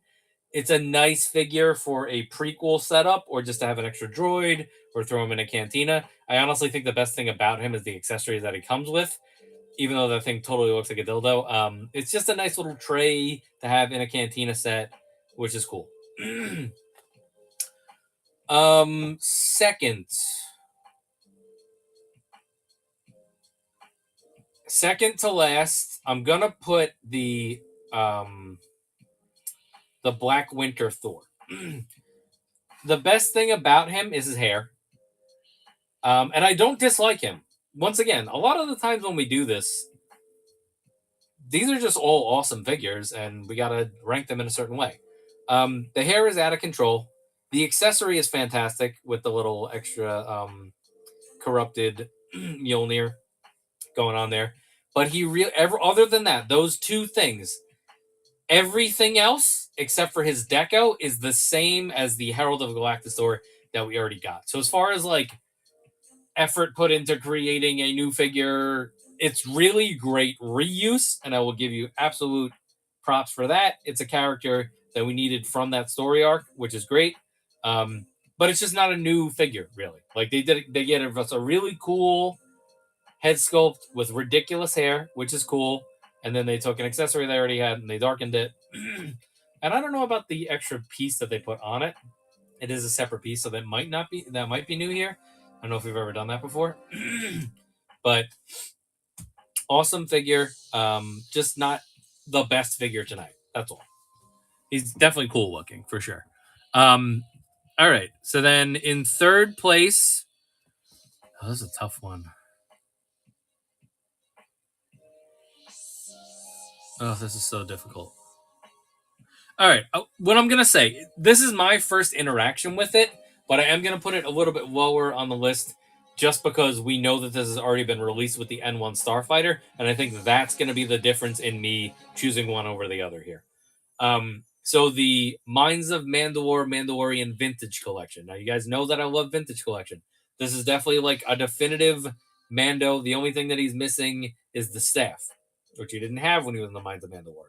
It's a nice figure for a prequel setup, or just to have an extra droid, or throw him in a cantina. I honestly think the best thing about him is the accessories that he comes with, even though that thing totally looks like a dildo. It's just a nice little tray to have in a cantina set, which is cool. Second to last, I'm gonna put the Black Winter Thor. The best thing about him is his hair. And I don't dislike him. Once again, a lot of the times when we do this, these are just all awesome figures, and we gotta rank them in a certain way. The hair is out of control. The accessory is fantastic with the little extra corrupted Mjolnir going on there. But other than that, those two things, everything else except for his deco is the same as the Herald of Galactus Thor that we already got. So as far as like effort put into creating a new figure, it's really great reuse, and I will give you absolute props for that. It's a character that we needed from that story arc, which is great. But it's just not a new figure, really. Like they get us a really cool head sculpt with ridiculous hair, which is cool. And then they took an accessory they already had and they darkened it. And I don't know about the extra piece that they put on it. It is a separate piece, so that might be new here. I don't know if we've ever done that before. But awesome figure. Just not the best figure tonight. That's all. He's definitely cool looking for sure. All right. So then in third place, this is a tough one. Oh, this is so difficult. All right. What I'm going to say, this is my first interaction with it, but I am going to put it a little bit lower on the list just because we know that this has already been released with the N1 Starfighter, and I think that's going to be the difference in me choosing one over the other here. So the Mines of Mandalore Mandalorian Vintage Collection. Now, you guys know that I love Vintage Collection. This is definitely like a definitive Mando. The only thing that he's missing is the staff, which he didn't have when he was in the Mines of Mandalore.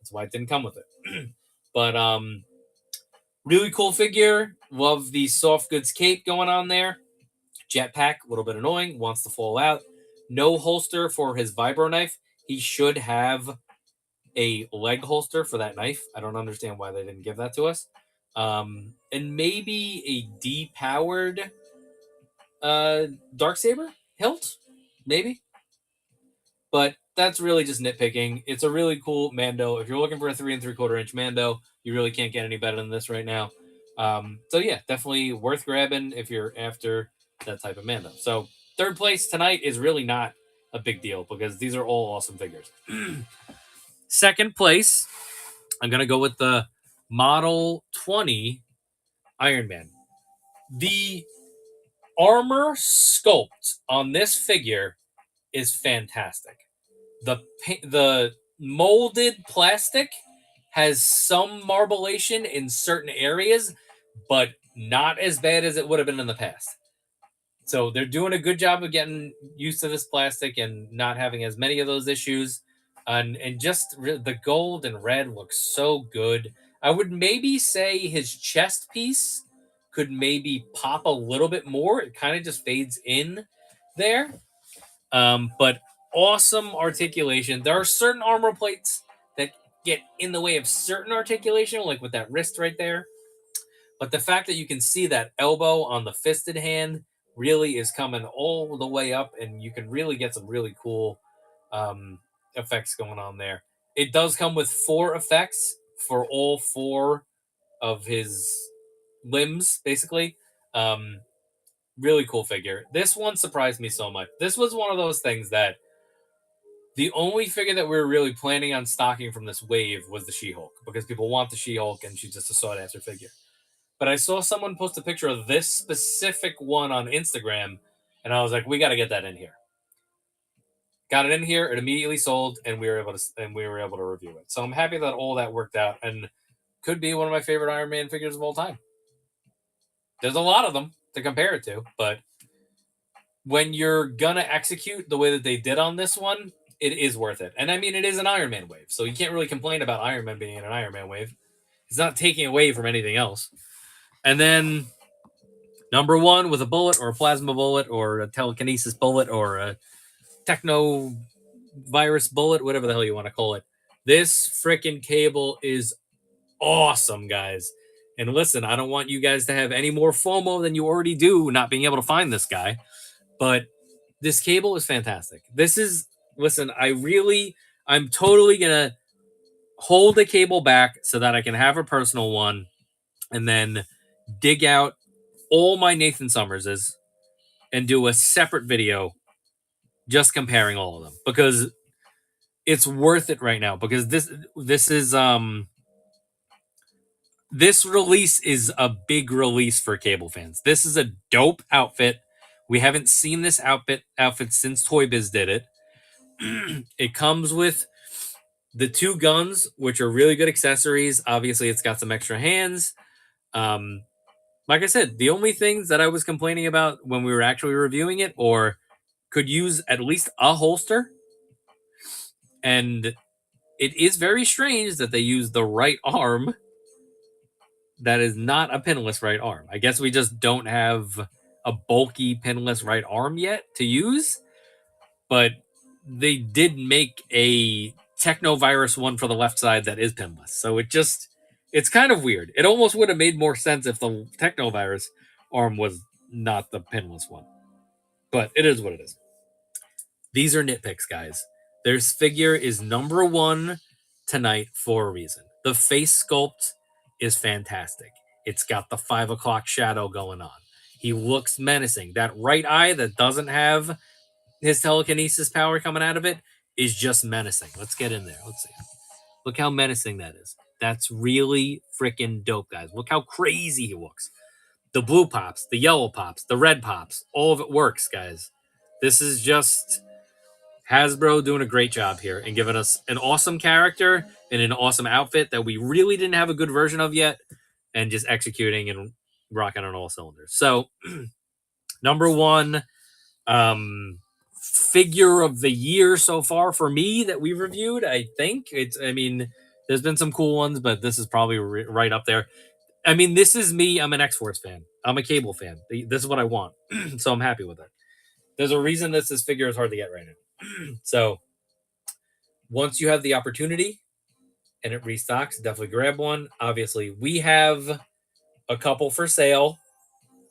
That's why it didn't come with it. But really cool figure. Love the soft goods cape going on there. Jetpack, a little bit annoying. Wants to fall out. No holster for his vibro knife. He should have a leg holster for that knife. I don't understand why they didn't give that to us. And maybe a depowered Darksaber hilt, maybe. But that's really just nitpicking. It's a really cool Mando. If you're looking for a 3 3/4 inch Mando, you really can't get any better than this right now. So yeah, definitely worth grabbing if you're after that type of Mando. So third place tonight is really not a big deal because these are all awesome figures. Second place, I'm going to go with the Model 20 Iron Man. The armor sculpt on this figure is fantastic. The molded plastic has some marbleation in certain areas, but not as bad as it would have been in the past. So they're doing a good job of getting used to this plastic and not having as many of those issues. And just the gold and red looks so good. I would maybe say his chest piece could maybe pop a little bit more. It kind of just fades in there. But awesome articulation. There are certain armor plates that get in the way of certain articulation, like with that wrist right there. But the fact that you can see that elbow on the fisted hand really is coming all the way up, and you can really get some really cool effects going on there. It does come with 4 effects for all 4 of his limbs, basically. Really cool figure. This one surprised me so much. This was one of those things that the only figure that we were really planning on stocking from this wave was the She-Hulk, because people want the She-Hulk and she's just a sought after figure. But I saw someone post a picture of this specific one on Instagram, and I was like, we got to get that in here. Got it in here. It immediately sold, and we were able to review it. So I'm happy that all that worked out, and could be one of my favorite Iron Man figures of all time. There's a lot of them to compare it to, but when you're gonna execute the way that they did on this one, it is worth it. And I mean, it is an Iron Man wave, so you can't really complain about Iron Man being in an Iron Man wave. It's not taking away from anything else. And then number 1 with a bullet or a plasma bullet or a telekinesis bullet or a techno virus bullet, whatever the hell you want to call it. This freaking Cable is awesome, guys. And listen, I don't want you guys to have any more FOMO than you already do not being able to find this guy. But this Cable is fantastic. This is, listen, I'm totally going to hold the Cable back so that I can have a personal one and then dig out all my Nathan Summerses and do a separate video just comparing all of them, because it's worth it right now, because this release is a big release for Cable fans. This is a dope outfit. We haven't seen this outfit since Toy Biz did it. It comes with the 2 guns, which are really good accessories. Obviously, it's got some extra hands. Like I said, the only things that I was complaining about when we were actually reviewing it, or could use at least a holster, and it is very strange that they use the right arm that is not a pinless right arm. I guess we just don't have a bulky pinless right arm yet to use, but they did make a Technovirus one for the left side that is pinless. So it's kind of weird. It almost would have made more sense if the Technovirus arm was not the pinless one. But it is what it is. These are nitpicks, guys. This figure is number 1 tonight for a reason. The face sculpt is fantastic. It's got the 5 o'clock shadow going on. He looks menacing. That right eye that doesn't have his telekinesis power coming out of it is just menacing. Let's get in there. Let's see. Look how menacing that is. That's really freaking dope, guys. Look how crazy he looks. The blue pops, the yellow pops, the red pops, all of it works, guys. This is just Hasbro doing a great job here and giving us an awesome character and an awesome outfit that we really didn't have a good version of yet, and just executing and rocking on all cylinders. So, number 1 figure of the year so far for me that we reviewed, I think. There's been some cool ones, but this is probably right up there. I mean, this is me. I'm an X-Force fan. I'm a Cable fan. This is what I want. So I'm happy with it. There's a reason this figure is hard to get right now. So once you have the opportunity and it restocks, definitely grab one. Obviously, we have a couple for sale.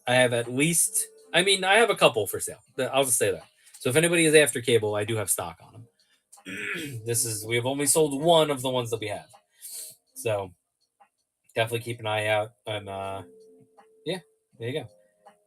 I have a couple for sale. I'll just say that. So if anybody is after Cable, I do have stock on them. We have only sold 1 of the ones that we have. So definitely keep an eye out. And yeah, there you go.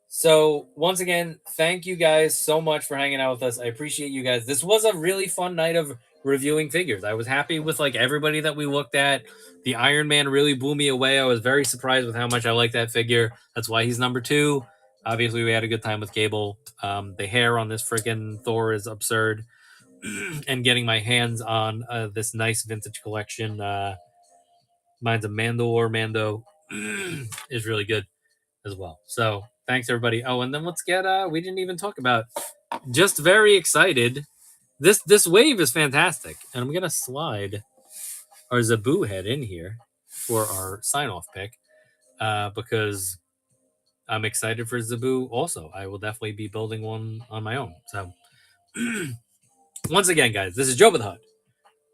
So once again, thank you guys so much for hanging out with us. I appreciate you guys. This was a really fun night of reviewing figures. I was happy with everybody that we looked at. The Iron Man really blew me away. I was very surprised with how much I like that figure. That's why he's number 2. Obviously, we had a good time with Cable. The hair on this freaking Thor is absurd. And getting my hands on this nice vintage collection, mine's a Mando is really good as well. So thanks, everybody. Oh, and then let's get, we didn't even talk about, just very excited. This wave is fantastic. And I'm going to slide our Zabu head in here for our sign-off pick, because I'm excited for Zabu also. I will definitely be building one on my own. So Once again, guys, this is Joba the Hut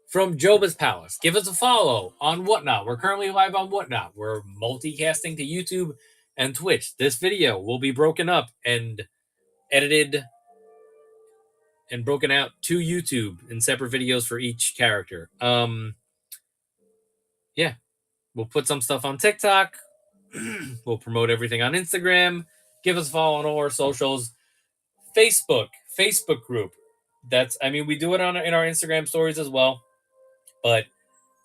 from Joba's Palace. Give us a follow on Whatnot. We're currently live on Whatnot. We're multicasting to YouTube and Twitch. This video will be broken up and edited and broken out to YouTube in separate videos for each character. Yeah, we'll put some stuff on TikTok. We'll promote everything on Instagram. Give us a follow on all our socials. Facebook group. We do it in our Instagram stories as well, but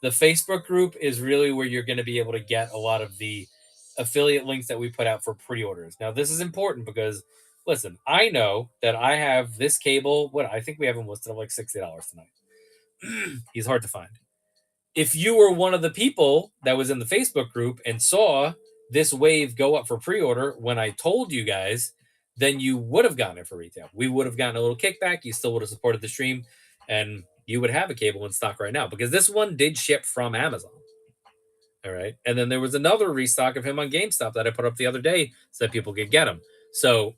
the Facebook group is really where you're going to be able to get a lot of the affiliate links that we put out for pre-orders. Now, this is important because, listen, I know that I have this cable. I think we have him listed at like $60 tonight. He's hard to find. If you were one of the people that was in the Facebook group and saw this wave go up for pre-order when I told you guys, then you would have gotten it for retail. We would have gotten a little kickback. You still would have supported the stream, and you would have a cable in stock right now because this one did ship from Amazon. All right. And then there was another restock of him on GameStop that I put up the other day so that people could get him. So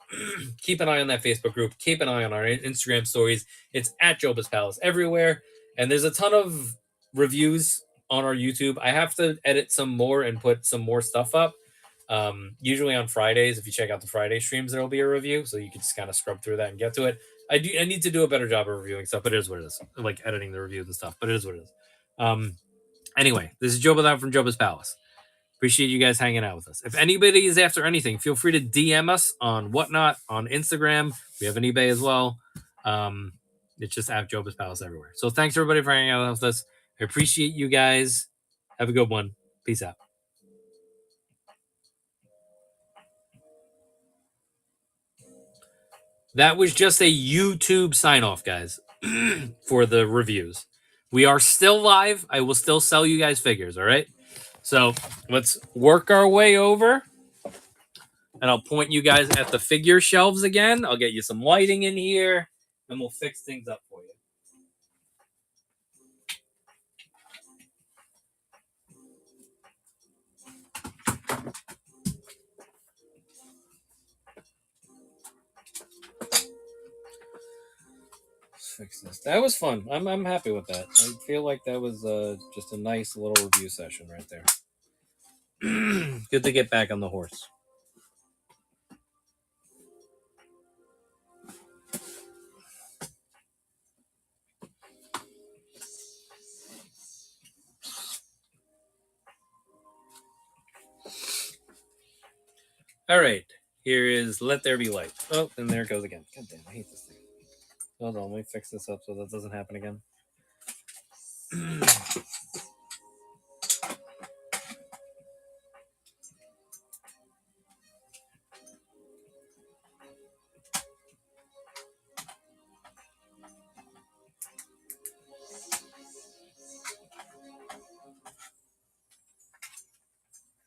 keep an eye on that Facebook group. Keep an eye on our Instagram stories. It's at Joba's Palace everywhere. And there's a ton of reviews on our YouTube. I have to edit some more and put some more stuff up. Usually on Fridays, if you check out the Friday streams, there will be a review. So you can just kind of scrub through that and get to it. I need to do a better job of reviewing stuff, but it is what it is. Like editing the reviews and stuff, but it is what it is. Anyway, this is Joba from Joba's Palace. Appreciate you guys hanging out with us. If anybody is after anything, feel free to DM us on Whatnot, on Instagram. We have an eBay as well. It's just at Joba's Palace everywhere. So thanks everybody for hanging out with us. I appreciate you guys. Have a good one. Peace out. That was just a YouTube sign off, guys, for the reviews. We are still live. I will still sell you guys figures, all right? So let's work our way over, and I'll point you guys at the figure shelves again. I'll get you some lighting in here, and we'll fix things up for you. Let's fix this. That was fun. I'm happy with that. I feel like that was just a nice little review session right there. Good to get back on the horse. All right. Here is Let There Be Light. Oh, and there it goes again. God damn, I hate this thing. Hold on, let me fix this up so that doesn't happen again.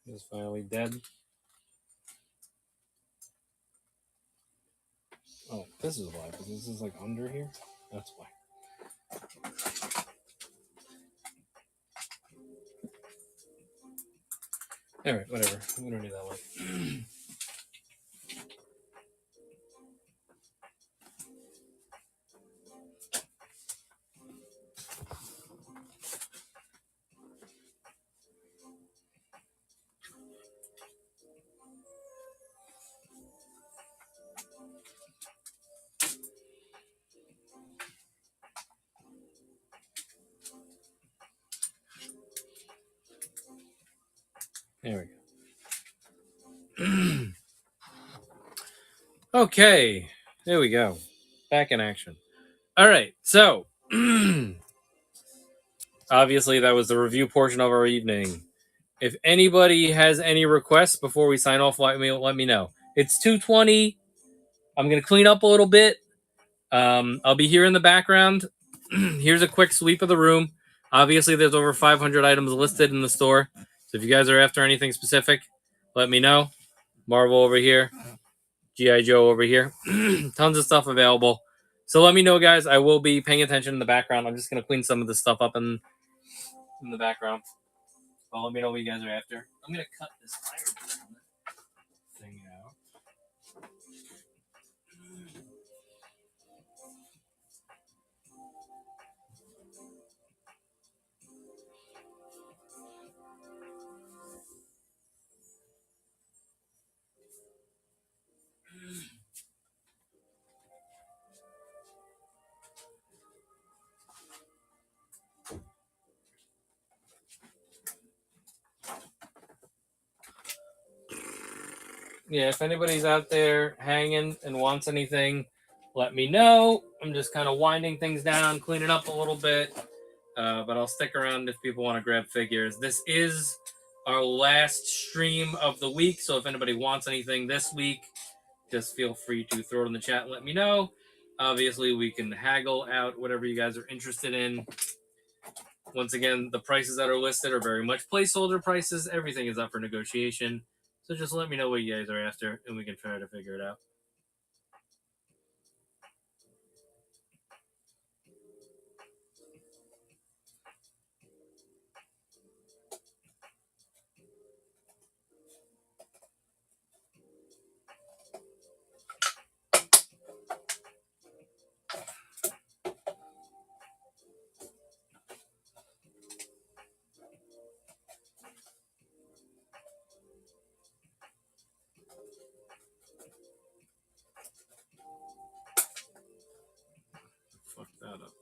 It's finally dead. Oh, this is why, because this is like under here. That's why. All right, whatever. We don't need that light. There we go. Okay, there we go. Back in action. All right, so obviously that was the review portion of our evening. If anybody has any requests before we sign off, let me know. It's 2:20. I'm gonna clean up a little bit. I'll be here in the background. Here's a quick sweep of the room. Obviously, there's over 500 items listed in the store. So if you guys are after anything specific, let me know. Marvel over here. G.I. Joe over here. Tons of stuff available. So let me know, guys. I will be paying attention in the background. I'm just going to clean some of this stuff up in the background. Well, let me know what you guys are after. I'm going to cut this iron thing out. yeah, if anybody's out there hanging and wants anything, let me know. I'm just kind of winding things down, cleaning up a little bit. But I'll stick around if people want to grab figures. This is our last stream of the week, so if anybody wants anything this week, just feel free to throw it in the chat and let me know. Obviously, we can haggle out whatever you guys are interested in. Once again, the prices that are listed are very much placeholder prices. Everything is up for negotiation. So just let me know what you guys are after, and we can try to figure it out. Fuck that up.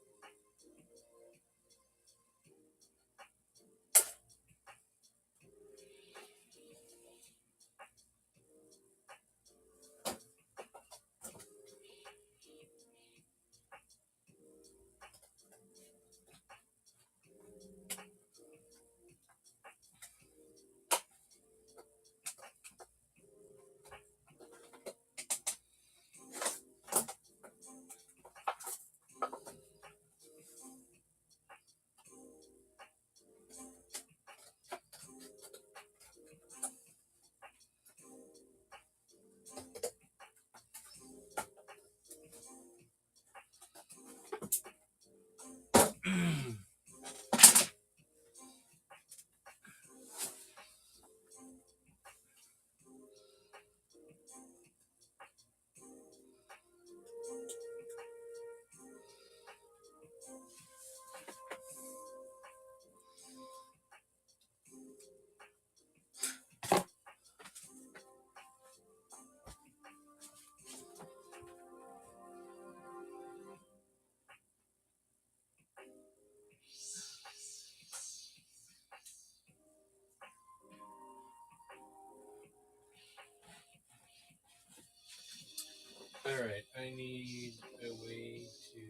Alright, I need a way to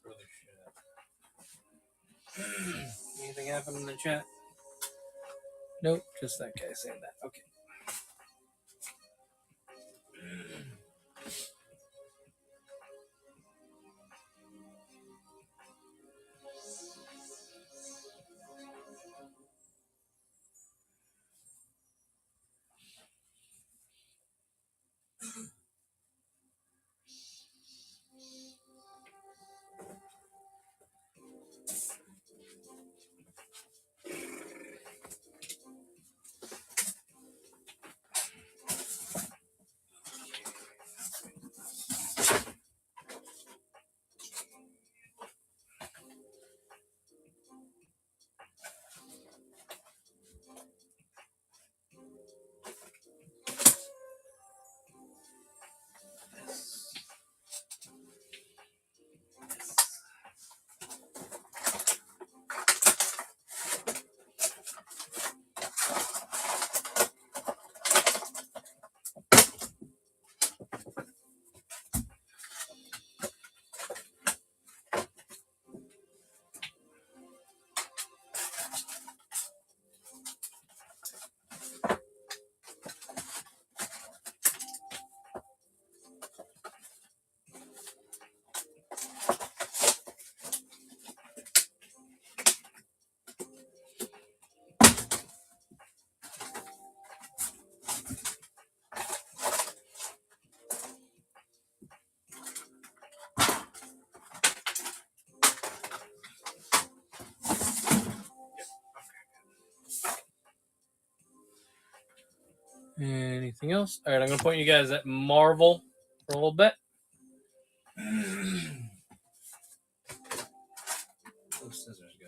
throw the chat. Anything happen in the chat? Nope, just that guy saying that. Okay. Anything else? All right, I'm going to point you guys at Marvel for a little bit. Those scissors go.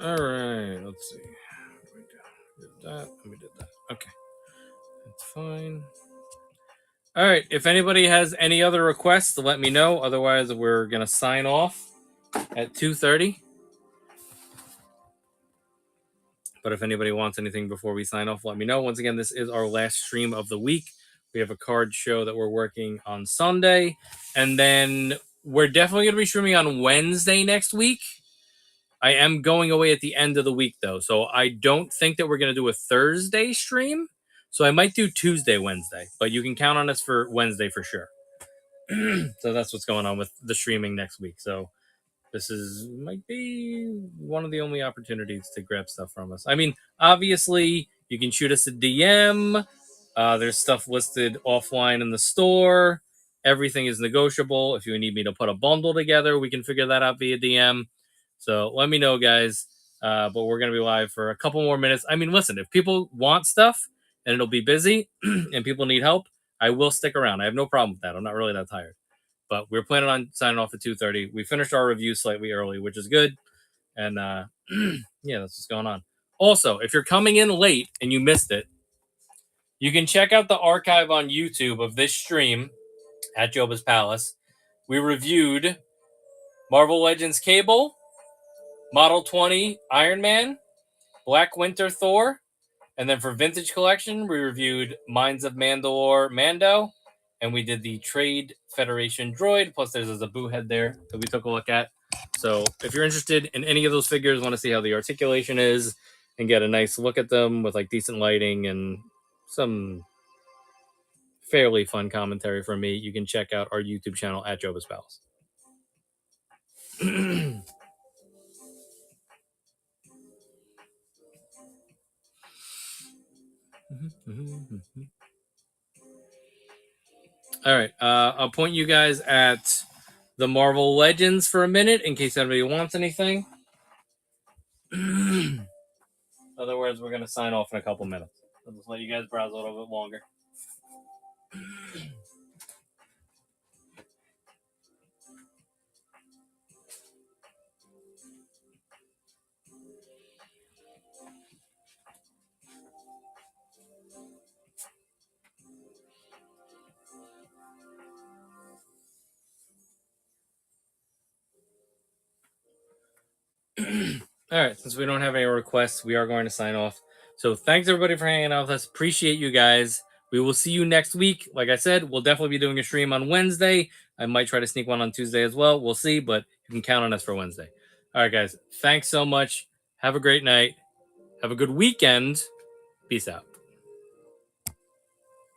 All right, let's see. We did that. Okay, that's fine. All right, if anybody has any other requests, let me know. Otherwise, we're gonna sign off at 2:30. But if anybody wants anything before we sign off, let me know. Once again, this is our last stream of the week. We have a card show that we're working on Sunday, and then we're definitely going to be streaming on Wednesday next week. I am going away at the end of the week, though, so I don't think that we're going to do a Thursday stream. So I might do Tuesday, Wednesday, but you can count on us for Wednesday for sure. So that's what's going on with the streaming next week. So this might be one of the only opportunities to grab stuff from us. I mean, obviously, you can shoot us a DM. There's stuff listed offline in the store. Everything is negotiable. If you need me to put a bundle together, we can figure that out via DM. So let me know, guys. But we're going to be live for a couple more minutes. I mean, listen, if people want stuff and it'll be busy and people need help, I will stick around. I have no problem with that. I'm not really that tired. But we're planning on signing off at 2:30. We finished our review slightly early, which is good. And yeah, that's what's going on. Also, if you're coming in late and you missed it, you can check out the archive on YouTube of this stream at Joba's Palace. We reviewed Marvel Legends Cable, Model 20 Iron Man, Black Winter Thor, and then for Vintage Collection, we reviewed Minds of Mandalore Mando, and we did the Trade Federation droid, plus there's a Zabu head there that we took a look at. So if you're interested in any of those figures, want to see how the articulation is, and get a nice look at them with like decent lighting and some fairly fun commentary from me, you can check out our YouTube channel at Joba's Palace. All right, I'll point you guys at the Marvel Legends for a minute in case anybody wants anything. Otherwise, we're going to sign off in a couple minutes. I'll just let you guys browse a little bit longer. All right, since we don't have any requests, we are going to sign off. So thanks everybody for hanging out with us. Appreciate you guys. We will see you next week. Like I said, we'll definitely be doing a stream on Wednesday. I might try to sneak one on Tuesday as well. We'll see, but you can count on us for Wednesday. All right, guys. Thanks so much. Have a great night. Have a good weekend. Peace out.